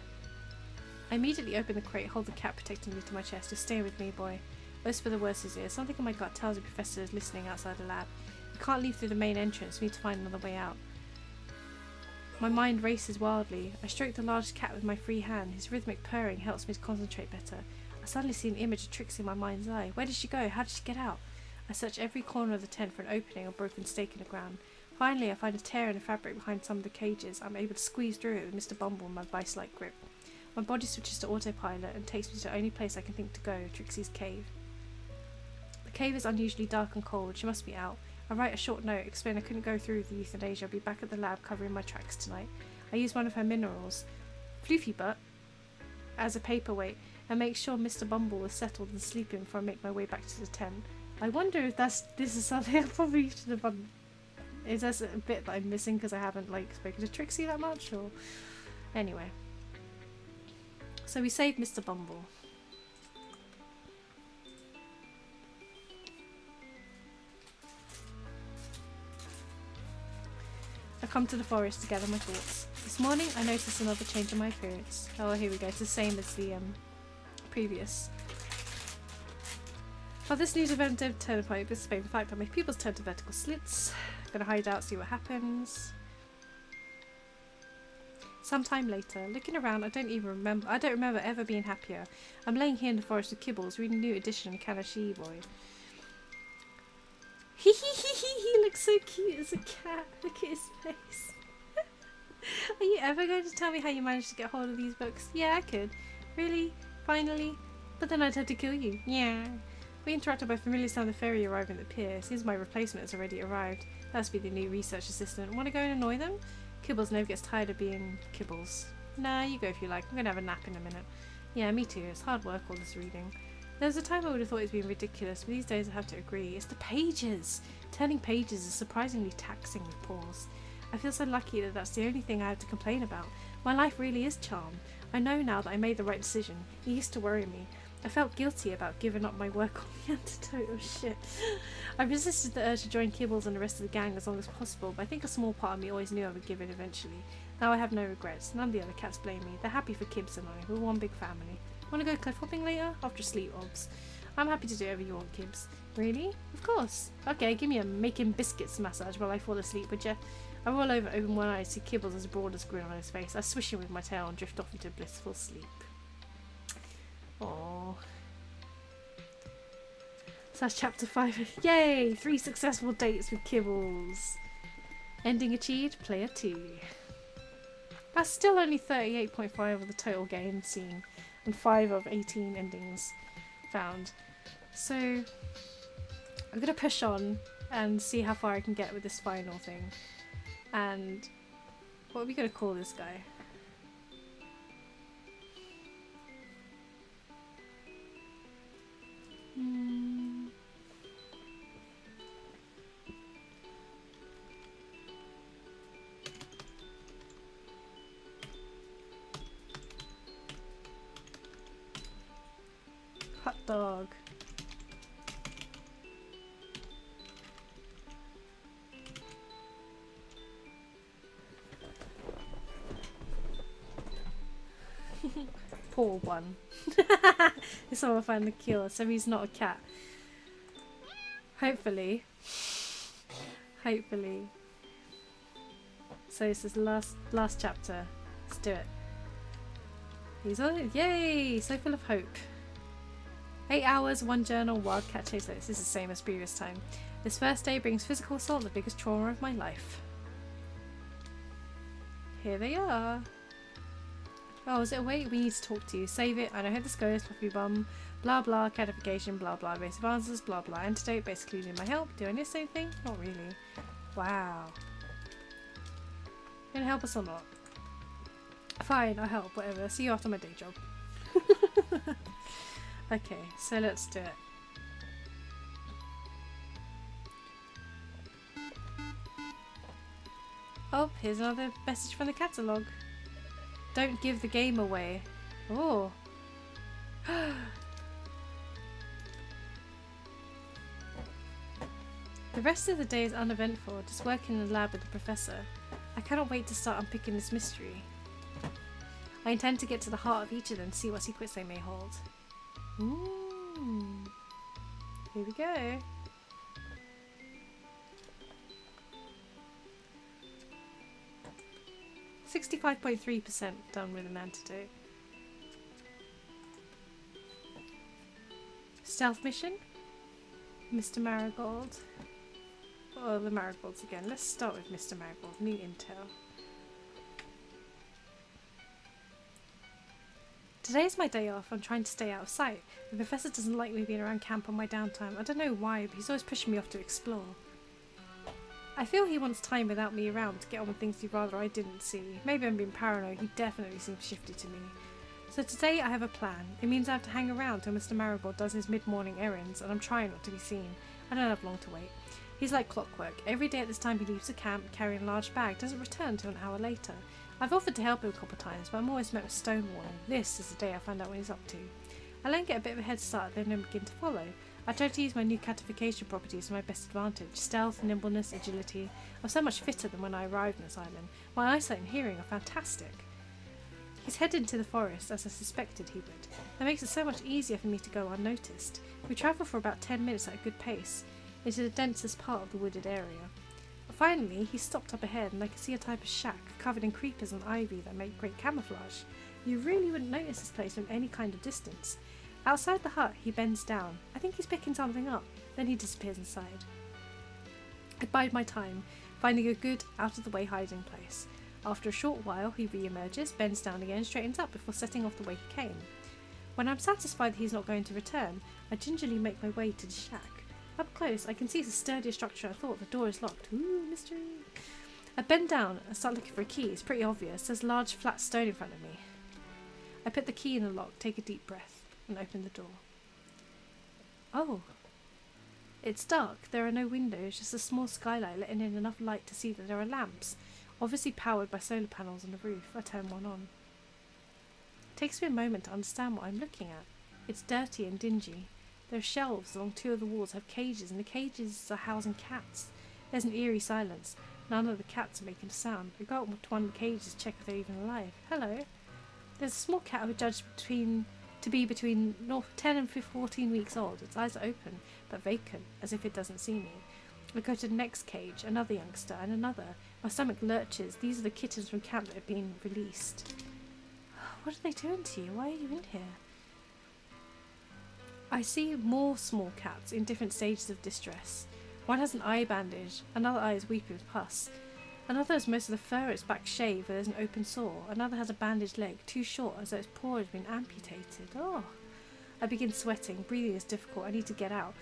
Speaker 1: I immediately open the crate, hold the cat protectingly to my chest. Just stay with me, boy. Whisper the words in his ear. Something in my gut tells the professor is listening outside the lab. We can't leave through the main entrance. We need to find another way out. My mind races wildly. I stroke the large cat with my free hand. His rhythmic purring helps me to concentrate better. I suddenly see an image of Trixie in my mind's eye. Where did she go? How did she get out? I search every corner of the tent for an opening or broken stake in the ground. Finally, I find a tear in the fabric behind some of the cages. I'm able to squeeze through it with Mr. Bumble in my vice-like grip. My body switches to autopilot and takes me to the only place I can think to go, Trixie's cave. The cave is unusually dark and cold. She must be out. I write a short note, explain I couldn't go through with the euthanasia. I'll be back at the lab covering my tracks tonight. I use one of her minerals, Floofy Butt, as a paperweight and make sure Mr. Bumble is settled and sleeping before I make my way back to the tent. I wonder if this is something I probably should have done. Is this a bit that I'm missing because I haven't spoken to Trixie that much? Or anyway. So we saved Mr. Bumble. I come to the forest to gather my thoughts. This morning I noticed another change in my appearance. Oh, here we go. It's the same as the previous. Well, this new development turn upon me this in fact that my pupils turn to vertical slits. I'm gonna hide out, see what happens. Sometime later, looking around, I don't remember ever being happier. I'm laying here in the forest with Kibbles, reading new edition of Kanashi Boy. He looks so cute as a cat. Look at his face. Are you ever going to tell me how you managed to get hold of these books? Yeah, I could. Really? Finally? But then I'd have to kill you. Yeah. We interrupted by familiar sound of the ferry arriving at the pier. Seems my replacement has already arrived. That must be the new research assistant. Want to go and annoy them? Kibbles never gets tired of being Kibbles. Nah, you go if you like. I'm going to have a nap in a minute. Yeah, me too. It's hard work, all this reading. There was a time I would have thought it was being ridiculous, but these days I have to agree. It's the pages! Turning pages is surprisingly taxing with paws. I feel so lucky that that's the only thing I have to complain about. My life really is charm. I know now that I made the right decision. It used to worry me. I felt guilty about giving up my work on the antidote. Oh shit. I resisted the urge to join Kibbles and the rest of the gang as long as possible, but I think a small part of me always knew I would give in eventually. Now I have no regrets. None of the other cats blame me. They're happy for Kibs and I. We're one big family. Want to go cliff hopping later? After sleep, obs. I'm happy to do whatever you want, Kibs. Really? Of course. Okay, give me a making biscuits massage while I fall asleep, would ya? I roll over, open one eye, see Kibbles as broad as grin on his face. I swish him with my tail and drift off into blissful sleep. Aww. So that's chapter 5. Yay! 3 successful dates with Kibbles. Ending achieved, player 2. That's still only 38.5 of the total game seen, and 5 of 18 endings found. So I'm gonna push on and see how far I can get with this final thing. And what are we gonna call this guy? Hot dog. Poor one. This one will find the cure, so he's not a cat. Hopefully. Hopefully. So this is the last chapter. Let's do it. He's on it. Yay! So full of hope. 8 hours, 1 journal, wildcat chase. This is the same as previous time. This first day brings physical assault, the biggest trauma of my life. Here they are. Oh, is it a wait? We need to talk to you. Save it. I know how this goes. Fluffy bum. Blah blah. Catification. Blah blah. Evasive answers. Blah blah. Antidote. Basically need my help. Do I need anything? Not really. Wow. You gonna help us or not? Fine, I'll help. Whatever. See you after my day job. Okay, so let's do it. Oh, here's another message from the catalogue. Don't give the game away. Oh. The rest of the day is uneventful, just working in the lab with the professor. I cannot wait to start unpicking this mystery. I intend to get to the heart of each of them and see what secrets they may hold. Here we go. %65.3% done with an antidote. Stealth mission? Mr. Marigold. Oh, the Marigolds again. Let's start with Mr. Marigold. New intel. Today is my day off. I'm trying to stay out of sight. The professor doesn't like me being around camp on my downtime. I don't know why, but he's always pushing me off to explore. I feel he wants time without me around to get on with things he'd rather I didn't see. Maybe I'm being paranoid. He definitely seems shifty to me. So today I have a plan. It means I have to hang around till Mr. Marigold does his mid-morning errands, and I'm trying not to be seen. I don't have long to wait. He's like clockwork. Every day at this time he leaves the camp carrying a large bag, doesn't return till an hour later. I've offered to help him a couple of times, but I'm always met with stonewalling. This is the day I find out what he's up to. I then get a bit of a head start, then begin to follow. I try to use my new catification properties to my best advantage. Stealth, nimbleness, agility. I'm so much fitter than when I arrived on this island. My eyesight and hearing are fantastic. He's headed into the forest, as I suspected he would. That makes it so much easier for me to go unnoticed. We travel for about 10 minutes at a good pace, into the densest part of the wooded area. Finally, he stopped up ahead and I could see a type of shack covered in creepers and ivy that make great camouflage. You really wouldn't notice this place from any kind of distance. Outside the hut, he bends down. I think he's picking something up. Then he disappears inside. I bide my time, finding a good, out-of-the-way hiding place. After a short while, he re-emerges, bends down again, and straightens up before setting off the way he came. When I'm satisfied that he's not going to return, I gingerly make my way to the shack. Up close, I can see it's a sturdier structure I thought. The door is locked. Ooh, mystery. I bend down and start looking for a key. It's pretty obvious. There's a large flat stone in front of me. I put the key in the lock, take a deep breath, and open the door. Oh. It's dark. There are no windows, just a small skylight letting in enough light to see that there are lamps, obviously powered by solar panels on the roof. I turn one on. It takes me a moment to understand what I'm looking at. It's dirty and dingy. There are shelves along two of the walls have cages, and the cages are housing cats. There's an eerie silence. None of the cats are making a sound. I go up to one of the cages to check if they're even alive. Hello. There's a small cat I would judge to be between 10 and 14 weeks old. Its eyes are open, but vacant, as if it doesn't see me. I go to the next cage, another youngster, and another. My stomach lurches. These are the kittens from camp that have been released. What are they doing to you? Why are you in here? I see more small cats in different stages of distress. One has an eye bandage, another eye is weeping with pus. Another has most of the fur at its back shaved where there's an open sore. Another has a bandaged leg, too short as though its paw has been amputated. Oh! I begin sweating. Breathing is difficult. I need to get out.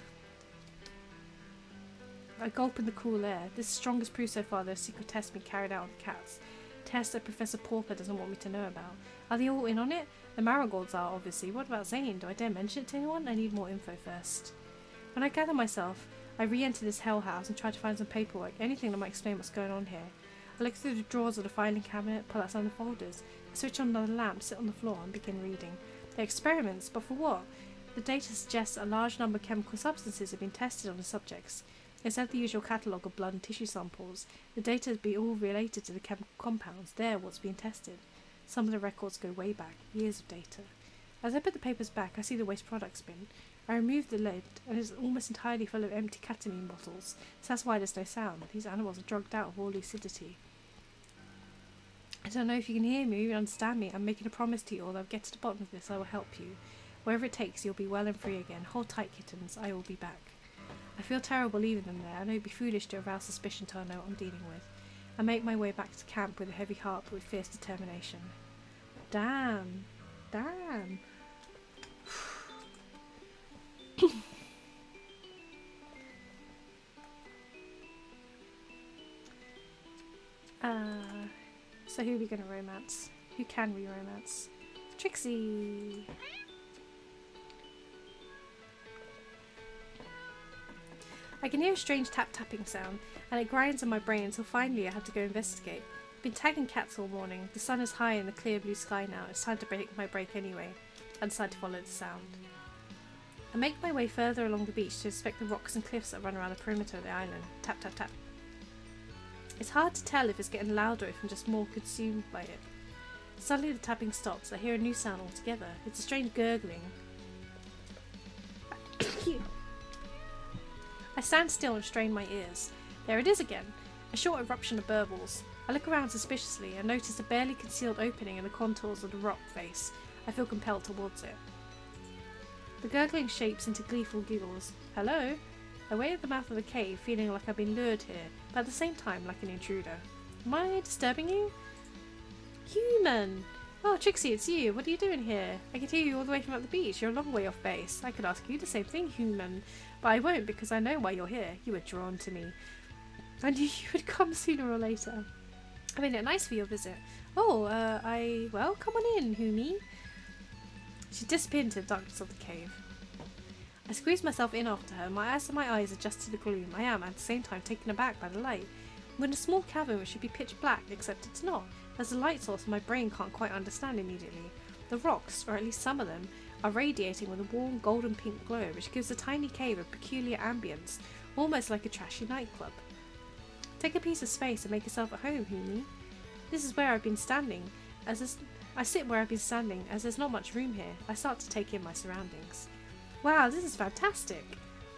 Speaker 1: I gulp in the cool air. This is the strongest proof so far that a secret test being carried out on the cats. Test that Professor Pauper doesn't want me to know about. Are they all in on it? The marigolds are, obviously. What about Zane? Do I dare mention it to anyone? I need more info first. When I gather myself, I re-enter this hell house and try to find some paperwork, anything that might explain what's going on here. I look through the drawers of the filing cabinet, pull out some of the folders. I switch on another lamp, sit on the floor and begin reading. They're experiments, but for what? The data suggests a large number of chemical substances have been tested on the subjects. Instead of the usual catalogue of blood and tissue samples, the data has been all related to the chemical compounds. They're what's being tested. Some of the records go way back, years of data. As I put the papers back, I see the waste products bin. I remove the lid, and it's almost entirely full of empty ketamine bottles, so that's why there's no sound. These animals are drugged out of all lucidity. I don't know if you can hear me or even understand me. I'm making a promise to you all that I'll get to the bottom of this. I will help you. Wherever it takes, you'll be well and free again. Hold tight, kittens. I will be back. I feel terrible leaving them there. I know it'd be foolish to arouse suspicion till I know what I'm dealing with. I make my way back to camp with a heavy heart but with fierce determination. Damn. Damn. So who are we going to romance? Who can we romance? Trixie! I can hear a strange tap-tapping sound, and it grinds on my brain until finally I have to go investigate. I've been tagging cats all morning. The sun is high in the clear blue sky now. It's time to break my break anyway. I decide to follow the sound. I make my way further along the beach to inspect the rocks and cliffs that run around the perimeter of the island. Tap, tap, tap. It's hard to tell if it's getting louder or if I'm just more consumed by it. Suddenly the tapping stops. I hear a new sound altogether. It's a strange gurgling. I stand still and strain my ears. There it is again. A short eruption of burbles. I look around suspiciously and notice a barely concealed opening in the contours of the rock face. I feel compelled towards it. The gurgling shapes into gleeful giggles. Hello? I wait at the mouth of the cave, feeling like I've been lured here, but at the same time like an intruder. Am I disturbing you? Human! Oh, Trixie, it's you. What are you doing here? I can hear you all the way from up the beach. You're a long way off base. I could ask you the same thing, human. But I won't because I know why you're here. You were drawn to me. I knew you would come sooner or later. I made it nice for your visit. Oh, well, come on in, Humi. She disappeared into the darkness of the cave. I squeeze myself in after her. My eyes adjust to the gloom. I am, at the same time, taken aback by the light. I'm in a small cavern which should be pitch black, except it's not. There's a light source my brain can't quite understand immediately. The rocks, or at least some of them, are radiating with a warm golden pink glow, which gives the tiny cave a peculiar ambience, almost like a trashy nightclub. Take a piece of space and make yourself at home, Humi. This is where I've been standing, I sit where I've been standing, as there's not much room here. I start to take in my surroundings. Wow, this is fantastic!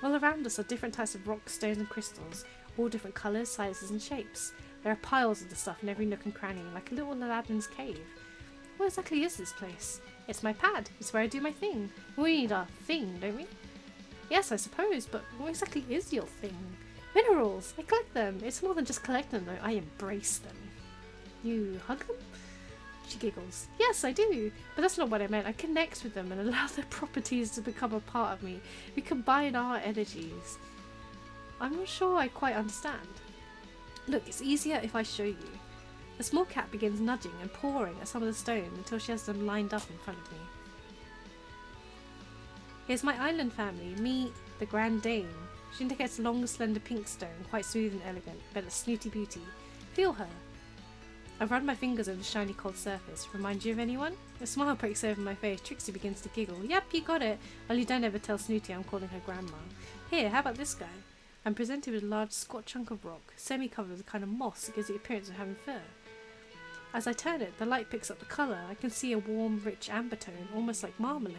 Speaker 1: All around us are different types of rocks, stones and crystals, all different colours, sizes and shapes. There are piles of the stuff in every nook and cranny, like a little Aladdin's cave. What exactly is this place? It's my pad. It's where I do my thing. We need our thing, don't we? Yes, I suppose, but what exactly is your thing? Minerals! I collect them. It's more than just collect them, though. I embrace them. You hug them? She giggles. Yes, I do. But that's not what I meant. I connect with them and allow their properties to become a part of me. We combine our energies. I'm not sure I quite understand. Look, it's easier if I show you. The small cat begins nudging and pawing at some of the stones until she has them lined up in front of me. Here's my island family. Meet the Grand Dame. She indicates a long, slender pink stone, quite smooth and elegant, but a snooty beauty. Feel her. I run my fingers over the shiny cold surface. Remind you of anyone? A smile breaks over my face. Trixie begins to giggle. Yep, you got it. Only don't ever tell Snooty I'm calling her grandma. Here, how about this guy? I'm presented with a large squat chunk of rock, semi-covered with a kind of moss that gives the appearance of having fur. As I turn it, the light picks up the colour. I can see a warm, rich amber tone, almost like marmalade.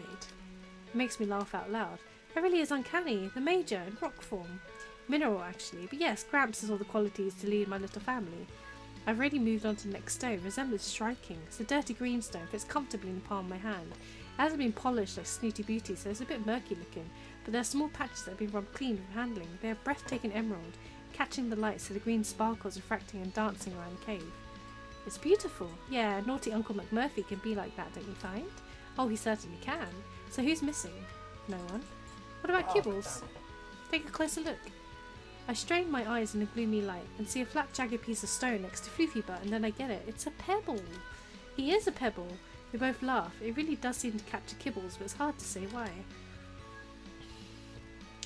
Speaker 1: It makes me laugh out loud. It really is uncanny. The Major in rock form. Mineral, actually. But yes, Gramps has all the qualities to lead my little family. I've already moved on to the next stone. Resembles striking. It's a dirty green stone. Fits comfortably in the palm of my hand. It hasn't been polished like Snooty Beauty, so it's a bit murky looking. But there are small patches that have been rubbed clean with handling. They are breathtaking emerald, catching the light so the green sparkles refracting and dancing around the cave. It's beautiful. Yeah, naughty Uncle McMurphy can be like that, don't you find? Oh, he certainly can. So who's missing? No one. What about Kibbles? Take a closer look. I strain my eyes in the gloomy light and see a flat, jagged piece of stone next to Floofy Butt, and then I get it. It's a pebble. He is a pebble. We both laugh. It really does seem to capture Kibbles, but it's hard to say why.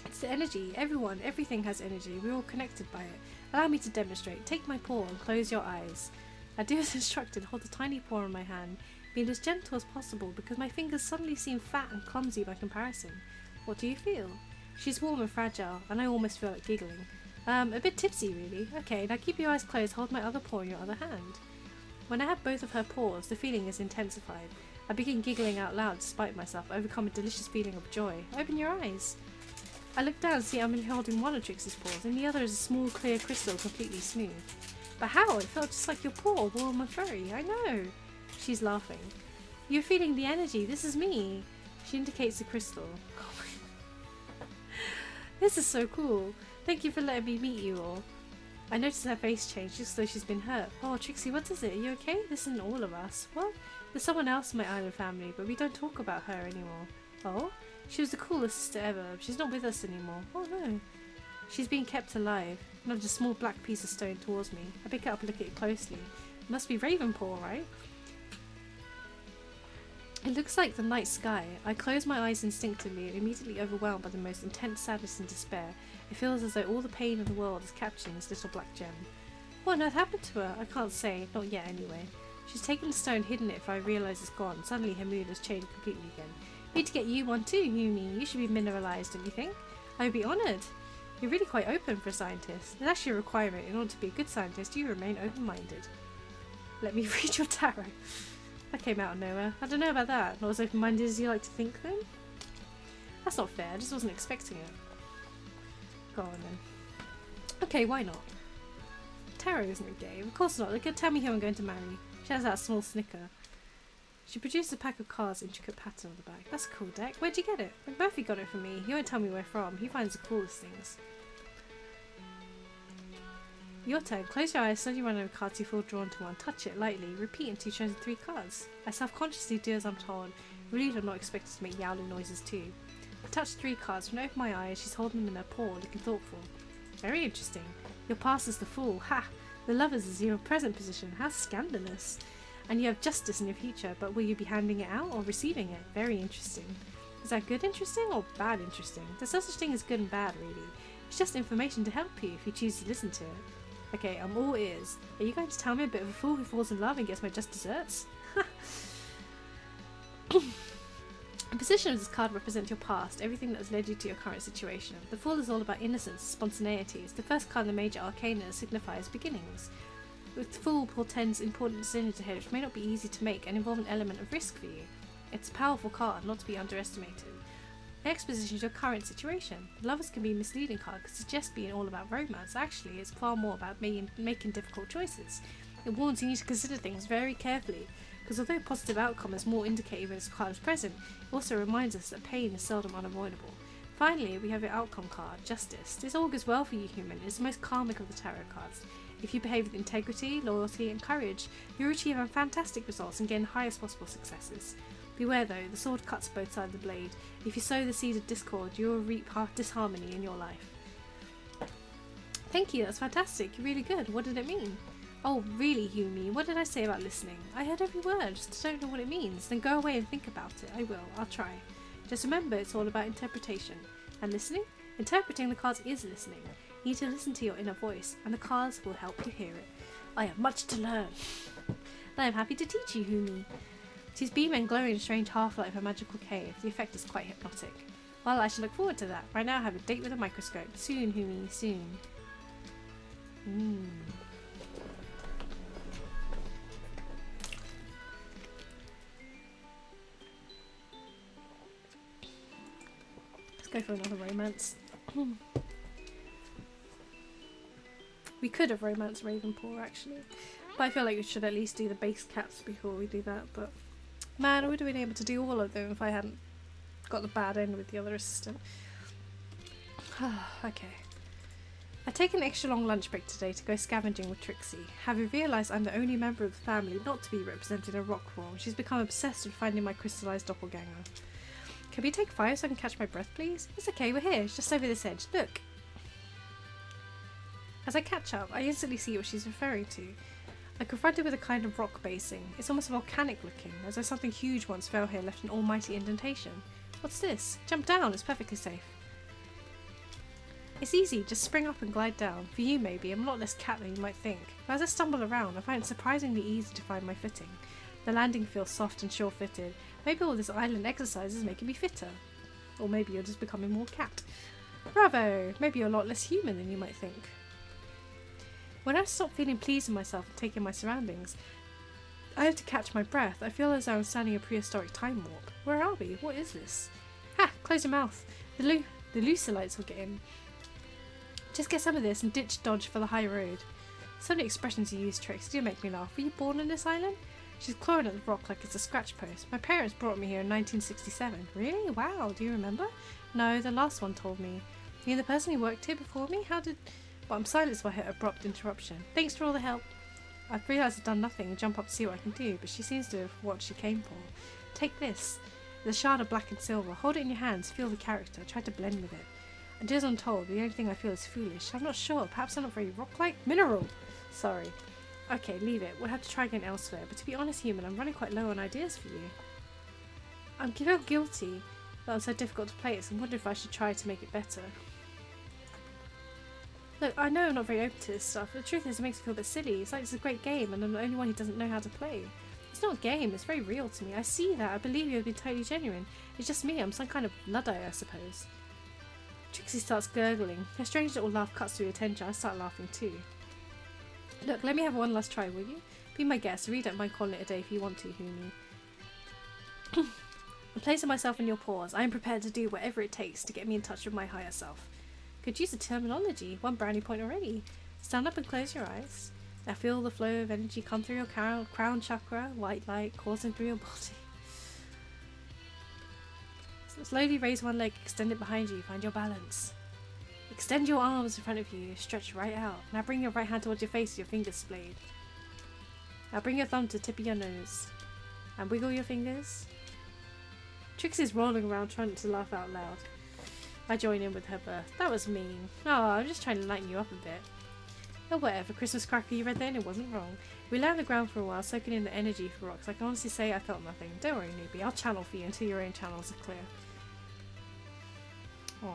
Speaker 1: It's the energy. Everyone, everything has energy. We're all connected by it. Allow me to demonstrate. Take my paw and close your eyes. I do as instructed, hold a tiny paw in my hand, being as gentle as possible because my fingers suddenly seem fat and clumsy by comparison. What do you feel? She's warm and fragile, and I almost feel like giggling. A bit tipsy really. Okay, now keep your eyes closed, hold my other paw in your other hand. When I have both of her paws, the feeling is intensified. I begin giggling out loud despite myself, overcome a delicious feeling of joy. Open your eyes. I look down and see I'm only holding one of Trixie's paws, and the other is a small clear crystal completely smooth. But how? It felt just like your paw, warm and furry. I know. She's laughing. You're feeling the energy. This is me. She indicates the crystal. This is so cool. Thank you for letting me meet you all. I notice her face change just though she's been hurt. Oh, Trixie, what is it? Are you okay? This isn't all of us. What? There's someone else in my island family, but we don't talk about her anymore. Oh? She was the coolest sister ever. She's not with us anymore. Oh no. She's being kept alive. Nudged a small black piece of stone towards me. I pick it up and look at it closely. It must be Ravenpaw, right? It looks like the night sky. I close my eyes instinctively and immediately overwhelmed by the most intense sadness and despair. It feels as though all the pain in the world is capturing this little black gem. What on earth happened to her? I can't say. Not yet anyway. She's taken the stone, hidden it if I realise it's gone. Suddenly her mood has changed completely again. Need to get you one too, Yumi. You should be mineralised, don't you think? I would be honoured. You're really quite open for a scientist. It's actually a requirement. In order to be a good scientist, you remain open-minded. Let me read your tarot. That came out of nowhere. I don't know about that. Not as open-minded as you like to think then? That's not fair. I just wasn't expecting it. Go on then. Okay, why not? Tarot isn't a game. Of course not. Look at tell me who I'm going to marry. She has that small snicker. She produced a pack of cards, intricate pattern on the back. That's a cool deck. Where'd you get it? McMurphy got it for me. He won't tell me where from. He finds the coolest things. Your turn. Close your eyes, slowly run over cards you feel drawn to one. Touch it lightly. Repeat until you've chosen 3 cards. I self-consciously do as I'm told. Relieved I'm not expected to make yowling noises too. I touch 3 cards. When I open my eyes, she's holding them in her paw, looking thoughtful. Very interesting. Your past is the Fool. Ha! The Lovers is your present position. How scandalous. And you have Justice in your future, but will you be handing it out or receiving it? Very interesting. Is that good interesting or bad interesting? There's no such thing as good and bad, really. It's just information to help you if you choose to listen to it. Okay, I'm all ears. Are you going to tell me a bit of a fool who falls in love and gets my just desserts? The position of this card represents your past, everything that has led you to your current situation. The Fool is all about innocence, spontaneity. It's the first card in the major arcana that signifies beginnings. The Fool portends important decisions ahead which may not be easy to make and involve an element of risk for you. It's a powerful card, not to be underestimated. It expositions your current situation. Lovers can be a misleading card because suggests being all about romance. Actually, it's far more about making difficult choices. It warns you need to consider things very carefully, because although positive outcome is more indicated when this card is present, it also reminds us that pain is seldom unavoidable. Finally, we have your outcome card, Justice. This augurs well for you, human. It's the most karmic of the tarot cards. If you behave with integrity, loyalty, and courage, you'll achieve fantastic results and gain the highest possible successes. Beware though, the sword cuts both sides of the blade. If you sow the seed of discord, you will reap disharmony in your life. Thank you, that's fantastic. You're really good. What did it mean? Oh, really, Yumi? What did I say about listening? I heard every word, just don't know what it means. Then go away and think about it. I will. I'll try. Just remember, it's all about interpretation. And listening? Interpreting the cards is listening. You need to listen to your inner voice, and the cards will help you hear it. I have much to learn. And I am happy to teach you, Yumi. She's beaming and glowing in a strange half-light of a magical cave. The effect is quite hypnotic. Well, I shall look forward to that. Right now I have a date with a microscope. Soon, Humi, soon. Let's go for another romance. We could have romanced Ravenpaw actually. But I feel like we should at least do the base cats before we do that, but man, I would have been able to do all of them if I hadn't got the bad end with the other assistant. Okay. I take an extra long lunch break today to go scavenging with Trixie. Having realised I'm the only member of the family not to be represented in a rock form, she's become obsessed with finding my crystallised doppelganger. Can we take 5 so I can catch my breath, please? It's okay, we're here. It's just over this edge. Look. As I catch up, I instantly see what she's referring to. I confronted with a kind of rock basing. It's almost volcanic looking, as though something huge once fell here, left an almighty indentation. What's this? Jump down, it's perfectly safe. It's easy, just spring up and glide down. For you maybe, I'm a lot less cat than you might think. But as I stumble around, I find it surprisingly easy to find my footing. The landing feels soft and sure-fitted. Maybe all this island exercise is making me fitter. Or maybe you're just becoming more cat. Bravo! Maybe you're a lot less human than you might think. When I stop feeling pleased with myself and taking my surroundings, I have to catch my breath. I feel as though I'm standing a prehistoric time warp. Where are we? What is this? Ha! Close your mouth. The Lucilites will get in. Just get some of this and ditch dodge for the high road. Some of the expressions you use, Trix, do make me laugh. Were you born on this island? She's clawing at the rock like it's a scratch post. My parents brought me here in 1967. Really? Wow, do you remember? No, the last one told me. You the person who worked here before me? How did... But I'm silenced by her abrupt interruption. Thanks for all the help. I've realised I've done nothing and jump up to see what I can do, but she seems to have what she came for. Take this. It's a shard of black and silver. Hold it in your hands, feel the character, try to blend with it. And as I'm told, the only thing I feel is foolish. I'm not sure. Perhaps I'm not very rock-like. Mineral! Sorry. Okay, leave it. We'll have to try again elsewhere. But to be honest, human, I'm running quite low on ideas for you. I'm feel guilty that I'm so difficult to play, so I wonder if I should try to make it better. Look, I know I'm not very open to this stuff, but the truth is it makes me feel a bit silly. It's like it's a great game and I'm the only one who doesn't know how to play. It's not a game, it's very real to me. I see that, I believe you've been totally genuine. It's just me, I'm some kind of Luddite, I suppose. Trixie starts gurgling. Her strange little laugh cuts through attention. I start laughing too. Look, let me have one last try, will you? Be my guest, I really don't mind calling it a day if you want to, Humi. I'm placing myself in your paws. I am prepared to do whatever it takes to get me in touch with my higher self. Could use the terminology. 1 brownie point already. Stand up and close your eyes. Now feel the flow of energy come through your crown chakra, white light coursing through your body. So slowly raise one leg, extend it behind you, find your balance. Extend your arms in front of you, stretch right out. Now bring your right hand towards your face with your fingers splayed. Now bring your thumb to the tip of your nose. And wiggle your fingers. Trixie's rolling around trying to laugh out loud. I join in with her birth. That was mean. Oh, I'm just trying to lighten you up a bit. Oh, whatever. Christmas cracker you read then, it wasn't wrong. We lay on the ground for a while, soaking in the energy for rocks. I can honestly say I felt nothing. Don't worry, newbie. I'll channel for you until your own channels are clear. Aww.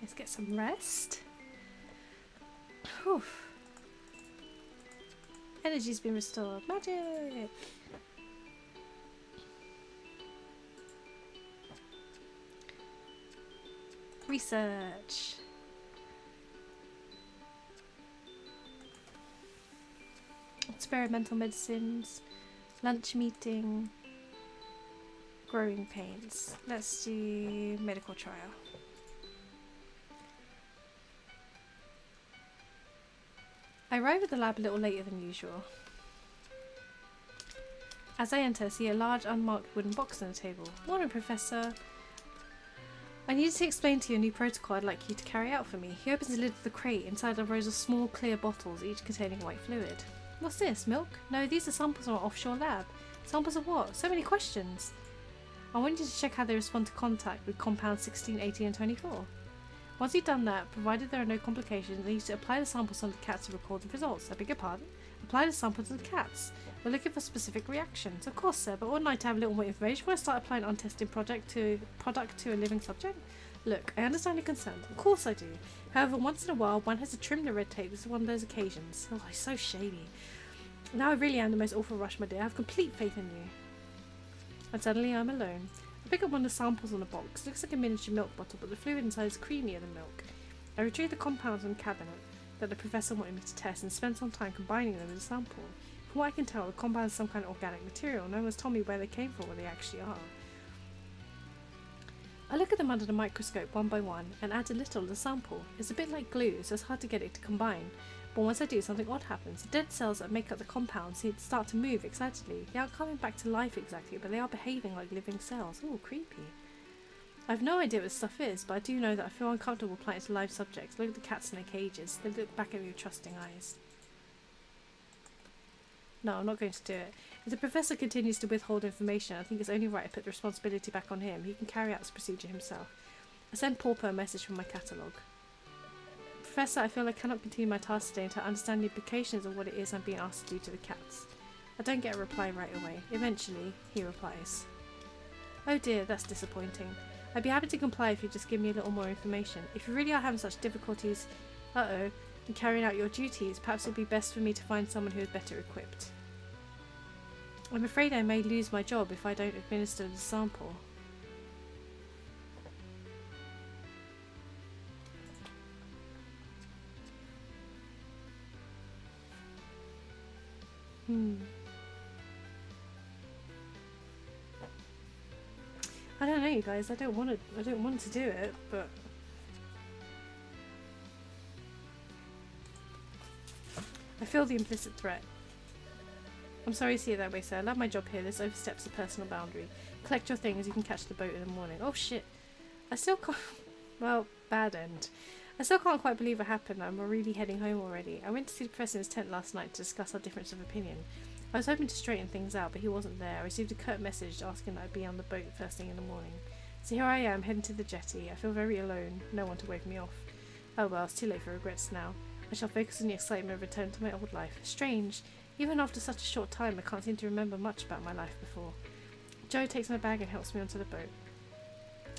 Speaker 1: Let's get some rest. Whew. Energy's been restored. Magic! Research. experimental medicines, lunch meeting, growing pains. Let's do medical trial. I arrive at the lab a little later than usual. As I enter, I see a large unmarked wooden box on the table. Morning, Professor. I needed to explain to you a new protocol I'd like you to carry out for me. He opens the lid of the crate. Inside are rows of small clear bottles, each containing white fluid. What's this, milk? No, these are samples from our offshore lab. Samples of what? So many questions. I want you to check how they respond to contact with compounds 16, 18 and 24. Once you've done that, provided there are no complications, I need to apply the samples on the cats to record the results. I beg your pardon? Apply the sample to the cats. We're looking for specific reactions. Of course, sir, but wouldn't I to have a little more information when I start applying an untested product to a living subject? Look, I understand your concern. Of course I do. However, once in a while, one has to trim the red tape. This is one of those occasions. Oh, it's so shady. Now I really am the most awful rush, my dear. I have complete faith in you. And suddenly I'm alone. I pick up one of the samples on the box. It looks like a miniature milk bottle, but the fluid inside is creamier than milk. I retrieve the compounds from the cabinet that the professor wanted me to test and spend some time combining them with the sample. From what I can tell, the compounds are some kind of organic material. No one's told me where they came from or what they actually are. I look at them under the microscope one by one and add a little to the sample. It's a bit like glue, so it's hard to get it to combine. But once I do, something odd happens. The dead cells that make up the compounds seem to start to move excitedly. They aren't coming back to life exactly, but they are behaving like living cells. Ooh, creepy. I have no idea what this stuff is, but I do know that I feel uncomfortable applying it to live subjects. Look at the cats in their cages. They look back at me with trusting eyes. No, I'm not going to do it. If the professor continues to withhold information, I think it's only right I put the responsibility back on him. He can carry out this procedure himself. I send Purrfect a message from my catalogue. Professor, I feel I cannot continue my task today until I understand the implications of what it is I'm being asked to do to the cats. I don't get a reply right away. Eventually, he replies. Oh dear, that's disappointing. I'd be happy to comply if you just give me a little more information. If you really are having such difficulties, in carrying out your duties, perhaps it would be best for me to find someone who is better equipped. I'm afraid I may lose my job if I don't administer the sample. I don't know, you guys. I don't want to do it, but I feel the implicit threat. I'm sorry to see it that way, sir. I love my job here. This oversteps the personal boundary. Collect your things. You can catch the boat in the morning. Oh shit! I still can't. Well, bad end. I still can't quite believe it happened. I'm really heading home already. I went to see the professor in his tent last night to discuss our difference of opinion. I was hoping to straighten things out, but he wasn't there. I received a curt message asking that I'd be on the boat first thing in the morning. So here I am, heading to the jetty. I feel very alone. No one to wake me off. Oh well, it's too late for regrets now. I shall focus on the excitement of return to my old life. Strange. Even after such a short time, I can't seem to remember much about my life before. Joe takes my bag and helps me onto the boat.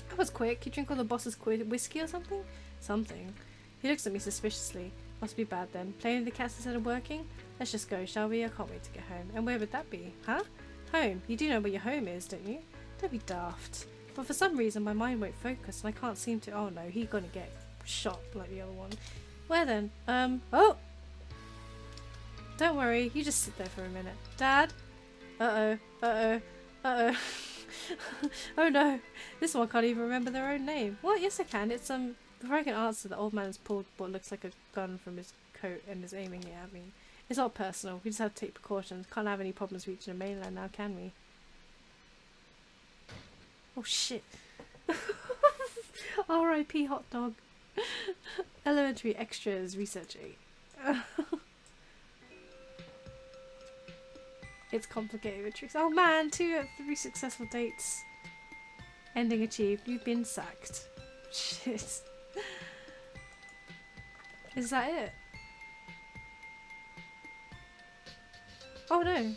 Speaker 1: That was quick. You drink all the boss's whiskey or something? Something. He looks at me suspiciously. Must be bad then. Playing with the cats instead of working? Let's just go, shall we? I can't wait to get home. And where would that be? Huh? Home. You do know where your home is, don't you? Don't be daft. But for some reason my mind won't focus and I can't seem to— oh no, he's gonna get shot like the other one. Where then? Oh! Don't worry, you just sit there for a minute. Dad? Uh-oh. Uh-oh. Uh-oh. Oh no. This one can't even remember their own name. What? Yes I can. It's before I can answer, the old man has pulled what looks like a gun from his coat and is aiming it at me. It's not personal. We just have to take precautions. Can't have any problems reaching the mainland now, can we? Oh shit. R.I.P. hot dog. Elementary extras research 8. It's complicated with tricks. Oh man, 2 out of 3 successful dates. Ending achieved. You've been sacked. Shit. Is that it? Oh no.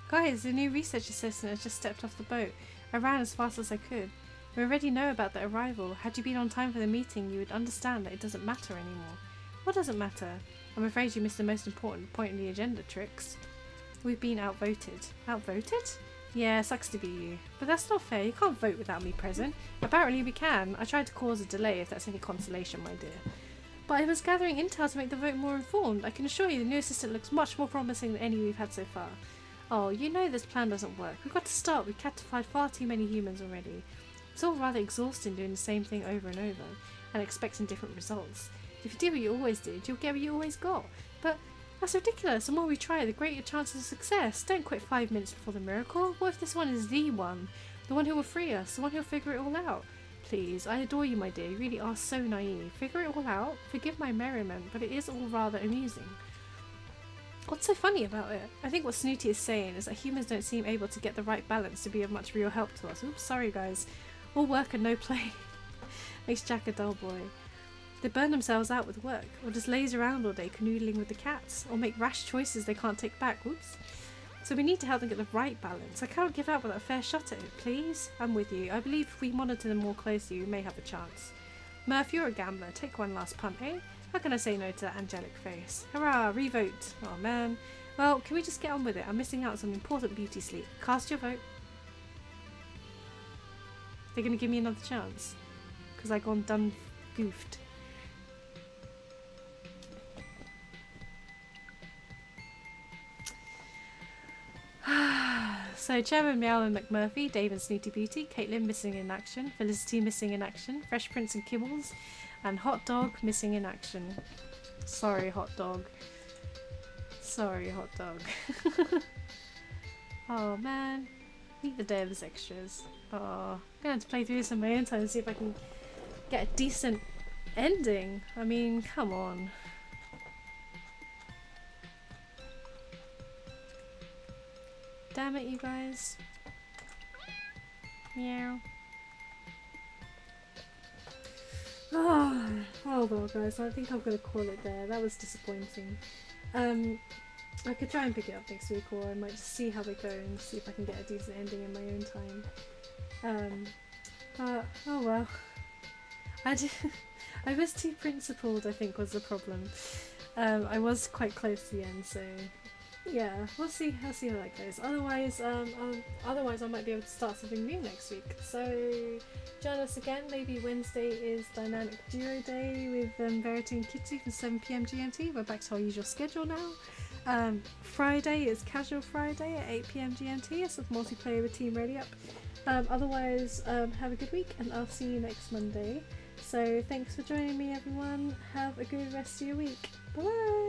Speaker 1: Guys, the new research assistant has just stepped off the boat. I ran as fast as I could. We already know about the arrival. Had you been on time for the meeting, you would understand that it doesn't matter anymore. What doesn't matter? I'm afraid you missed the most important point in the agenda, Trix. We've been outvoted. Outvoted? Yeah, sucks to be you. But that's not fair. You can't vote without me present. Apparently we can. I tried to cause a delay if that's any consolation, my dear. But I was gathering intel to make the vote more informed. I can assure you the new assistant looks much more promising than any we've had so far. Oh, you know this plan doesn't work. We've got to start. We've cataphied far too many humans already. It's all rather exhausting doing the same thing over and over and expecting different results. If you do what you always did, you'll get what you always got. But that's ridiculous. The more we try, the greater chances of success. Don't quit 5 minutes before the miracle. What if this one is the one? The one who will free us, the one who will figure it all out. Please, I adore you, my dear. You really are so naive. Figure it all out? Forgive my merriment, but it is all rather amusing. What's so funny about it? I think what Snooty is saying is that humans don't seem able to get the right balance to be of much real help to us. Oops, sorry guys. All work and no play. Makes Jack a dull boy. They burn themselves out with work, or just laze around all day canoodling with the cats, or make rash choices they can't take back. Whoops. So we need to help them get the right balance. I can't give up without a fair shot at it, please. I'm with you. I believe if we monitor them more closely, we may have a chance. Murph, you're a gambler. Take one last punt, eh? How can I say no to that angelic face? Hurrah, revote. Oh man. Well, can we just get on with it? I'm missing out on some important beauty sleep. Cast your vote. They're going to give me another chance. Because I gone done goofed. So Chairman Meow and McMurphy, Dave and Snooty Beauty, Caitlin missing in action, Felicity missing in action, Fresh Prince and Kibbles, and Hot Dog missing in action. Sorry, Hot Dog. Sorry, Hot Dog. Oh man, meet the devs extras. Oh, I'm gonna have to play through this on my own time and see if I can get a decent ending. I mean, come on. Damn it, you guys. Meow. Oh, well guys, I think I'm gonna call it there. That was disappointing. I could try and pick it up next week, or I might just see how they go and see if I can get a decent ending in my own time. But oh well. I was too principled, I think, was the problem. I was quite close to the end, so yeah, we'll see. I'll see how that goes. Otherwise, otherwise I might be able to start something new next week. So join us again. Maybe Wednesday is Dynamic Duo Day with Verity and Kitty from 7 PM GMT. We're back to our usual schedule now. Friday is Casual Friday at 8 PM GMT. It's with multiplayer with Team Ready Up. Otherwise, have a good week, and I'll see you next Monday. So thanks for joining me, everyone. Have a good rest of your week. Bye.